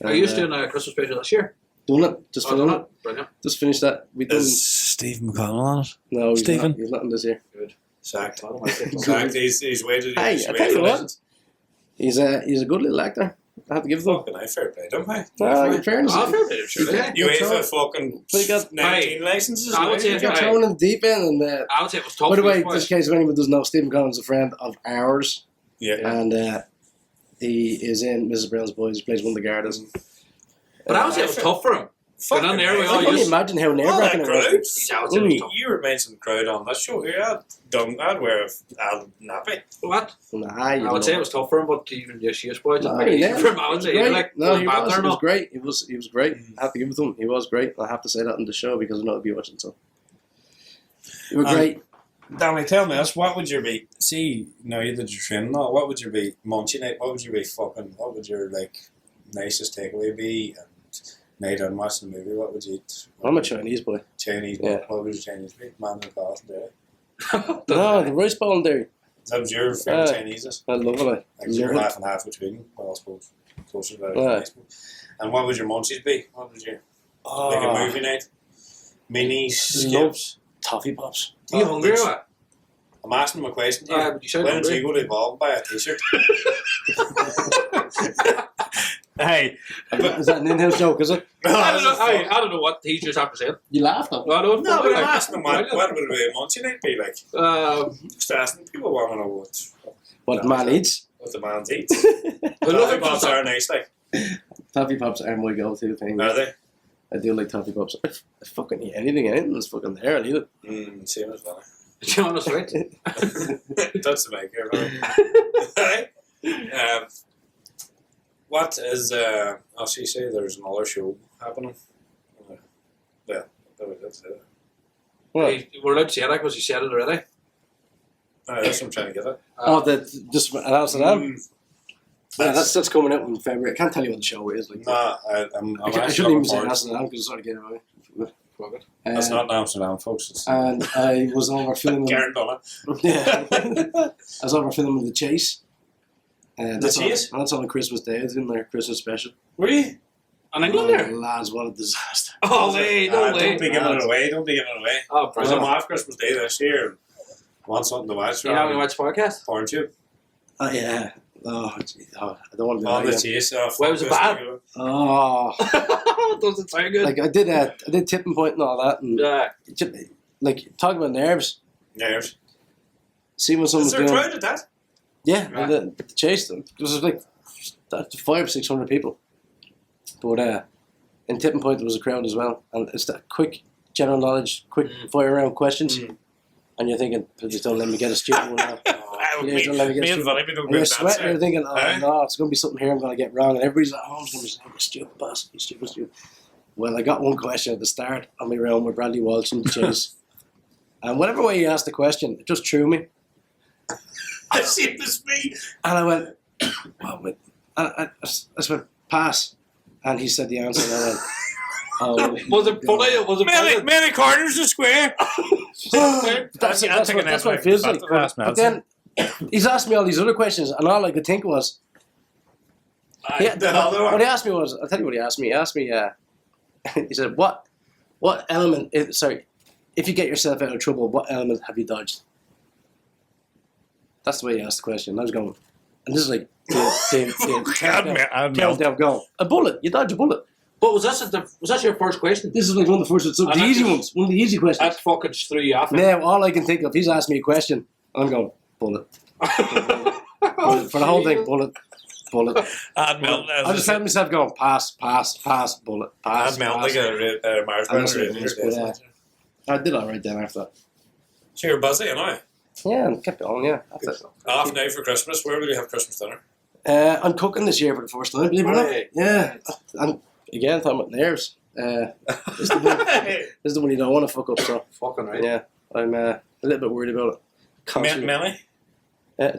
it. Are you doing a Christmas special this year? Doing it. Just Oh, finished done it. it? Brilliant. Just finished that. We done. Is Steve McConnell on it? No, he's Stephen? not. He's not in this year. Sacked. I don't like it. Sacked. He's waited. Hey, He's I waited tell you for what. lessons. He's a good little actor. I have to give it to him. Fucking I fair play, don't I? No, in fairness, Oh, fair play, sure. Yeah. You wait thrown- for fucking But he got- 19 licenses. I would now. say he got Aye. thrown in the deep end. And I would say it was tough. by the for way, these just boys. in case if anyone doesn't know, Stephen Collins is a friend of ours, Yeah. and he is in Mrs. Brown's Boys. He plays one of the guards. But I would say it was tough for him. Fucking Going on there, we I all can only used. imagine how All that nerve-wracking it crowd. was. I would say it was tough. You were mentioning crowd on that show here. I'd wear a nappy. What? Nah, I would say it was tough for him, but even just yes, boys. No, Maybe yeah. for him, I would say, you're like, No, he bad was. there He was now. great. He was great. I have to give it to him. He was great. I have to say that on the show because I know I'll be watching. So you were great. Danny, tell me this. What would your be? See, now you did your training. Now, what would your be? Munchie night. What would your be? Fucking. What would your nicest takeaway be? And night on watching the movie. What would you eat? I'm a Chinese boy. Chinese. Yeah. What would your Chinese be? Man and cost there. No, the rice ball and dairy. That was your favorite Uh, Chinese. I love it. Like you're Love it. half and half between. Well, I suppose closer to that. Aye. And what would your munchies be? What would your like a movie night? Minis, Love skips. toffee pops. Are you hungry or what? I'm asking him a question here. But you sound Why don't hungry. you go to Evolve and buy a t-shirt? Hey, Is that an in-house joke? Is it? I don't know what teachers have to say. You laughed at. I don't No, know. but I'm asking him what would a munchie night be like? Um, Just asking people want to know what. What the man eats. What the man eats. Well, Toffee Pops are nice, like. Toffee Pops are my go-to thing. Are they? I do like Toffee Pops. I fucking eat anything that's fucking there. I eat it. Same as well. You want to switch? That's the maker. Right? What is as you say, there's another show happening. Yeah, that's it. What? We're allowed to say that because you said it already. That's what I'm trying to get at. Just an Amsterdam. That's coming out in February. I can't tell you what the show is. Like, Nah, I'm I actually shouldn't even looking say forward. Amsterdam because it's already getting away. That's not in Amsterdam, folks. It's And I was over filming. Karen Donna. Yeah. I was over filming The Chase. The Chase? And that's on a Christmas Day. It's in their Christmas special. Were you? On England there? Lads, what a disaster. Oh, wait, no way. Don't be giving it away. Don't be giving it away. Oh, Because I'm brilliant. off Christmas Day this year. And want something to watch? You haven't watched the podcast? Porn tube. Oh, yeah. Oh, gee, I don't want to do On that the again. Chase. Why was it bad? Oh. Doesn't sound good. Like, I did tipping point and all that. And, Yeah. like, talk about nerves. Nerves. See when Is someone's there a doing... crowd at that? Yeah, Right. the Chase them. There was like 500-600 people. But in tipping point there was a crowd as well. And it's that quick general knowledge, quick fire round questions. And you're thinking, please don't let me get a stupid one now. Please don't let me get a Me and stupid Valley, one. we don't And you're get that. sweating, you're thinking, oh Eh? no, it's going to be something here I'm going to get wrong. And everybody's at home is going to be saying, you stupid bastard, you stupid. Well, I got one question at the start on my round with Bradley Walsh and the Chase. And whatever way he asked the question, it just threw me. I see this me. And I went, oh, wait. And I just went, pass. And he said the answer, and I went, oh. Was it funny? Was it funny? Many corners a square. That's what it feels like. But then he's asked me all these other questions, and all I could think was, what he asked me was, I'll tell you what he asked me. He asked me, he said, what element, if you get yourself out of trouble, what element have you dodged? That's the way he asked the question. I was going, and this is like, countdown, go. A bullet, you dodge a bullet. But was that your first question? This is like one of the first, the easy ones, one of the easy questions. That fucking threw you off. Now, all I can think of, he's asked me a question, and I'm going, bullet. Bullet. For the whole thing, bullet. I just found myself going, pass, bullet, pass. I'd melt like a Mars burner. I did all right then after that. So you're busy, you know? Yeah, and kept going, yeah. That's it. Off now for Christmas. Where will you have Christmas dinner? I'm cooking this year for the first time, believe it or not. Yeah. And again, talking about nerves. This is the one you don't want to fuck up, so. Fucking right. Yeah, I'm a little bit worried about it. Many?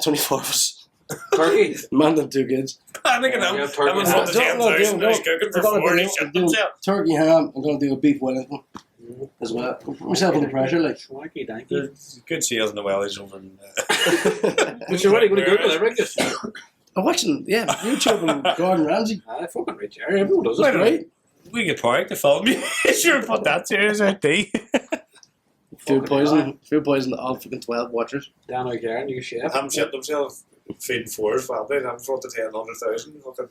24 of us. Turkey? Man and 2 kids. Panicking out. Yeah, turkey. I'm going to 10,000. He's cooking for 4. He shut himself. Turkey ham. I'm going to do a beef Wellington as well. Put myself under pressure, like. Swanky danky. There's good sales in the wellies over in... But you're really going to Google it, right? I'm watching, YouTube and Gordon Ramsay. I fucking rich. Everyone does That's it. great. We get Park to film you. Sure, put that series out there. Food poison to all fucking 12 watchers. Down again, new chef. I'm shit themselves. Feeding 4 families. I'm for the 10,100,000. Fucking...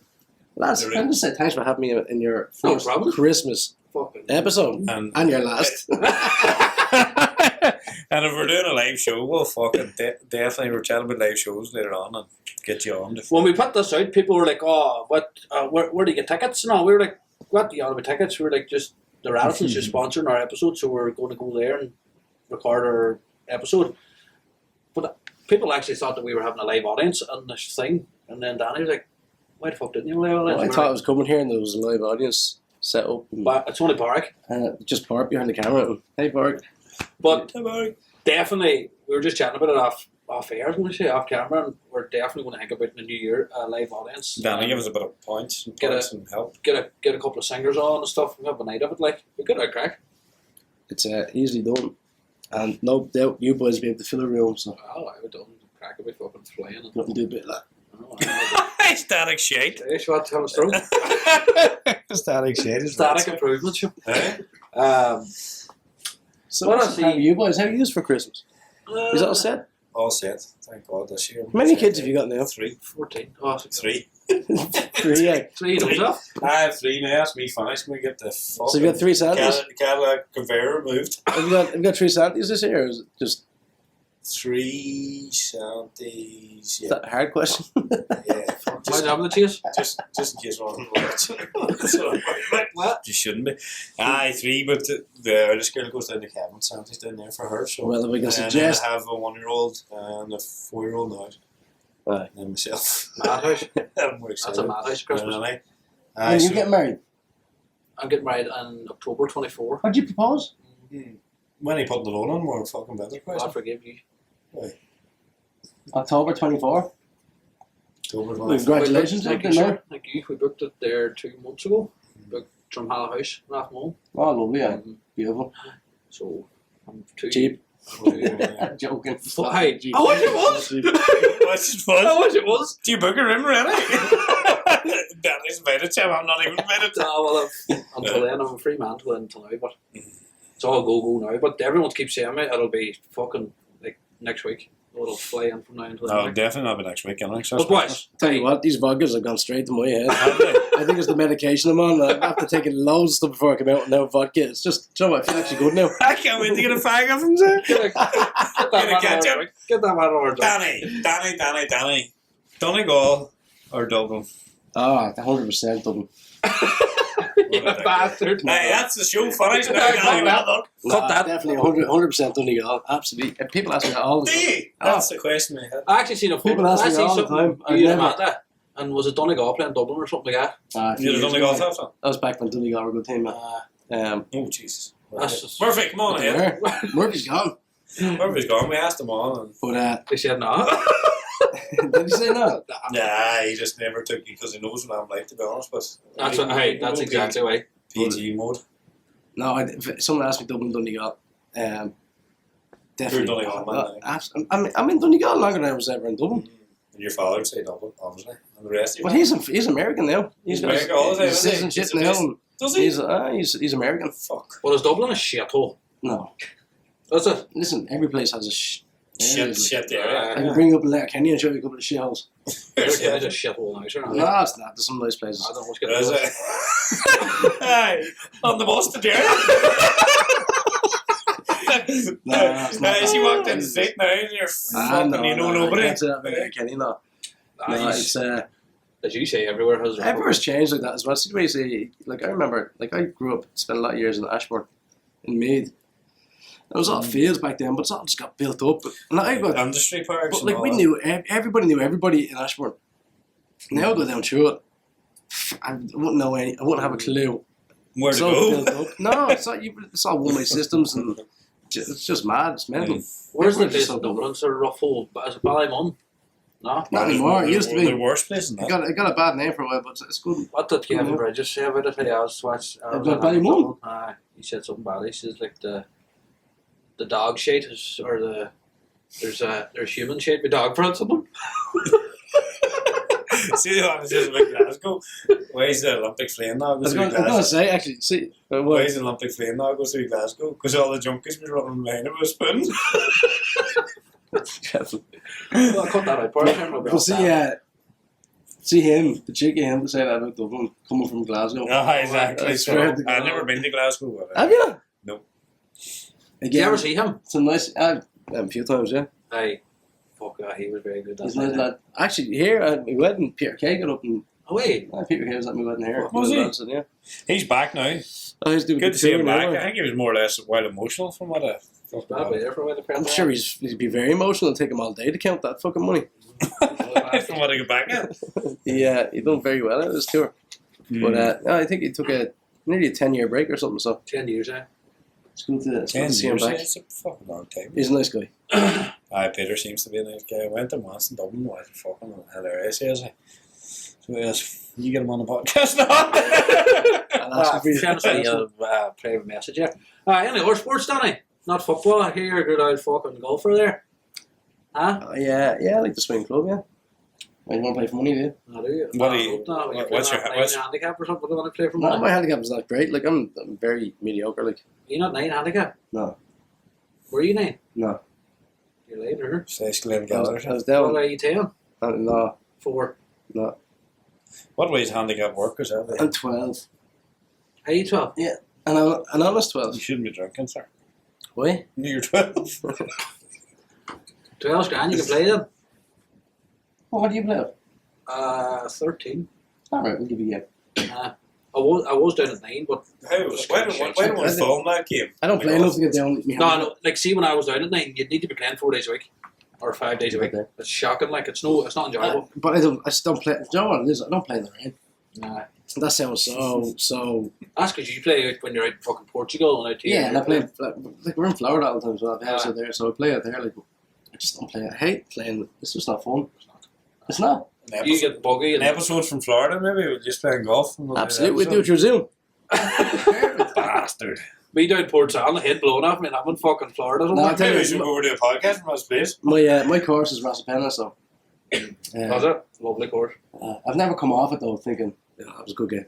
Lads, I just say thanks for having me in your No first problem. Christmas Fucking episode. And your last. And if we're doing a live show, we'll fucking definitely we're chatting about live shows later on and get you on. When we put this out, people were like, "Oh, what? Where do you get tickets?" No, we were like, "What do you want with tickets?" We were like, "Just the Radisson's just sponsoring our episode, so we're going to go there and record our episode." But people actually thought that we were having a live audience on this thing, and then Danny was like, "Why the fuck didn't you have a live audience?" I thought I was coming here and there was a live audience set up. But it's only Park. Just Park behind the camera. Hey, Park. But definitely, we were just chatting about it off air, when we say off camera, and we're definitely going to think about in the new year a live audience. Danny give us a bit of points and help. Get a couple of singers on and stuff, and have a night of it. Like, we could have crack. It's easily done. And no doubt you boys will be able to fill a room, so. Oh, I would done crack a bit fucking flying. And nothing to do a bit of that. Static shite. Hey, what comes through? Static shite. Static improvements. So what how are you boys? How are you for Christmas? Is that all set? All set. Thank God this year. How many kids have you got now? 3. 14. Oh, 3. 3, yeah. 3 yourself? I have 3 now. That's me finished. We get the So you got 3 Santas? Cadillac conveyor removed. Have you got 3 Santas this year, or is it just 370s. Is Yeah. that a hard question? Yeah. Why having the chase? Just in case one of What? You shouldn't be. Aye, 3, but the eldest girl goes down to Kevin. Sandy's down there for her. So Well, if we can and suggest. I have a 1-year-old and a 4-year-old now. Aye. And myself. Madhouse. I'm more That's excited. a madhouse Christmas. Aye, When you so- get married, I'm getting married in October 24. how'd you propose? when he put the loan on, more fucking better question. God forgive you. October 24. October Congratulations, Thank you, Nick. sir. Thank you. We booked it there 2 months ago. Booked Drumhala House, Rathmone. Oh, lovely, yeah. Beautiful. So I'm too Cheap. too- Joking. Hey, I wish it was. What's it fun? I wish it was. Do you book a room already? Danny's invited to him. I'm not even invited to him. No, well, until then, I'm a free man until now, but it's all go now. But everyone keeps saying me, it'll be fucking like next week. It'll fly in from now until then. Oh, definitely not be next week, anyway. So But boys, Tell you what, these vodkas have gone straight to my head. I think it's the medication I'm on. I've to take loads of stuff before I come out with no vodka. It's just, you know what, I feel actually good now. I can't wait to get a fag off him, sir. get that man over. Danny. Donegal or Dublin? Ah, 100% Dublin. You bastard. Hey, that's the show finished now. Cut Danny. that. Well done. Cut that. Definitely 100% Donegal. Absolutely. And people ask me that all the Do time. you? That's the question I had. I actually seen a photo. People ask I me seen all the something time. I you and never- Amanda, and was it Donegal playing Dublin or something like that? Ah, a few You're the years Donegal ago. fan? That was back when Donegal were a good team. Oh, Jesus. That's just- Murphy, come on ahead. Murphy's gone. Murphy's gone. We asked him on. But, They said no. did he say no? Nah, he just never took you because he knows what I'm like, to be honest. But That's what. Hey, that's exactly right. PG mode. No, if someone asked me Dublin, Donegal. Definitely. You're Donegal, man. I'm in Donegal longer than I was ever in Dublin. And your father would say Dublin, obviously. And the rest of But you. he's American now. He's got American all the time, his isn't he? citizenship He's a now. best- and Does he? He's American. Fuck. Well, is Dublin a shithole? No. That's it. Listen, every place has a Shit there. I can bring you up in Letterkenny and show you a couple of shitholes. It's a shithole now, sure. No, it's not. There's some nice places. I don't know what's Is getting it? Hey, on the bus to Derry. it's not. She walked in the street now and you're fucking, you know nobody. That's it. Letterkenny, no. No, it's as you say, everywhere has. everywhere's changed like that as well. See the way you say, like I remember, like I grew up, spent a lot of years in Ashbourne, in Meath. There was all fields back then, but it's all just got built up. And I got, Industry parks. but and like all we that. knew, everybody knew everybody in Ashbourne. Now I go down through it, I wouldn't know any. I wouldn't have a clue. Where It's to all go? built up. No, it's all one-way systems, and it's just mad. It's mental. Where's the Everyone's place so in Dublin? It's a rough hole. But is it Ballymun? No. Not anymore. It used to be. The worst place in It that. got a bad name for a while, but it's good. What did Kevin Bridges say about it? Hey, I was watching. About Ballymun? He said something bad. He says like the dog shit is, or there's human shit with dog prints on them. See, I was just about Glasgow. Where's the Olympic flame now? I was going to say, actually, see, Where's the Olympic flame now? Goes through Glasgow because all the junkies were running behind him with a spoon. Well, I cut that out. But see him, the cheeky him to say that about Dublin coming from Glasgow. Oh, exactly. I swear to I've God. never been to Glasgow. But Have you? No. Did you ever see him? It's a nice, a few times, yeah. Aye. Fuck, he was very good. He's nice lad. Actually, here at my wedding, Peter Kay got up and. Oh, wait. Peter Kay was at my wedding here. Was he? Dancing, yeah. He's back now. Oh, he's doing Good to see him back. now. I think he was more or less wild emotional from what I thought I'll about. be there for a while. I'm sure he'd be very emotional and take him all day to count that fucking money. From what I got back at. He done very well at this tour. But no, I think he took nearly a 10-year break or something, so 10 years, eh? it's good to 10 see him years, back. it's a fucking long time. He's a nice guy. Peter seems to be a nice guy. I went to him once in Dublin. Was fucking hilarious, is he? So yes, you get him on the podcast now. I'll ask him for Trying to say a private message here. Any other sports, Danny? Not football. I hear you're a good old fucking golfer there. Huh? Yeah, I like the swing club, yeah. You want to play for money, do you? No, do you? What do you- No, you're what's playing your- at what's- 9 handicap or something? Do you want to play for No, money? my handicap is not great. Like, I'm very mediocre, like. You're not 9 handicap? No. Were you 9? No. You're later. Says Glenn I Gallagher. was What down. are you 10? No, 4. no. What way is handicap work? Is that? I'm 12. Are you 12? Yeah. And I'm an honest You 12. shouldn't be drinking, sir. Why? You're 12. 12 grand, you can play them. Well, what do you play? 13. Alright, we'll give you a game. I was down at 9, but Why don't we film that game? I don't play enough to get down. no, like see when I was down at 9, you'd need to be playing 4 days a week or 5 days a week. Okay. It's shocking, like it's not enjoyable. But I just don't play. Do you know what it is? I don't play in the rain. Nah. That sounds so. That's because you play out when you're out in fucking Portugal and out here. Yeah, and I play like we're in Florida all the time, so I have house out there, so I play out there. Like I just don't play. I hate playing. It's just not fun. It's not. You get buggy. An episode from Florida, maybe we're just playing golf. Absolutely, we do it through Zoom. Bastard. Me down Port Salut, the head blown off me, and I'm in fucking Florida. No, I tell Maybe you, we should go over to a podcast from us, please. my course is Rasapena, so. Was it? Lovely course. I've never come off it though, thinking that was a good game.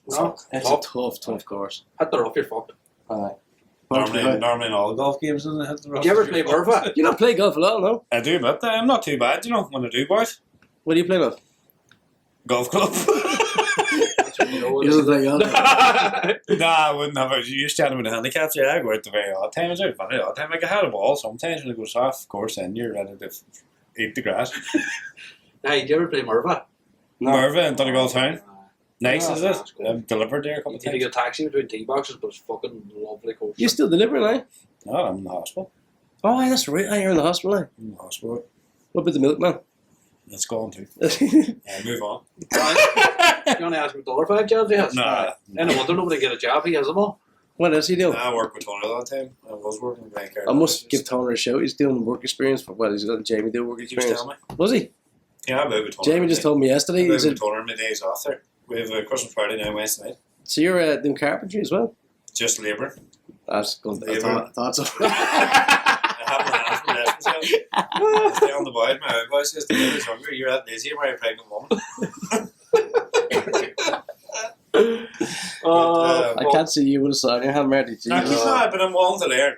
No, It's a tough course. hit the rough, you're fucked. Normally in all golf games, isn't it? Hit the rough. Did you ever play Murphy? You not play golf a lot, no? I do, but I'm not too bad, you know, when I do, boys. What do you play with? Golf club. You don't play golf. Nah, I wouldn't have. You used to have with the handicaps. Yeah, I go out the very odd times. Out funny odd time. Like I had a ball sometimes when it goes off. Of course, then you're ready to eat the grass. Hey, did you ever play Murphy? No. Merva in Donegal Town. Nice, No, is that's it? cool. I've delivered there a couple You of need to times. get a taxi between tee boxes, but it's fucking lovely course. You still delivering, eh? No, I'm in the hospital. Oh, aye, that's right. Aye, you're in the hospital, eh? I'm in the hospital. What about the milkman? It's gone too. Nah. Yeah, move on. You want to ask me $5 jobs he has? Nah. And I wonder nobody get a job, he has them all. What else he doing? I work with Tony all the time. I was working with Danny Carroll. I must give Toner a shout. He's doing work experience for what? He's letting Jamie do work He was experience. telling me. Was he? Yeah, I'm moving with Tony. Jamie just told me yesterday. I'm He moving said, with Tony my days off there. We have a Christmas party now Wednesday night. so you're doing carpentry as well? Just labour. That's good. I thought so. I haven't asked for this myself. Stay on the board. My advice is the labour's hungry. You're that busy. You're a pregnant woman. I can't see you with a sign. You're ready. No, he's not, but I'm willing to learn.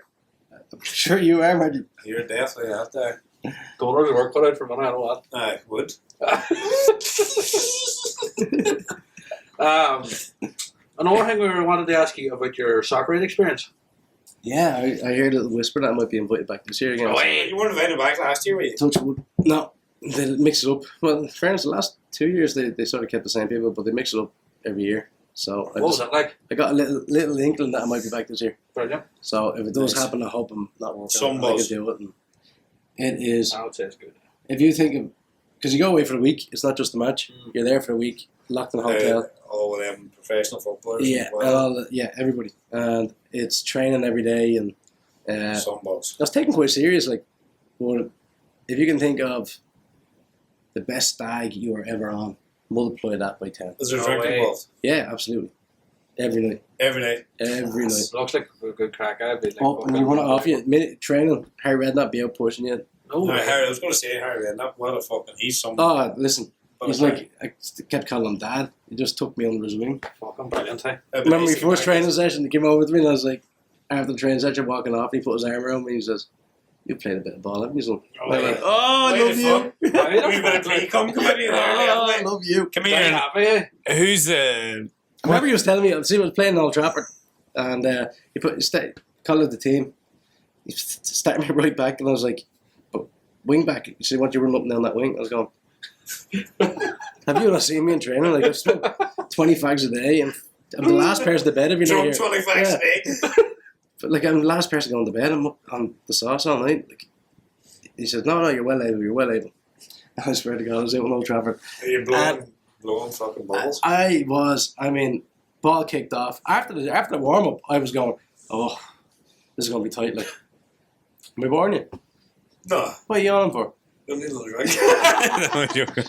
Sure you are ready. You're definitely out there. Going to work cut out for money, I know what. I would. Another thing we wanted to ask you about your soccer experience. Yeah, I heard a little whisper that I might be invited back this year again. Oh, wait, you weren't invited back last year, were you? Touch wood. No, they mix it up. Well, in fairness, the last 2 years they sort of kept the same people, but they mix it up every year. So What was it like? I got a little inkling that I might be back this year. Brilliant. So if it does Nice. happen, I hope I'm not working. Some I buzz. can do it. And it is. I would say it's good. If you think of, because you go away for a week, it's not just a match. You're there for a week, locked in a hotel. All of them professional footballers. Yeah, as and well. all everybody, and it's training every day, and Some buzz. I was taken quite serious. Like, but if you can think of the best stag you were ever on, multiply that by 10. Is there No drinking way. involved? Yeah, absolutely. Every night. Every night. Every night. Looks like a good crack. I'd be like, Oh, and you run it off you. Minute training, Harry Redknapp be out pushing you. No, No, way. Harry, I was going to say Harry Redknapp. What a fucking. He's some. Oh, listen. but He's okay. like, I kept calling him Dad. He just took me under his wing. Fucking brilliant, hey? Remember my first training session? He came over to me and I was like, after the training session, walking off, he put his arm around me and he says, "You played a bit of ball, haven't you, son?" Oh, I'm yeah. like, "Oh, I Wait love the you." fuck. We've got a play. Come in here. Oh, I love you. Come Very here. happy, eh? Who's I remember he was telling me, see, I was playing in Old Trafford, and he called the team. He started me right back, and I was like, "But wing back, you see what you run up and down that wing?" I was going, "Have you not seen me in training? Like, I've spent 20 fags a day, and I'm the last person to bed every night here." Drunk 25 Yeah. today. But like, I'm the last person going to bed. I'm up on the sauce all night. Like, he says, "No, you're well able. You're well able." I swear to God, I was out in Old Trafford. You're blowing fucking balls. I mean, ball kicked off. After the warm up, I was going, "Oh, this is going to be tight." Like, am I boring you? No. What are you yawning for? Don't need a little drink.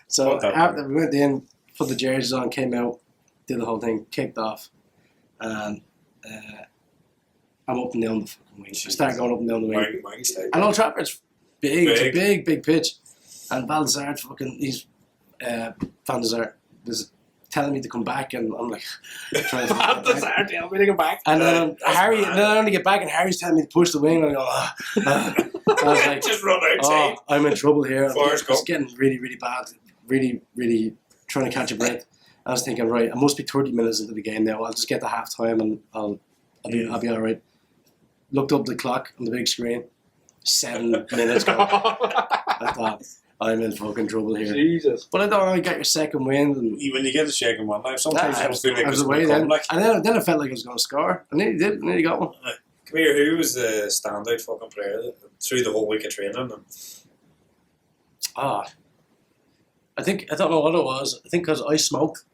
So What the after we went in, put the jerseys on, came out, did the whole thing, kicked off, and I'm up and down the fucking wing. I started going up and down the wing. Mine stay. And Old Trafford's big. It's a Big. big pitch. And Baldassar he's Baldassar was telling me to come back, and I'm like trying to get That's back. our deal. We to go back. And then That's Harry, mad. then I only get back, and Harry's telling me to push the wing, and I go, I was like, Just run "Oh, outside. I'm in trouble here." Forrest It's Gump. getting really, really bad. Really, really trying to catch a breath. I was thinking, right, I must be 30 minutes into the game now. I'll just get to half time, and I'll be all right. Looked up the clock on the big screen. 7 minutes gone. I thought, I'm in fucking trouble here. Jesus. But I don't know, you got your second win. And When you get a second one, like, sometimes you don't feel like I was it's away going to then. come. Like, And then I felt like I was going to score. I nearly did. Nearly got one. come here, who was the standout fucking player through the whole week of training? And I don't know what it was. I think because I smoke.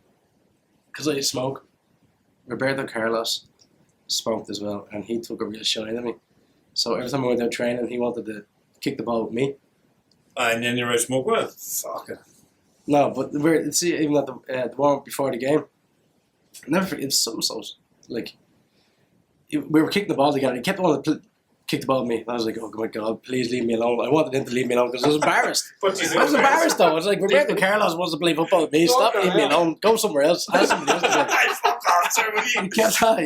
Roberto Carlos smoked as well, and he took a real shine at me. So every time I went out training, he wanted to kick the ball with me. and then you're out smoke with it? Fuck it. No, but see, even at the warm up before the game, I never forget, it was something so, like, we were kicking the ball together, he kept wanting to kick the ball with me, and I was like, oh my god, please leave me alone. I wanted him to leave me alone because I was embarrassed. I was embarrassed though. I was like, Roberto Carlos wants to play football with me, stop leaving me alone, go somewhere else, ask somebody else to play.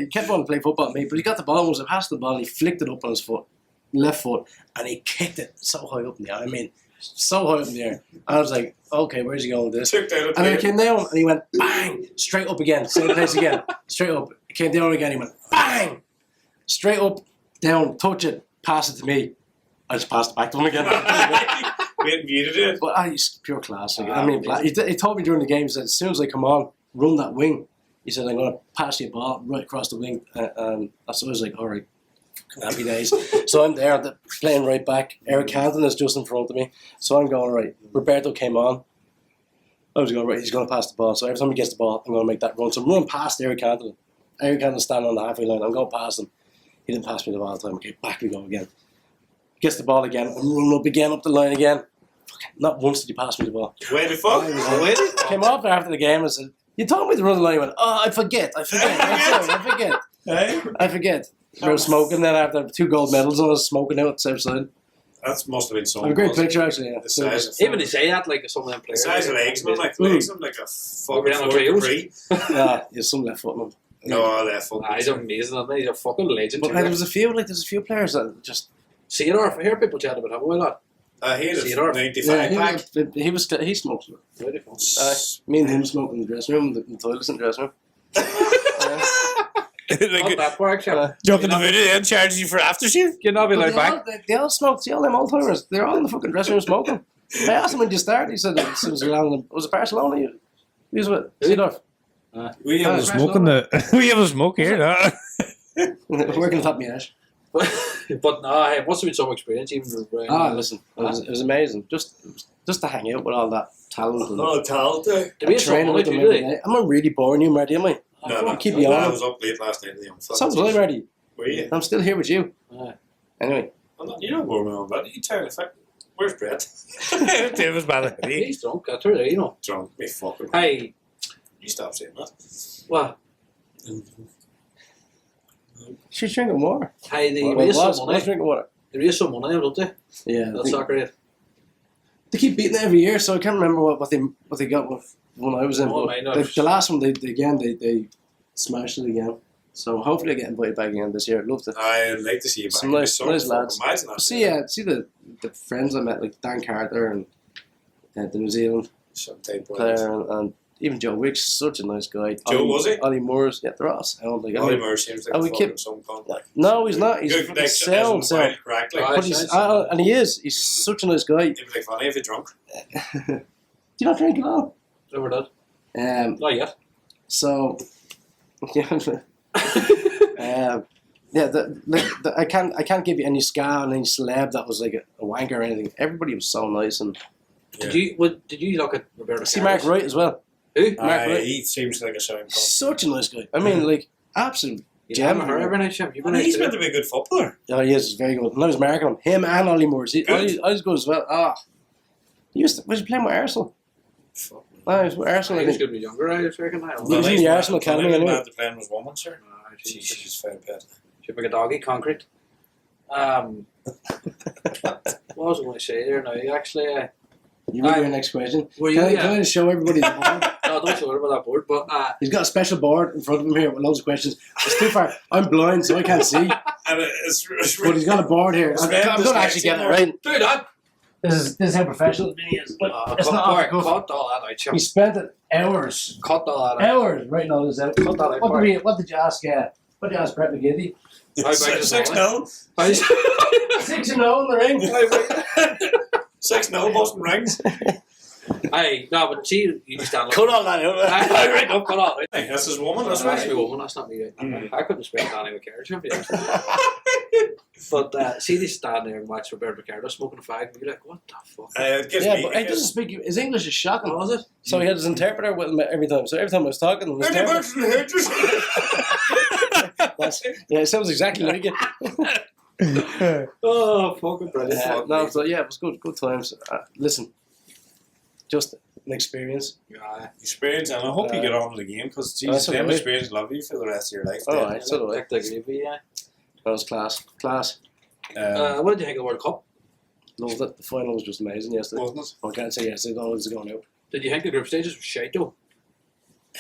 He kept wanting to play football with me, but he got the ball, was passed the ball, and he flicked it up on his foot, left foot, and he kicked it so high up in the air. I mean, so high up in the air. And I was like, okay, where's he going with this? And then he came down and he went bang, straight up again, same place again, straight up. He came down again, he went bang, straight up, down, touch it, pass it to me. I just passed it back to him again. We muted it. But he's pure class. Like, I mean, he told me during the game, he said, as soon as I come on, run that wing. He said, I'm going to pass you a ball right across the wing. And so I was like, all right, happy days. So I'm there, playing right back. Eric Hatton is just in front of me. So I'm going, right. Roberto came on. I was going, right, he's going to pass the ball. So every time he gets the ball, I'm going to make that run. So I'm running past Eric Hatton. Eric Hatton's standing on the halfway line. I'm going past him. He didn't pass me the ball all the time. Okay, back we go again. Gets the ball again. I'm running up again, up the line again. Not once did he pass me the ball. Where the fuck? Came up after the game and said, you told me to run the line. I went, oh, I forget. I'm sorry, I forget. We were smoking then after 2 gold medals and I was smoking out at Southside. That must have been so. A great picture actually. Yeah. The size of Even they say that like some of them the players. size of legs, man, like legs, like a fucking Real Ford Capri. Yeah, some left foot man. No, left foot. He's amazing, isn't he? He's a fucking legend. But there's a few players that just. Cedar, I hear people chat about him, why not? He had Cedar. a 95 pack. He smoked. Beautiful. Me and him smoked in the dressing room, the toilets in the dressing room. Not that far, actually. Jump in the video and charge you for aftershave? You're not be like back. They all smoked. See all them old timers. They're all in the fucking dressing room smoking. I asked him when you started. He said it was Barcelona. He was with Seedorf. We have a smoke in the. We have a smoke here. Where can top me, Ash? But no, it must have been some experience even with Brian. Listen, it was amazing. Just to hang out with all that talent. And talent. Did we have training with them every day. I'm not really boring you, Marty, am I? No, keep you on. I was up late last night with the young fellas. So was I, Marty. Were you? I'm still here with you. Anyway. You don't bore me on that. You tell me. Where's Bret? It was bad. He's drunk, that's right, you know. Drunk, me fucking. Hey. You stop saying that. What? She's drinking water. Hey, they raise some money. Drinking water. They raise some money, don't they? Yeah. That's not great. They keep beating it every year, so I can't remember what they got when I was in. Oh, The last one they smashed it again. So hopefully I get invited back again this year. I'd love to. I'd like to see you back. Some nice lads. See the friends I met like Dan Carter and the New Zealand player and even Joe Wicks, such a nice guy. Joe, was he? Ollie Moore's, yeah, they're all sound. Like, Ollie Moore seems like some contact. No, he's not. He's good, like, sound. Crack, But and he is. He's such a nice guy. It'd be like funny if you're drunk. Do you not drink at all? Never did. Not yet. So, I can't give you any ska and any celeb that was like a wanker or anything. Everybody was so nice and. Did you look at Roberto? See Mark Wright as well. Who? Mark Wright. He seems like a sound. Such a nice guy. I mean, like absolute gem. He's meant to be a good footballer. Oh, he is. He's very good. And I was marking him and Ollie Moore. I was good as well. He was playing with Arsenal. He was with Arsenal. He was going to be younger, I reckon. He was in the Arsenal academy anyway. The plan was woman, sir. She's fair pet. She's like a doggy, concrete. What was I going to say there now? Actually, you read your next question. Can I just show everybody the board? No, don't show everybody that board. But he's got a special board in front of him here with loads of questions. It's too far. I'm blind, so I can't see. But he's got a board here. I'm going to actually get it right. Do that. This is how professional he is. It's not off the cuff. Cut all that out. He spent hours. Cut all that out. Hours writing all this out. Cut that out. What did you ask? What did you ask Bret McGinty? 6-0. 6-0 in the ring. 6-0 Boston rings. Aye, no, but see, you just stand up. Cut all that out. Aye, right, no, cut off. Hey, that's his woman. That's That's right. my woman, that's not me. I couldn't spend Danny McCarroll, but see, they stand there and watch Roberto McCarroll smoking a fag, and you're like, what the fuck? It gives Yeah, me. but he doesn't speak. His English is shocking. Was it? So he had his interpreter with him every time. So every time I was talking, his yeah, it sounds exactly like it. Oh, fucking brilliant. No, so yeah, it was good times. Listen, just an experience. Yeah. Experience, and I hope you get on with the game because that's Jesus, them okay. experience love you for the rest of your life. Oh, I so do I. Like the gravy, yeah. That was class. What did you think of the World Cup? Loved it. The final was just amazing yesterday. Wasn't it? I can't say yesterday. No, it's going out. Did you think the group stages were shite though?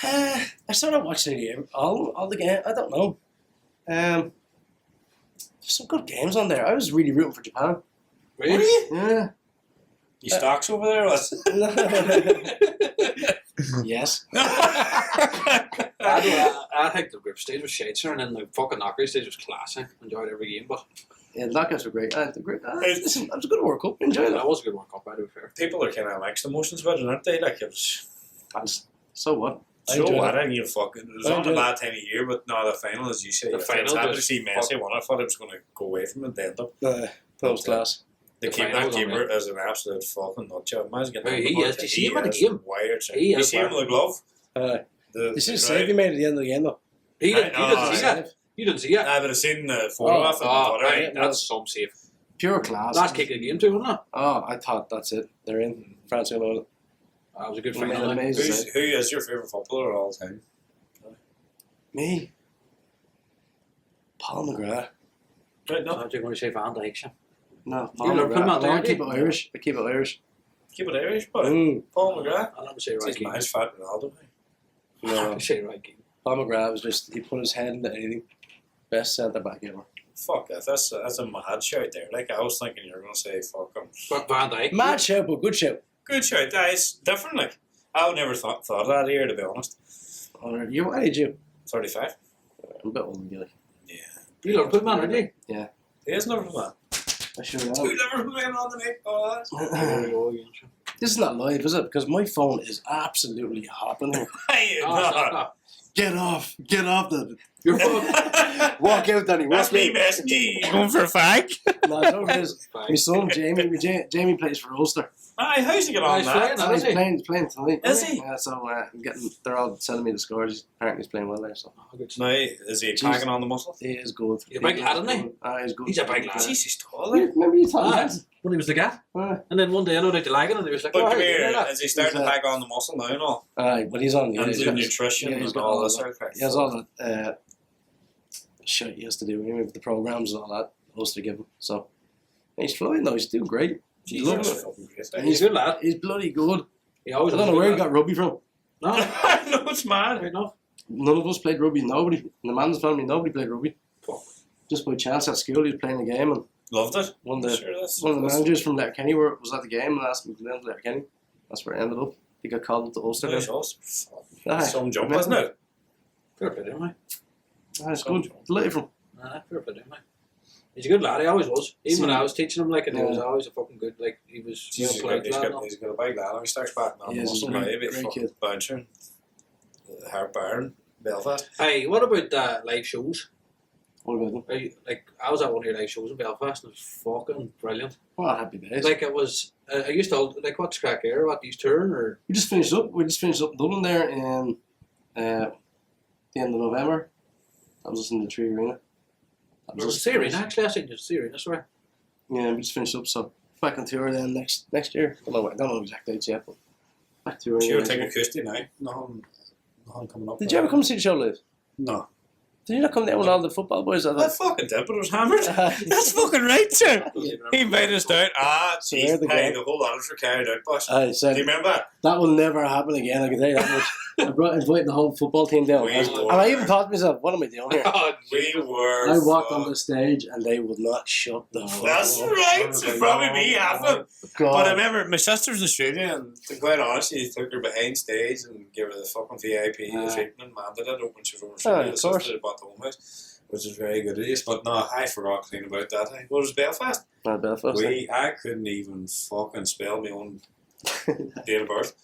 I started watching the game. All the game. I don't know. There's some good games on there. I was really rooting for Japan. Really? Yeah. You stocks over there? Yes. I think the group stage was shite, sir, and then the fucking knockout stage was classic. Enjoyed every game, but Yeah, the knockouts were great. Listen, that was a good World Cup. Enjoyed that it. was a good World Cup, to be fair. People are kind of mixed emotions about it, aren't they? Like, it was. So what? So enjoyed what? it. I didn't give a fuck. It was I on a enjoyed bad time of year, but no, the final, as you say, The I was final happy to just see Messi won. I thought it was going to go away from it. They ended up. That was class. The The keeper, final that was keeper unreal. is an absolute fucking nutjob. Man's getting Hey, on the he ball. is. Did you see him in the is game? Wired, sir. He You is see him wired. with a glove? You see the right? save he made at the end of the game, though. He didn't see Save. that. You didn't see it. I would have seen the photograph and thought, aye, right, that's some safe. Pure class. Last kick of the game too, wasn't it? Oh, I thought that's it. They're in. France are going to win it. That was a good We made final. an like. amazing Who save. is your favourite footballer of all time? Me. Paul McGrath. Right, no. So you're going to say Van Dijk, sir? No, You never put him out there, I did keep you? it Irish. I keep it Irish. Keep it Irish, but Paul McGrath. I'll never say right He's game. nice fat Ronaldo. No. I'll say right game. Paul McGrath was just, he put his head into anything. Best centre back ever. Fuck that. That's a mad shout there. Like, I was thinking you were going to say fuck him. But Van Dijk. Mad shout, but good shout. Good shout. That is different. Like, I would never thought of that here, to be honest. You, what age you? 35. I'm a bit older than you. Like. Yeah. You Liverpool man, aren't you? Yeah. He is Liverpool man. I sure Two am. Liverpool men on the night, boys. This is not live, is it? Because my phone is absolutely hopping here. Hey, No, it's not, no. Get off the. You're fucking. Walk out, Danny. That's Walk me, out. Messi. Going for a fag? No, it's over his. My son, Jamie plays for Ulster. Aye, how's he get on He's that? playing, He's playing tonight. Is he? Yeah, so I'm getting. They're all sending me the scores. Apparently, he's playing well there. So Now, is he tagging on the muscle? he is good. He's a big lad, isn't he? He's good. He's a big lad. Jeez, he's tall. Yeah, Like. remember you told Ah, me? when he was the guy. Aye. And then one day I know they lagging and he was like, But oh, come hey, here, you know that? is he starting to He's, tag on the muscle now and all? Aye, but he's on. Yeah, And he's the got- nutrition yeah, he's and got all all this that. sort of thing. He has all that shit he has to do anyway with the programs and all that. Ulster give him. So he's flying though. He's doing great. He's Jesus, loving that's it. fucking great. And he's a good lad. He's bloody good. He I always don't know where he got rugby from. No, No, it's mad. right enough. None of us played rugby. Nobody. In the man's family, nobody played rugby. Just by chance at school, he was playing the game, and Loved it. one of the Sure, that's, one of the that's managers from Letterkenny was at the game and asked him to play for Letterkenny. That's where it ended up. He got called up to Ulster. nice horse. Aye. Some jump, isn't it? Fair play to him, mate. That's good. Delighted from. Fair play to him, mate. He's a good lad, he always was. Even when See- I was teaching him, like, and he was Yeah. always a fucking good, like, he was He's well played lad. and all. got a big lad. He starts back now. He is, he's a Muscle, great- maybe great fucking kid. bouncer. Harp Byron, Belfast. Hey, what about live shows? What about them? Are you, like, I was at one of your live shows in Belfast and it was fucking brilliant. Well, happy days. Like, it was, I used to, like, what's crack here? What, these touring or? We just finished up. in Dublin there in the end of November. That was us in the Tree Arena. That It was a Syrian, actually. I said it was Syrian, that's right. Yeah, we just finished up. So back on tour then next year. I don't know exact dates yet, but back touring. She would next take year. acoustic now. Nothing coming up. Did you ever come see the show live? No. Did you not come down with all the football boys? I fucking did, but it was hammered. That's fucking right, sir. He made us down. Swear Jeez, to hey, God. the whole others were carried out, boss. I Do said you remember that? that will never happen again. I can tell you that much. I invited the whole football team down, We and were- I even thought to myself, "What am I doing here?" We were. I walked on the stage, and they would not shut the fuck That's up. right. It's probably me, half of it. God. But I remember my sister's in Australia, and to be quite honest, he took her behind stage and gave her the fucking VIP treatment. Man, did it when she was over Australia. of The course. sister that bought the home house. which is very good of you. But no, I forgot clean about that. What was Belfast? Belfast. I couldn't even fucking spell my own date of birth.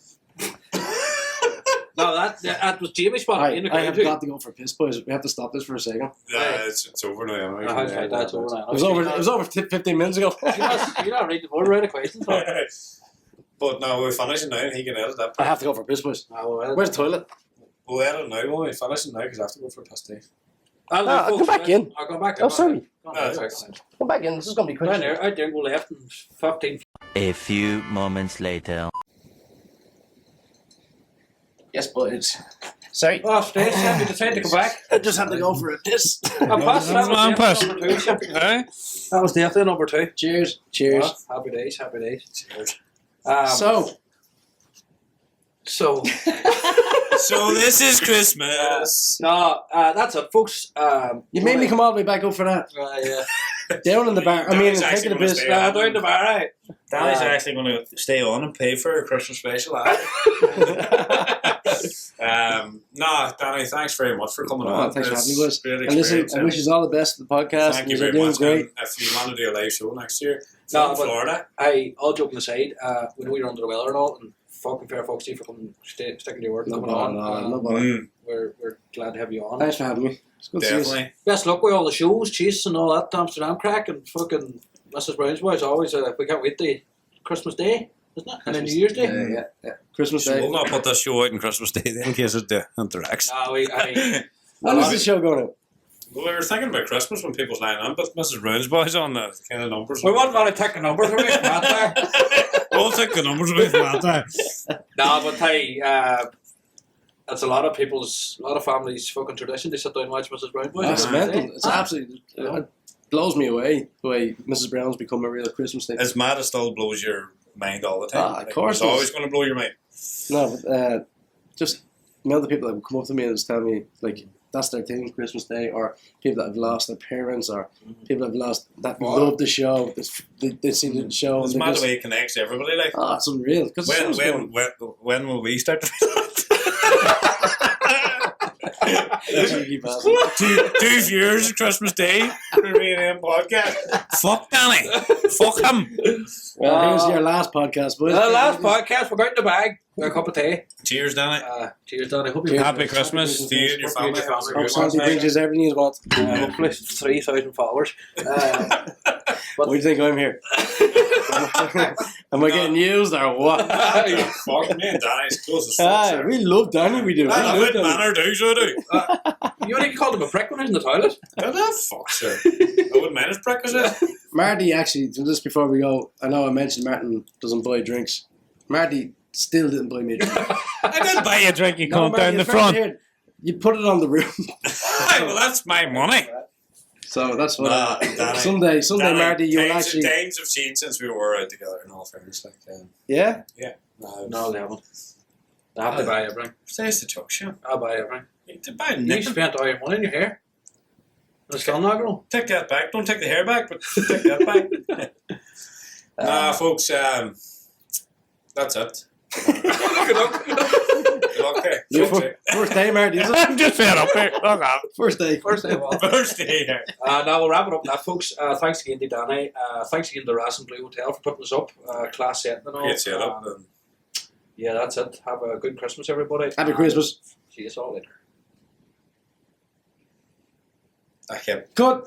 No, that was Jamie's spot. I have got to go for piss, boys. We have to stop this for a second. Yeah, it's over now. Anyway. That's over now. It was over 15 minutes ago. You're not reading the board right questions. But no, we're finishing now. He can edit that. I have to go for piss, boys. Where's the toilet? We'll edit now. We'll finish it now because I have to go for a piss tea. I'll come back in. I'll go back in. Oh, sorry. Come back in. This is going to be quick. Right there, go left and 15. A few moments later. Yes, boys. Sorry. Oh, Stace, have you decided to come back? I just had to go for a piss. That was definitely number 2. Cheers. Cheers. Oh, happy days. Cheers. So this is Christmas. That's it, folks. You made me come all the way back up for that. Yeah. Down in the bar. I mean, taking a piss. Down in the bar, right? Danny's actually going to stay on and pay for a Christmas special. No, Danny, thanks very much for coming on. Thanks for having me, boys. Really and listen, I wish you all the best for the podcast. Thank you You're very doing much. great. If you want to do a live show next year No, from Florida. All joking aside, we know you're under the weather and all, and fucking fair folks to you for coming, sticking to your word and coming on. No bother. We're glad to have you on. Thanks for having me. It's good to see you. Definitely. Best luck with all the shows, cheese and all that Amsterdam crack and fucking Mrs. Brown's boys. Always, we can't wait the Christmas Day, isn't it? And then New Year's Day. Yeah. Christmas So Day. we'll not put this show out on Christmas Day then in case it interacts. No, When is the show going out? Well, we were thinking about Christmas when people's lying on, but Mrs. Brown's boys on the kind of numbers. We wouldn't want to take the numbers away from that there. We'll take the numbers away from that there. No, but hey, it's a lot of families' fucking tradition. They sit down and watch Mrs. Brown boys. It's mental. It's absolutely. It blows me away the way Mrs. Brown's become a real Christmas thing. It's mad. It still blows your mind all the time. Of course. It's always going to blow your mind. No, but just the people that would come up to me and just tell me like that's their thing, Christmas Day, or people that have lost their parents, or people that have lost that love the show. They see the show. It's mad the way it connects everybody. Like, it's unreal. When will we start? 2 years of Christmas Day for the V&M podcast. Fuck Danny. Fuck him. Well, here's your last podcast, boys. The last podcast. We're going in the bag. We're a cup of tea. Cheers, Danny. Cheers, Danny. Hope you Happy Christmas to you and your family. Hope Santi brings you everything you want. Hopefully 3,000 followers. What do you think I'm here? Am I getting used or what? Fuck me and Danny's close as fuck. We love Danny, we do. I love manner do, so do. You only called him a prick when he was in the toilet? Fuck, sir. I wouldn't mind his prick, is it? Marty, actually, just before we go, I know I mentioned Martin doesn't buy drinks. Marty still didn't buy me a drink. I did buy you a drink, you come down the front. You put it on the room. Well, that's my money. So that's what. Danny, someday, Danny, Marty, you'll actually. Times have changed since we were out together. In all fairness, like. Yeah. Yeah. No, they haven't. They have to buy everything. Says the chuck, sure. I'll buy everything. To buy You spent all your money in your hair. It's still not growing. Take that back. Don't take the hair back, but take that back. Nah, folks. That's it. Good luck. First day, Marty. I'm just fed up here. Look up. First day. First day. Now we'll wrap it up now, folks. Thanks again to Danny. Thanks again to Ras and Blue Hotel for putting us up. Class setting and all. Great setup. Yeah, that's it. Have a good Christmas, everybody. Happy Christmas. See you all later. Okay. Good.